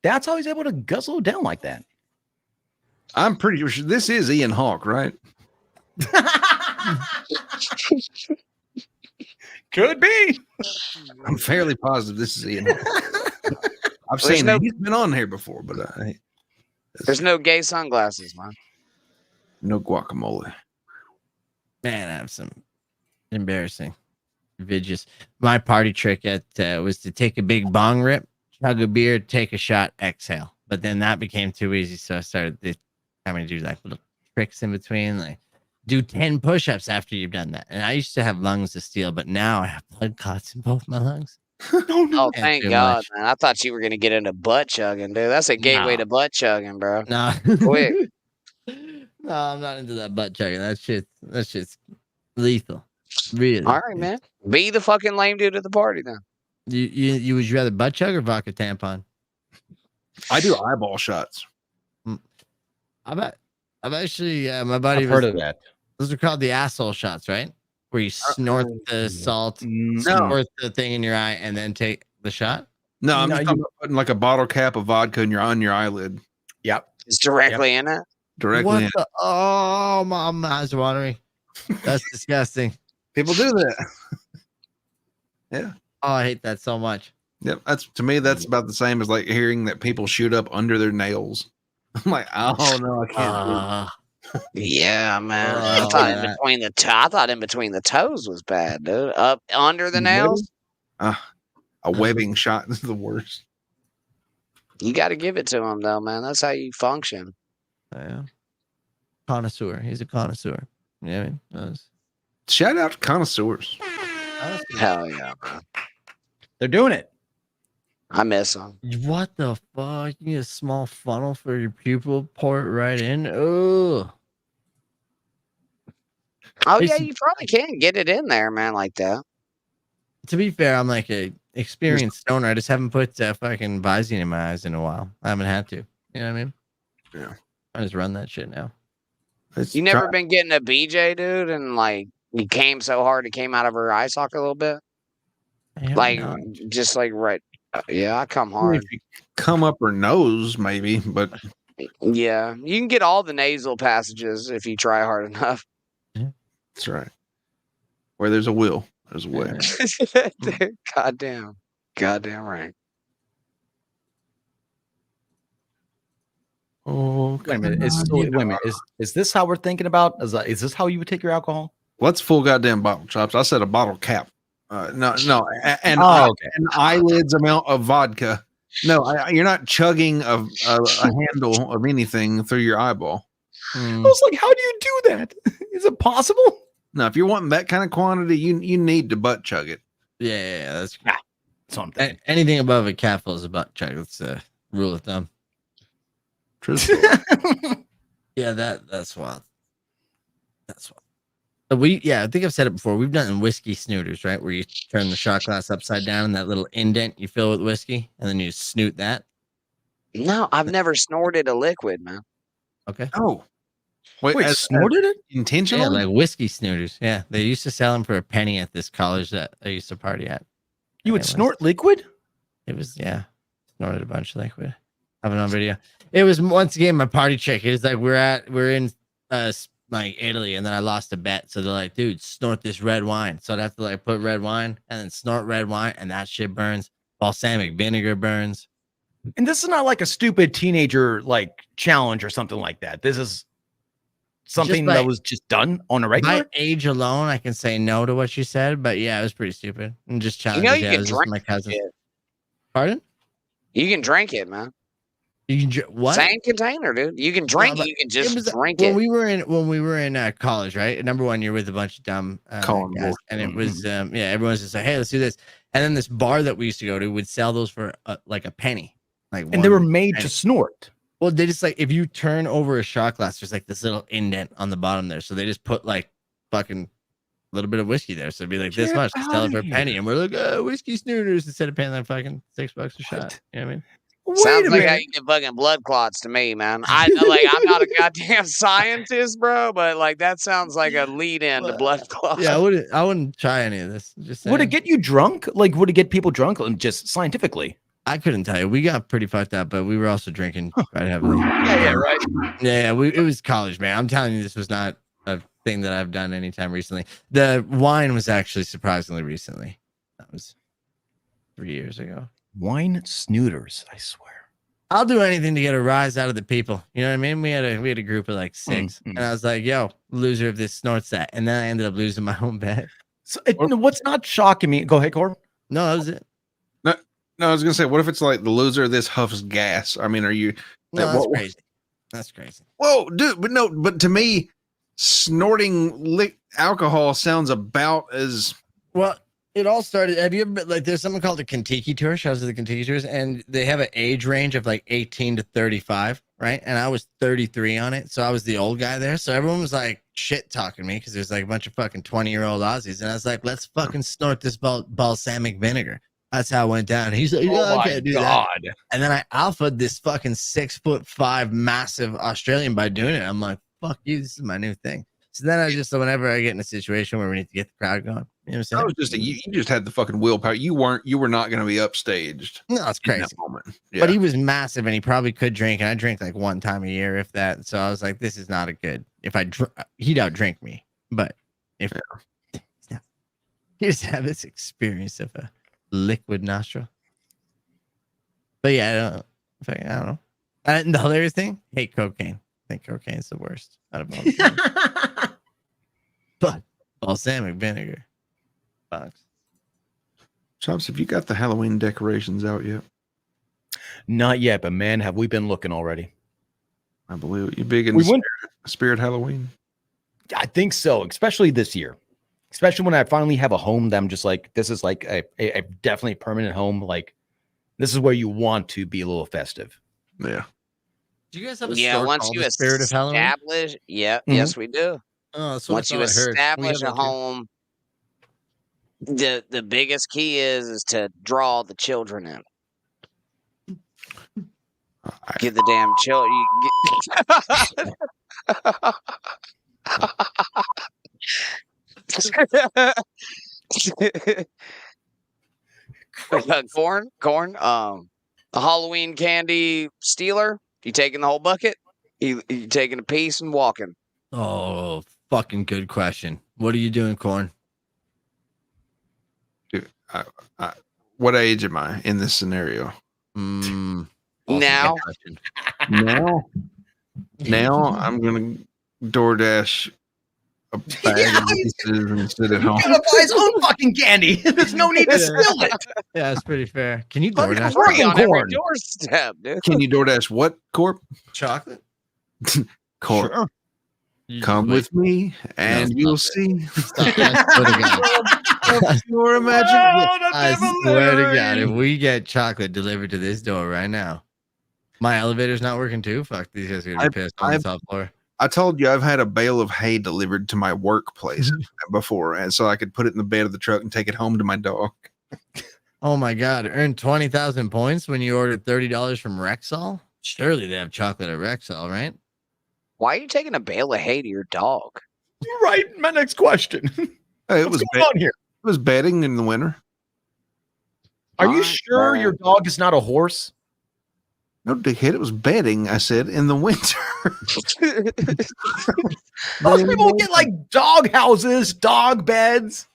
That's how he's able to guzzle it down like that. I'm pretty sure this is Ian Hawke, right? Could be. I'm fairly positive this is Ian Hawke. I've seen him. He's been on here before, but there's no gay sunglasses, man. No guacamole. Man, I have some embarrassing videos. My party trick was to take a big bong rip, chug a beer, take a shot, exhale. But then that became too easy, so I started having to do like little tricks in between, like do 10 push-ups after you've done that. And I used to have lungs of steel, but now I have blood clots in both my lungs. Oh, thank God, man. I thought you were going to get into butt chugging, dude. That's a gateway to butt chugging, bro. No. Quick. No, I'm not into that butt chugging. That's just lethal. Really. All right, man. Be the fucking lame dude at the party then. You would you rather butt chug or vodka tampon? I do eyeball shots. I've actually my buddy heard of that. Those are called the asshole shots, right? Where you snort the salt, snort the thing in your eye, and then take the shot. No, I'm just talking about putting like a bottle cap of vodka on your eyelid. Yep, it's directly in it. Directly. Oh, my eyes are watering. That's disgusting. People do that. Yeah. Oh, I hate that so much. Yep. To me, that's about the same as like hearing that people shoot up under their nails. I'm like, oh no, I can't. Yeah, man. I thought in between the toes was bad, dude. Up under the nails. A webbing shot is the worst. You got to give it to him though, man. That's how you function. Yeah. Connoisseur. He's a connoisseur. Yeah, I mean, shout out to connoisseurs. Hell yeah, man. They're doing it. I miss them. What the fuck? You need a small funnel for your pupil, pour it right in. Oh, yeah, you probably can get it in there, man, like that. To be fair, I'm like a experienced stoner. I just haven't put fucking Visine in my eyes in a while. I haven't had to. You know what I mean? Yeah. I just run that shit now. You never been getting a BJ, dude, and like you came so hard it came out of her eye socket a little bit? Like, just like right. Yeah, I come hard. If you come up her nose, maybe, but yeah, you can get all the nasal passages if you try hard enough. That's right. Where there's a will, there's a way. Goddamn right. Oh, wait a minute. Is this how we're thinking about? Is this how you would take your alcohol? What's full goddamn bottle chops? I said a bottle cap. No, and eyelids amount of vodka. No, you're not chugging a handle of anything through your eyeball. I was like, how do you do that? Is it possible? No, if you're wanting that kind of quantity, you need to butt chug it. Yeah, that's something. Anything above a capful is a butt chug. That's a rule of thumb. Truthful. Yeah, that's wild. That's wild. I think I've said it before. We've done whiskey snooters, right? Where you turn the shot glass upside down and that little indent you fill with whiskey, and then you snoot that. No, I've never snorted a liquid, man. Okay. Oh, wait, snorted it intentionally? Yeah, like whiskey snooters. Yeah, they used to sell them for a penny at this college that I used to party at. You would snort liquid? It was snorted a bunch of liquid. I have it on video. It was once again my party trick. It was like we're in like Italy, and then I lost a bet. So they're like, dude, snort this red wine. So I'd have to like put red wine and then snort red wine, and that shit burns. Balsamic vinegar burns. And this is not like a stupid teenager like challenge or something like that. This is something that was just done on a regular. My age alone, I can say no to what you said, but yeah, it was pretty stupid. And just challenge. You can drink my cousin. it. Pardon? You can drink it, man. You can what? Same container, dude. You can drink it. You can just drink it. When we were in college, right? Number one, you're with a bunch of dumb guys, and it was everyone's just like, hey, let's do this. And then this bar that we used to go to would sell those for like a penny, and they were made to snort. Well, they just like if you turn over a shot glass, there's like this little indent on the bottom there, so they just put like fucking a little bit of whiskey there, so it'd be like this much to sell it for a penny, and we're like whiskey snooters instead of paying like fucking $6 a shot. You know what I mean? Sounds like how you get fucking blood clots to me, man. I'm not a goddamn scientist, bro, but like that sounds like a lead in to blood clots. Yeah, I wouldn't try any of this. Just saying. Would it get you drunk? Like, would it get people drunk? Just scientifically? I couldn't tell you. We got pretty fucked up, but we were also drinking quite heavily. Yeah, right. Yeah, it was college, man. I'm telling you, this was not a thing that I've done anytime recently. The wine was actually surprisingly recently. That was 3 years ago. Wine snooters, I swear. I'll do anything to get a rise out of the people. You know what I mean? We had a group of like 6, and I was like, "Yo, loser if this snorts that," and then I ended up losing my own bet. So what's not shocking me? Go ahead, Corb. No, that was it. No, I was gonna say, what if it's like the loser of this huffs gas? I mean, are you? No, that's crazy. That's crazy. Whoa, dude, but to me, snorting alcohol sounds about as well. It all started. Have you ever been, like? There's something called the Kentucky Tour. Shows the Kentucky Tours, and they have an age range of like 18 to 35, right? And I was 33 on it, so I was the old guy there. So everyone was like shit talking me because there's like a bunch of fucking 20-year-old Aussies, and I was like, let's fucking snort this balsamic vinegar. That's how it went down. He's like, oh I can't do God. that. And then I alphaed this fucking 6'5" massive Australian by doing it. I'm like, fuck you. This is my new thing. So then so whenever I get in a situation where we need to get the crowd going, you know what I'm saying? I was just you just had the fucking willpower. You were not going to be upstaged. No, it's crazy. Yeah. But he was massive and he probably could drink. And I drink like one time a year, if that. So I was like, this is not a good. If I he'd outdrink me. But if he just had this experience of a liquid nostril. But yeah, I don't know. And the hilarious thing, hate cocaine. I think cocaine is the worst out of all the things. But balsamic vinegar. Box. Chops, have you got the Halloween decorations out yet? Not yet, but man, have we been looking already. I believe it. You big in spirit Halloween? I think so, especially this year. Especially when I finally have a home that I'm just like, this is like a definitely permanent home. Like, this is where you want to be a little festive. Yeah. Do you guys have a store once called you the Spirit of Halloween? Establish, yes, we do. Oh, once you establish a home, the biggest key is to draw the children in. Get the damn children. Corn. A Halloween candy stealer. You taking the whole bucket? You taking a piece and walking? Oh, fucking good question. What are you doing, Corn? Dude, what age am I in this scenario? Now I'm gonna DoorDash a bag of pieces and sit at home. He's gonna buy his own fucking candy. There's no need to steal it. Yeah, that's pretty fair. Can you DoorDash free on every doorstep, dude? Can you DoorDash what, Corp? Chocolate? Corp. Sure. Come with me and you'll see. You're imagining. I swear to God, if we get chocolate delivered to this door right now, my elevator's not working too. Fuck, these guys are gonna be pissed on the top floor. I told you I've had a bale of hay delivered to my workplace before, and so I could put it in the bed of the truck and take it home to my dog. Oh my God! Earned 20,000 points when you ordered $30 from Rexall. Surely they have chocolate at Rexall, right? Why are you taking a bale of hay to your dog? Right. My next question. Hey, What's going on here? It was bedding in the winter. Are you sure your dog is not a horse? No, dickhead. It was bedding. I said in the winter. Most people get like dog houses, dog beds,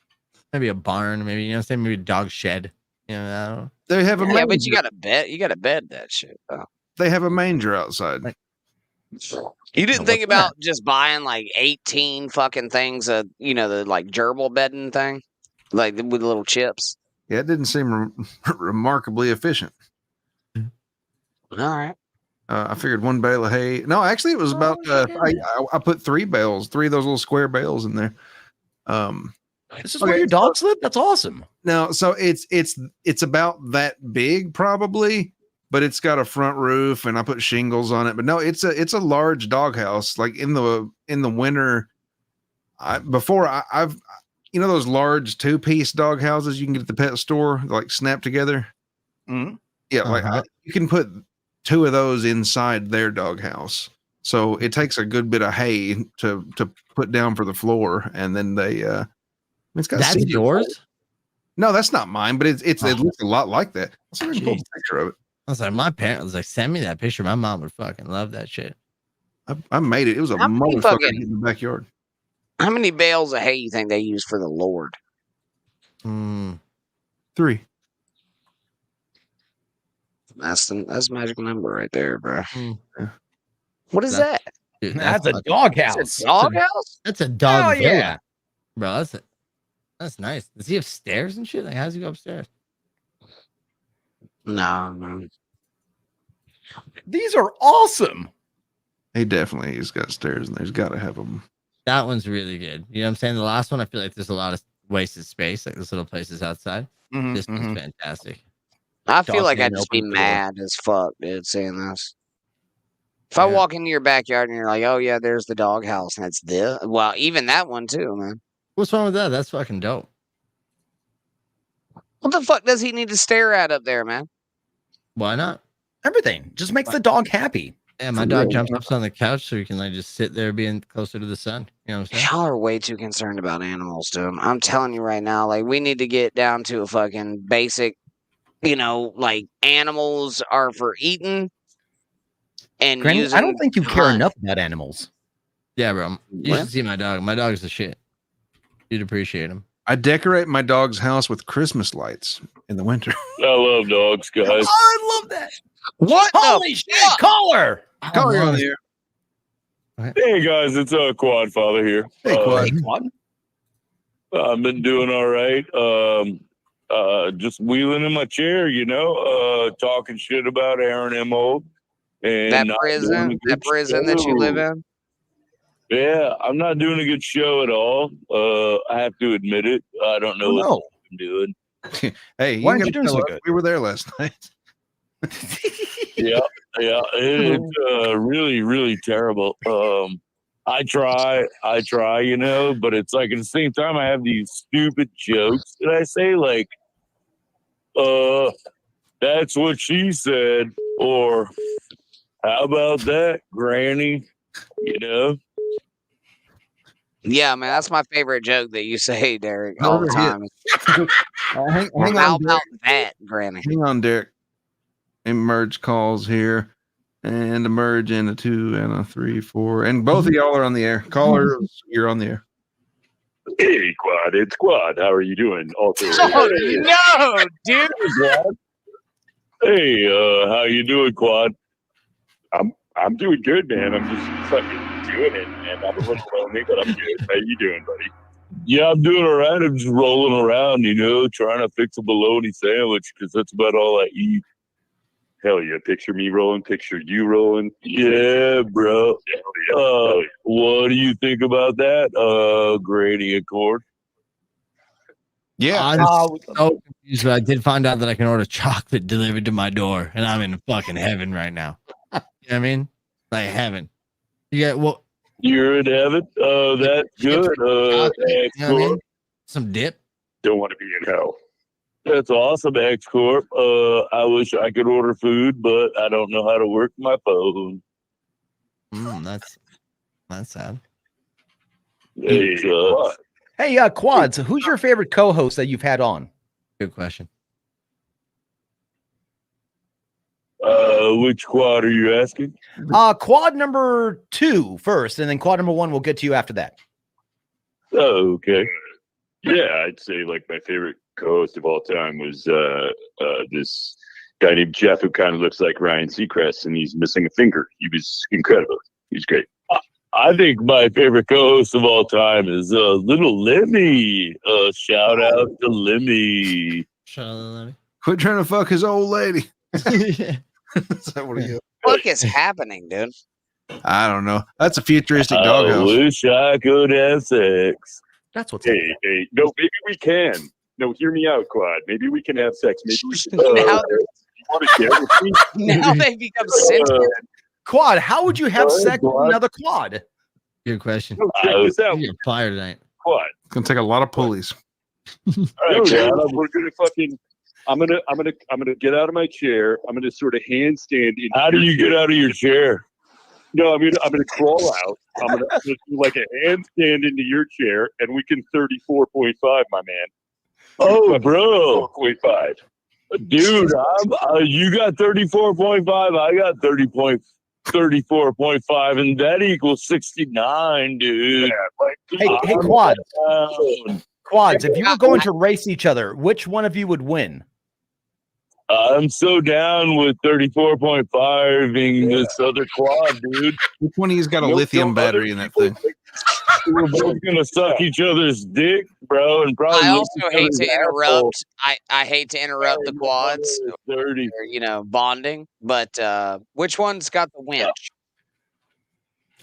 maybe a barn, maybe maybe a dog shed. You know, I don't know. They have a manger. But you got to bed. You got to bed that shit. Though. They have a manger outside. You didn't think about just buying like 18 fucking things of the like gerbil bedding thing, like with little chips. Yeah, it didn't seem remarkably efficient. All right. I figured one bale of hay. No, actually, it was about. I put 3 of those little square bales in there. This is where your dogs live. That's awesome. Now, so it's about that big probably, but it's got a front roof and I put shingles on it. But no, it's a large doghouse. Like in the winter, I've those large 2-piece dog houses you can get at the pet store, like snap together. Mm-hmm. Yeah, you can put 2 of those inside their doghouse. So it takes a good bit of hay to put down for the floor, and then they it's got that's yours. No, that's not mine, but it looks a lot like that. I'll see if I can pull a picture of it. I was like, my parents was like, send me that picture. My mom would fucking love that shit. I made it. It was a motherfucker in the backyard. How many bales of hay you think they use for the Lord? 3. That's a magic number right there, bro. Yeah. What is that? Dude, that's a doghouse. Doghouse? That's a dog Oh, villa. yeah. Bro, that's nice. Does he have stairs and shit? Like, how does he go upstairs? No, man. These are awesome. He definitely has got stairs, and there's got to have them. That one's really good. You know what I'm saying? The last one, I feel like there's a lot of wasted space, like those little places outside. This one's fantastic. I feel like I'd just be mad as fuck, dude, seeing this. If I walk into your backyard and you're like, oh, yeah, there's the doghouse, and it's this. Well, even that one, too, man. What's wrong with that? That's fucking dope. What the fuck does he need to stare at up there, man? Why not? Everything. Just makes the dog happy. Yeah, my dog jumps up on the couch so he can like just sit there being closer to the sun. You know what I'm saying? Y'all are way too concerned about animals, dude. I'm telling you right now, like, we need to get down to a fucking basic, like, animals are for eating and Granny, using. I don't think you care enough about animals. Yeah, bro. You should see my dog. My dog's the shit. You'd appreciate him. I decorate my dog's house with Christmas lights in the winter. I love dogs, guys. Oh, I love that. What? Holy shit! Caller. Caller on here. Hey guys, it's Quad Father here. Hey, Quad. I've been doing all right. Just wheeling in my chair, talking shit about Aaron Emold and that prison that you live in. Yeah, I'm not doing a good show at all. I have to admit it. I don't know what I'm doing. Hey, why aren't you doing so good? We were there last night. Yeah, it's really, really terrible. I try, but it's like at the same time I have these stupid jokes that I say, like, that's what she said, or how about that, Granny? Yeah, man, that's my favorite joke that you say, Derek, all the time. Hang How on, about that, Granny? Hang on, Derek. Emerge calls here, and emerge in a 2 and a 3, 4, and both of y'all are on the air. Callers, you're on the air. Hey, Quad, it's Quad. How are you doing? Also, oh no, dude. Hey, how you doing, Quad? I'm doing good, man. I'm just fucking doing it, man. I'm a little lonely, but I'm good. How you doing, buddy? Yeah, I'm doing all right. I'm just rolling around, trying to fix a bologna sandwich because that's about all I eat. Hell yeah, picture me rolling, picture you rolling. Yeah, bro. Hell yeah. What do you think about that, Grady Accord? Yeah. I'm so confused, but I did find out that I can order chocolate delivered to my door, and I'm in fucking heaven right now. You know what I mean? Like heaven. You're in heaven? That's good. You know what I mean? Some dip. Don't want to be in hell. That's awesome, X-Corp. I wish I could order food, but I don't know how to work my phone. That's sad. Hey, Quads, who's your favorite co-host that you've had on? Good question. Which quad are you asking? Quad number 2 first, and then quad number 1 we'll get to you after that. Oh, okay. Yeah, I'd say like my favorite co-host of all time was this guy named Jeff, who kind of looks like Ryan Seacrest, and he's missing a finger. He was incredible. He's great. I think my favorite co-host of all time is little Lemmy. Shout out to Lemmy. Shout out to Lemmy. Quit trying to fuck his old lady. What is happening, dude? I don't know. That's a futuristic I doghouse. wish I could have sex. That's what's Hey, no, maybe we can. No, hear me out, Quad. Maybe we can have sex. Maybe we can. Now you want to share with me? Now they become sentient. Quad, how would you have sex with another quad? Good question. Check this out. You're fired tonight. Quad. It's gonna take a lot of pulleys. All right, Quad. We're gonna fucking. I'm gonna get out of my chair. I'm gonna sort of handstand. How do you get out of your chair? No, I'm gonna crawl out. I'm gonna do like a handstand into your chair, and we can 34.5, my man. Oh, bro. 0.5. Dude, you got 34.5. I got 34.5, and that equals 69, dude. Hey, Quads. Quads, if you were going to race each other, which one of you would win? I'm so down with 34.5 being this other quad, dude. Which one of you's got a lithium battery in that thing? We're both gonna suck each other's dick, bro, and probably. I also hate to interrupt. I hate to interrupt the quads. Dirty. Or, bonding. But which one's got the winch?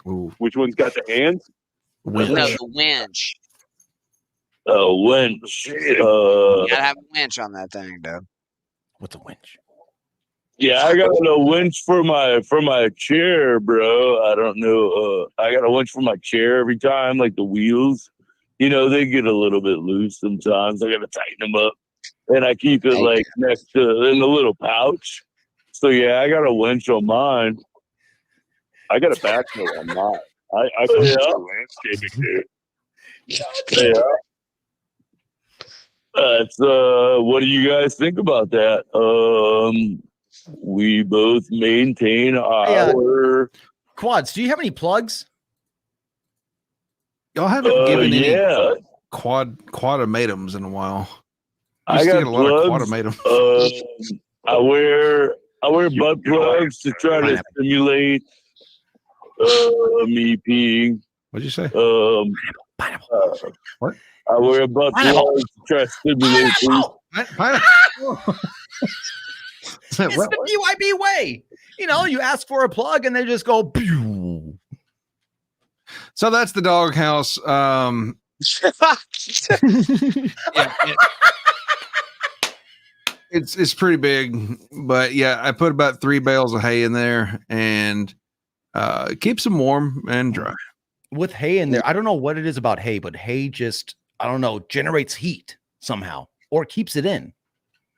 Ooh. Which one's got the hands? No, the winch. Oh, winch. You gotta have a winch on that thing, dude. What's a winch? Yeah, I got a winch for my chair, bro. I don't know. I got a winch for my chair every time, like the wheels. They get a little bit loose sometimes. I gotta tighten them up, and I keep it like next to in the little pouch. So yeah, I got a winch on mine. I got a backhoe on mine. I can do landscaping, dude. Yeah. That's what do you guys think about that? We both maintain our Quads. Do you have any plugs? Y'all haven't given any quadamatums in a while. I got a lot of plugs. quadamatums. I wear butt plugs to try to stimulate me peeing. What'd you say? What? I wear butt plugs to try to stimulate Pineapple. It's the BYB way. You ask for a plug and they just go. Pew. So that's the doghouse. It's pretty big, but yeah, I put about 3 bales of hay in there and keeps them warm and dry. With hay in there, I don't know what it is about hay, but hay just, I don't know, generates heat somehow or keeps it in.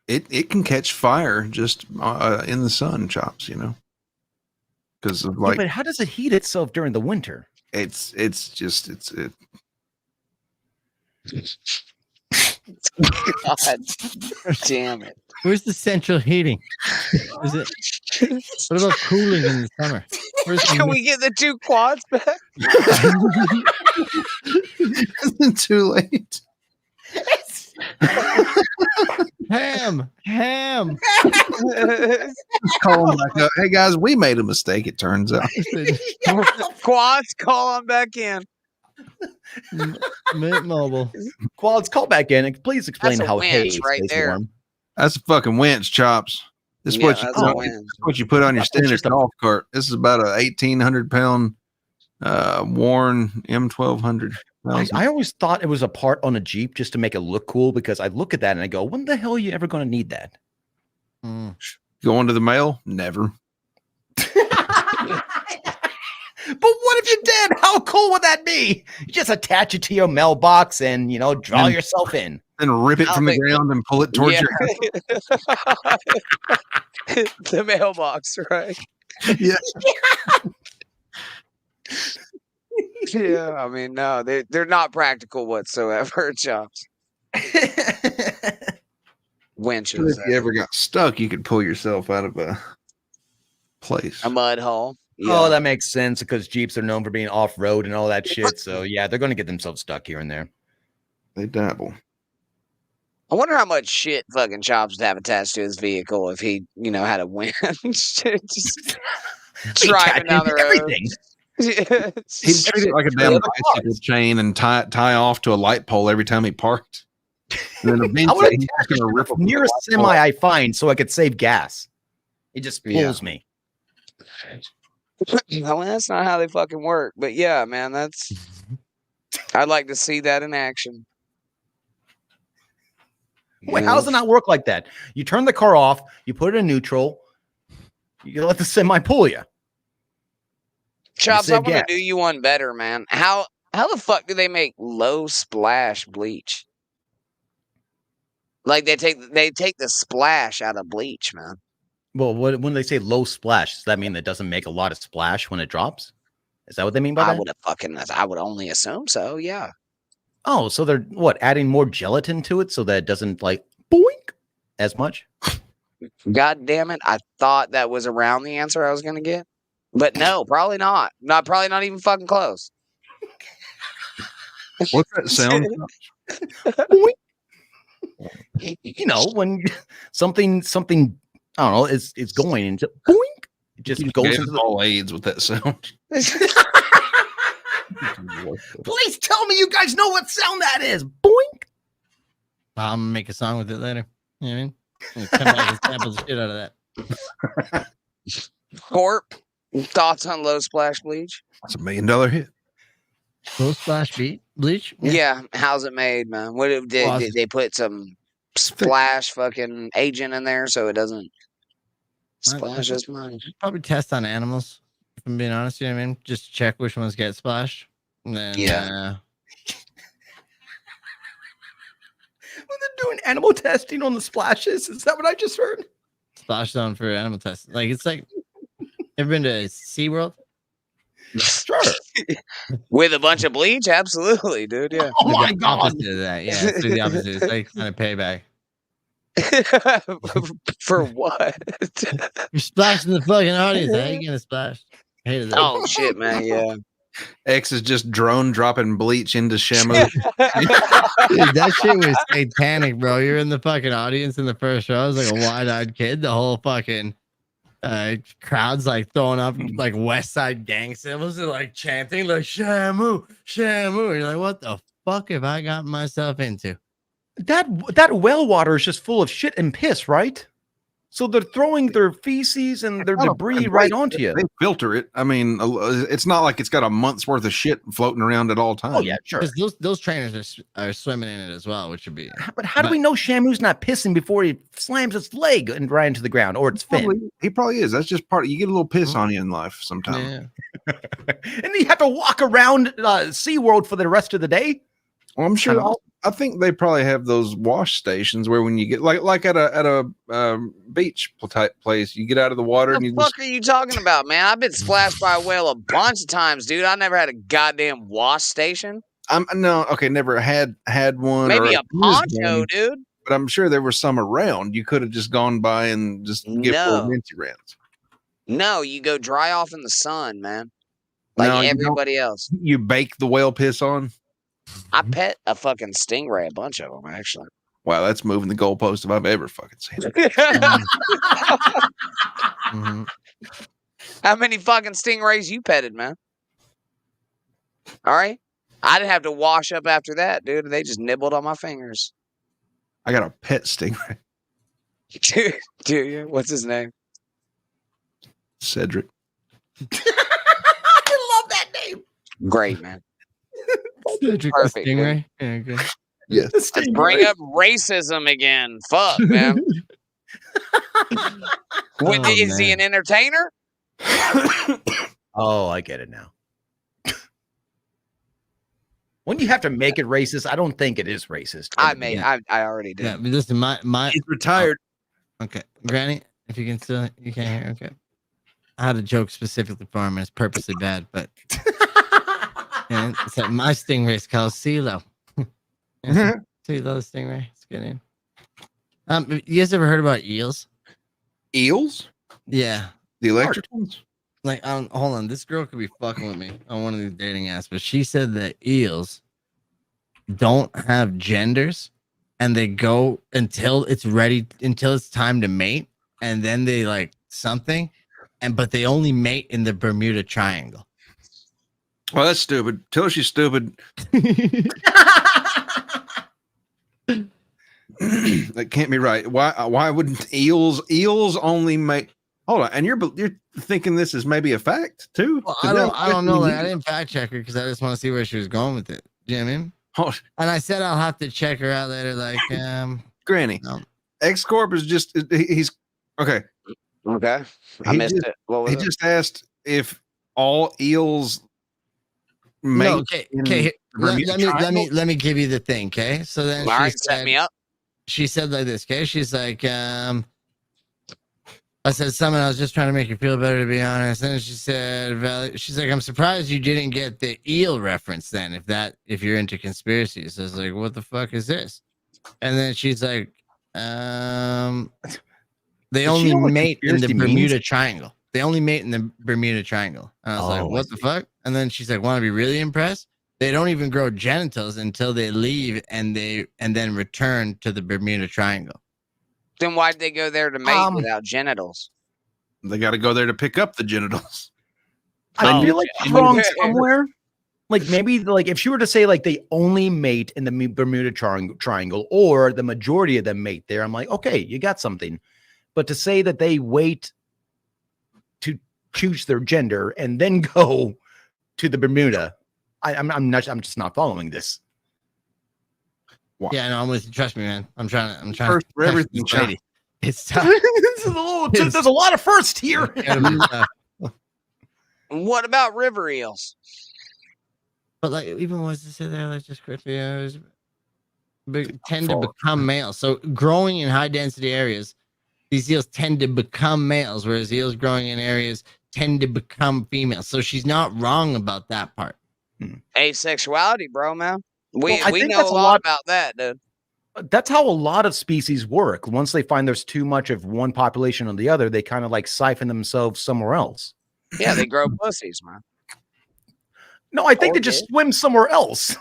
It can catch fire just in the sun, Chops, because of but how does it heat itself during the winter? It's God damn it. Where's the central heating? Is it? What about cooling in the summer? Can we get the 2 quads back? Isn't too late. Ham. Call him back up. Hey guys, we made a mistake. It turns out. Quads, call them back in. Mint Mobile. Quads, call back in and please explain how hay right stays there. warm. That's a fucking winch, Chops. This is what you put on your standard golf cart. This is about a 1,800-pound Warren M1200. I always thought it was a part on a Jeep just to make it look cool because I look at that and I go, when the hell are you ever going to need that? Going to the mail? Never. But what if you did? How cool would that be? You just attach it to your mailbox and, draw yourself in. And rip it from the ground and pull it towards your house. The mailbox, right? Yeah. Yeah, I mean, no, they're not practical whatsoever, Chops. Winches. If you ever got stuck, you could pull yourself out of a place. A mud hole. Yeah. Oh, that makes sense because Jeeps are known for being off-road and all that shit. So, yeah, they're going to get themselves stuck here and there. They dabble. I wonder how much shit fucking Chops would have attached to his vehicle if he, had a winch. Just driving down the road. Everything. He'd treat it like a damn bicycle chain and tie off to a light pole every time he parked. And then eventually he's just gonna rip the nearest semi I find so I could save gas. It just pulls me. Well, that's not how they fucking work. But yeah, man, I'd like to see that in action. Wait, how does it not work like that? You turn the car off, you put it in neutral, you let the semi pull you. Chops, I want to do you one better, man. How the fuck do they make low splash bleach? Like they take the splash out of bleach, man. Well, when they say low splash, does that mean it doesn't make a lot of splash when it drops? Is that what they mean by that? I would only assume so, yeah. Oh, so they're what, adding more gelatin to it so that it doesn't like boink as much? God damn it. I thought that was around the answer I was going to get. But no, probably not. Probably not even fucking close. What's that sound? You know, when something I don't know, it's going into boink. It just goes into all AIDS with that sound. Please tell me you guys know what sound that is. Boink. I'm gonna make a song with it later. You know what I mean? Come back and sample the shit out of that. Corp, thoughts on low splash bleach? That's $1 million hit. Low splash bleach? Yeah. How's it made, man? What did they put some splash fucking agent in there so it doesn't splash as much? Probably test on animals. If I'm being honest, you know what I mean? Just check which ones get splashed. And then, when they're doing animal testing on the splashes, is that what I just heard? Splash zone for animal testing. Like, it's like, ever been to SeaWorld? Sure. With a bunch of bleach? Absolutely, dude. Yeah. Oh my God. Opposite of that. Yeah, it's the opposite. It's like kind of payback. For what? You're splashing the fucking audience. How are you gonna splash? Hated that. Oh shit, man. Yeah. X is just drone dropping bleach into Shamu. Dude, that shit was satanic, bro. You're in the fucking audience in the first show. I was like a wide-eyed kid. The whole fucking crowd's like throwing up like West Side Gang symbols and like chanting like Shamu, Shamu. And you're like, what the fuck have I gotten myself into? That well water is just full of shit and piss, right? So they're throwing their feces and their debris right onto you. They filter it. I mean, it's not like it's got a month's worth of shit floating around at all times. Oh yeah, sure. Because those trainers are swimming in it as well, which would be. But how do we know Shamu's not pissing before he slams its leg and right into the ground or its fin? He probably is. That's just part of, you get a little piss on you in life sometimes. Yeah. And you have to walk around SeaWorld for the rest of the day. Well, I'm sure. I think they probably have those wash stations where when you get like at a beach type place, you get out of the water. What the fuck are you talking about, man? I've been splashed by a whale a bunch of times, dude. I never had a goddamn wash station. Never had one. Maybe a poncho, dude. But I'm sure there were some around. You could have just gone by and just get little minty rants. No, you go dry off in the sun, man. Like everybody else. You bake the whale piss on. I pet a fucking stingray, a bunch of them, actually. Wow, that's moving the goalpost if I've ever fucking seen it. Mm-hmm. How many fucking stingrays you petted, man? All right. I didn't have to wash up after that, dude. They just nibbled on my fingers. I got a pet stingray. Do you? What's his name? Cedric. I love that name. Great, man. Perfect. Stingray. Yeah, good. Yes. Let's bring up racism again. Fuck, man. Is he an entertainer? Oh, I get it now. When you have to make it racist, I don't think it is racist. I already did. Yeah, but listen, my he's retired. Okay, Granny, if you can still, you can't hear. Okay, I had a joke specifically for him, and it's purposely bad, but. And it's like my stingray is called CeeLo. CeeLo stingray. It's a good name. You guys ever heard about eels? Eels? Yeah. The electric ones? Like, hold on. This girl could be fucking with me on one of these dating apps, but she said that eels don't have genders and they go until it's time to mate, and then they like something, but they only mate in the Bermuda Triangle. Well, that's stupid. Tell her she's stupid. That can't be right. Why wouldn't eels only make? Hold on, and you're thinking this is maybe a fact too? Well, I don't know. Like, I didn't fact check her because I just want to see where she was going with it. You know what I mean? And I said I'll have to check her out later. Like, Granny, X Corp is just he's okay. Okay, I missed it. What was he it? Just asked if all eels. No, okay. Let me give you the thing, okay? So then set me up. She said like this, okay? She's like, I said, something. I was just trying to make you feel better, to be honest. And she said, she's like, I'm surprised you didn't get the eel reference then, if you're into conspiracies. I was like, what the fuck is this? And then she's like, they only mate in the Bermuda Triangle. They only mate in the Bermuda Triangle. And I was like, what the fuck? And then she's like, want to be really impressed? They don't even grow genitals until they leave and then return to the Bermuda Triangle. Then why'd they go there to mate without genitals? They got to go there to pick up the genitals. I feel like wrong somewhere. Like maybe like if she were to say like they only mate in the Bermuda Triangle or the majority of them mate there, I'm like, okay, you got something. But to say that they wait to choose their gender and then go to the Bermuda, I'm just not following this. Wow. Yeah, no, I'm with you. Trust me, man. I'm trying first for everything. It's tough. There's a lot of first here. What about river eels? But like, even was to say there, like just quickly, tend to become males. So growing in high density areas, these eels tend to become males, whereas eels growing in areas tend to become females. So she's not wrong about that part. Asexuality, bro, man. We know a lot about that, dude. That's how a lot of species work. Once they find there's too much of one population on the other, they kind of like siphon themselves somewhere else. Yeah, they grow pussies, man. No, I think they just swim somewhere else.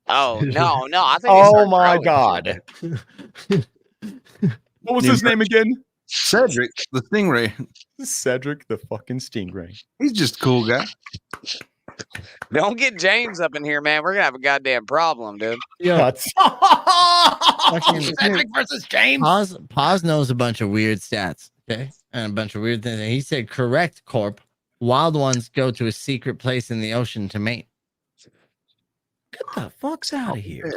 Oh, no. I think oh, my God. What was his name again? Cedric, the stingray. Cedric, the fucking stingray. He's just a cool guy. Don't get James up in here, man. We're going to have a goddamn problem, dude. Yeah. Cedric versus James. Paz knows a bunch of weird stats, okay? And a bunch of weird things. And he said, correct, Corp. Wild ones go to a secret place in the ocean to mate. Get the fuck's out of here.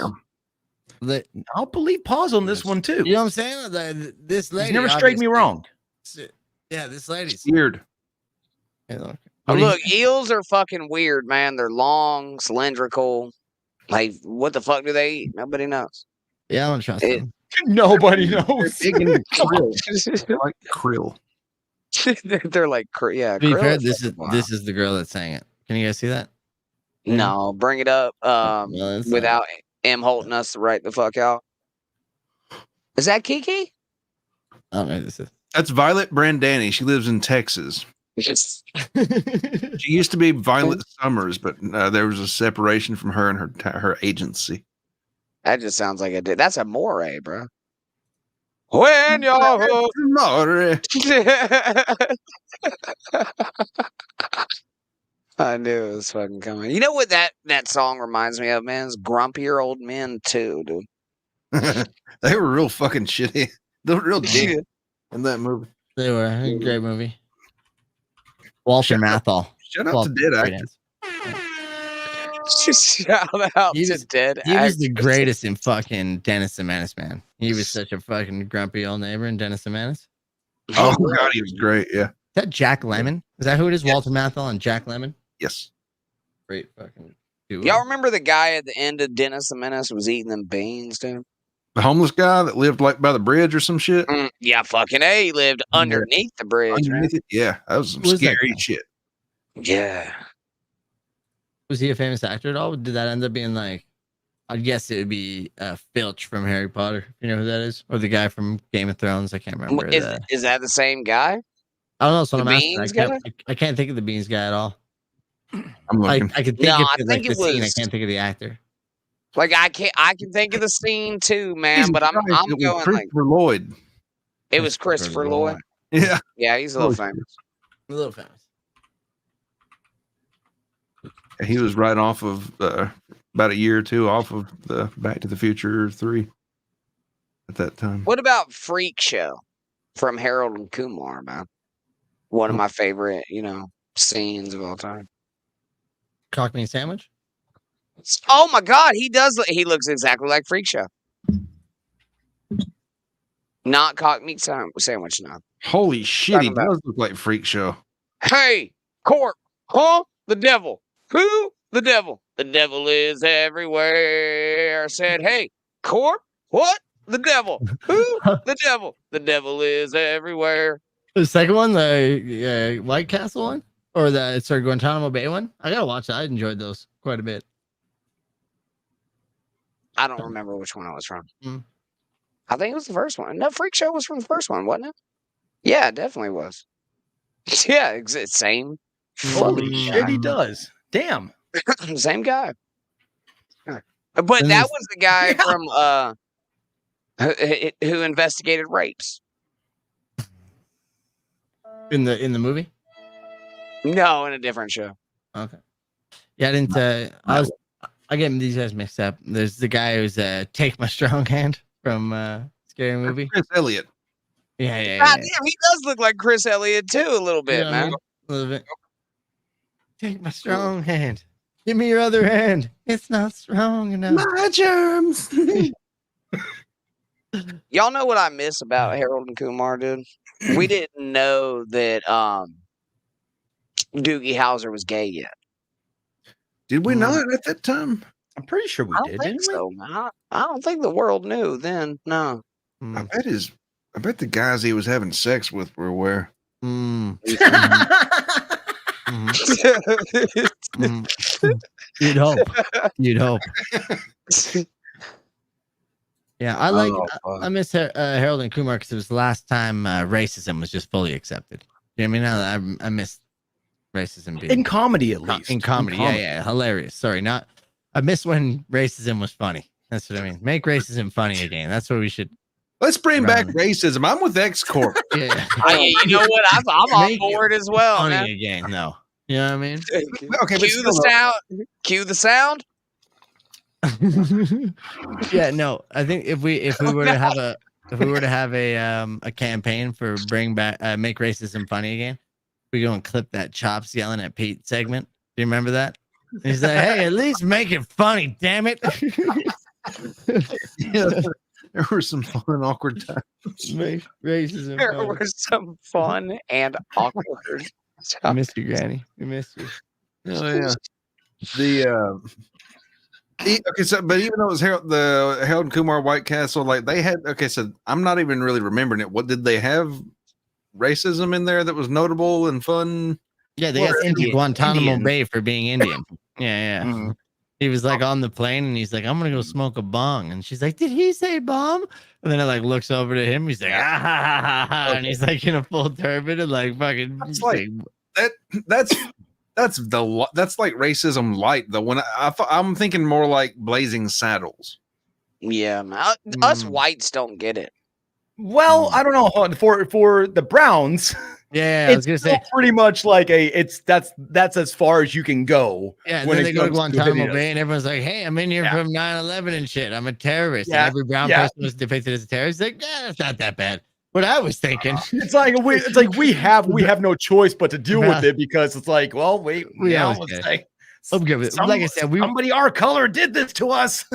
I'll believe Paz on this one, too. You know what I'm saying? This lady. He's never strayed me wrong. Yeah, this lady's weird. Hey, look, eels are fucking weird, man. They're long, cylindrical. Like, what the fuck do they eat? Nobody knows. Yeah, I don't trust them. Nobody knows. They're big into krill. They like krill. They're like, yeah. To be fair, this is the girl that sang it. Can you guys see that? No, bring it up without M holding us right the fuck out. Is that Kiki? I don't know who this is. That's Violet Brandani. She lives in Texas. She used to be Violet Summers, but there was a separation from her and her agency. That just sounds like that's a moray, bro. When you're more. I knew it was fucking coming. You know what that song reminds me of, man? It's Grumpier Old Men too, dude. They were real fucking shitty. They were real dick in that movie. They were a great movie. Walter Matthau. Shout out to dead actors. Shout out to dead actors. He was the greatest in fucking Dennis the Menace, man. He was such a fucking grumpy old neighbor in Dennis the Menace. Oh God, he was great. Yeah. Is that Jack Lemmon? Is that who it is? Yes. Walter Matthau and Jack Lemmon? Yes. Great fucking dude. Y'all remember the guy at the end of Dennis the Menace was eating them beans, dude? The homeless guy that lived like by the bridge or some shit? Yeah, fucking A. He lived underneath the bridge. Underneath it? Yeah, that was some scary shit. Yeah. Was he a famous actor at all? Did that end up being like, I guess it would be Filch from Harry Potter. You know who that is? Or the guy from Game of Thrones? I can't remember. Is that the same guy? I don't know. So I'm asking. I can't think of the Beans guy at all. I'm looking. I can think of like the scene. I can't think of the actor. Like I can think of the scene too, man. But I'm going Christopher Lloyd. It was Christopher Lloyd. Yeah. Yeah, he's a little famous. A little famous. He was right off of about a year or two off of the Back to the Future 3 at that time. What about Freak Show from Harold and Kumar, man? One of my favorite, scenes of all time. Cockney sandwich? Oh my God, he looks exactly like Freak Show. Not cock meat sandwich now. Holy shit, he does look like Freak Show. Hey, Corp, huh? The devil. Who? The devil. The devil is everywhere. I said, hey, Corp, what? The devil. Who? The devil. The devil is everywhere. The second one, the White Castle one, or the Guantanamo Bay one. I gotta watch that. I enjoyed those quite a bit. I don't remember which one I was from. Mm. I think it was the first one. No, Freak Show was from the first one, wasn't it? Yeah, it definitely was. Yeah, same. Holy shit, he does. Damn. Same guy. But that was the guy from who investigated rapes. In the movie? No, in a different show. Okay. Yeah, I didn't. I get these guys mixed up. There's the guy who's Take My Strong Hand from Scary Movie. Chris Elliott. Yeah. God damn, he does look like Chris Elliott too, a little bit, man. A little bit. Take my strong hand. Give me your other hand. It's not strong enough. My germs. Y'all know what I miss about Harold and Kumar, dude? We didn't know that Doogie Howser was gay yet. Did we know it at that time? I'm pretty sure we did. I don't think so, man. I don't think the world knew then. No. I bet the guys he was having sex with were aware. You'd hope. Yeah, I miss Harold and Kumar because it was the last time racism was just fully accepted. You know what I mean? I miss racism being in comedy, at least. In comedy, yeah, hilarious. Sorry, not. I miss when racism was funny. That's what I mean. Make racism funny again. That's what we should. Let's bring back racism. I'm with X Corp. Yeah. You know what? I'm on board as well. Funny man. again, no. You know what I mean? Okay, cue the sound. Cue the sound. Yeah, no. I think if we were to have a campaign for bring back make racism funny again, we go and clip that Chops yelling at Pete segment. Do you remember that? He's like, "Hey, at least make it funny, damn it." Yeah, there were some fun and awkward times. Make racism. There were some fun and awkward. I miss you, Granny. We miss you. Oh yeah. Okay, so but even though it was the Harold and Kumar White Castle, like they had. Okay, so I'm not even really remembering it. What did they have? Racism in there that was notable and fun. Yeah, they got into Guantanamo Bay for being Indian. Yeah. Mm-hmm. He was like on the plane and he's like, "I'm gonna go smoke a bong," and she's like, "Did he say bomb?" And then it like looks over to him. He's like, "Ah ha ha ha ha," and he's like in a full turban and like fucking. That's like that's like racism light though. When I'm thinking more like Blazing Saddles. Yeah, man. Us whites don't get it. Well, I don't know for the Browns. Yeah, I was gonna say pretty much like that's as far as you can go. Yeah, when they go to Guantanamo Bay and everyone's like, "Hey, I'm in here from 9/11 and shit. I'm a terrorist." Yeah, and every brown person was depicted as a terrorist. Like, yeah, it's not that bad. What I was thinking, it's like we have no choice but to deal with it because it's like, well, wait, I'm good with it. Like I said, somebody our color did this to us.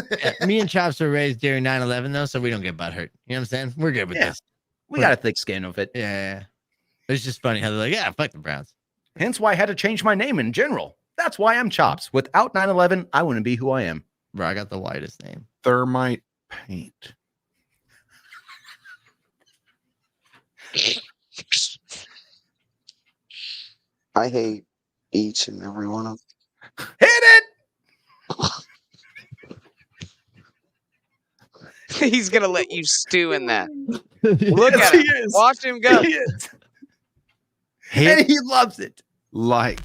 Me and Chops were raised during 9/11 though, so we don't get butthurt. You know what I'm saying? We're good with this. We got a thick skin of it. Yeah. It's just funny how they're like, yeah, fuck the Browns. Hence why I had to change my name in general. That's why I'm Chops. Without 9/11, I wouldn't be who I am. Bro, I got the whitest name. Thermite paint. I hate each and every one of them. Hit it! He's gonna let you stew in that. Look at him. Watch him go. And he loves it. Like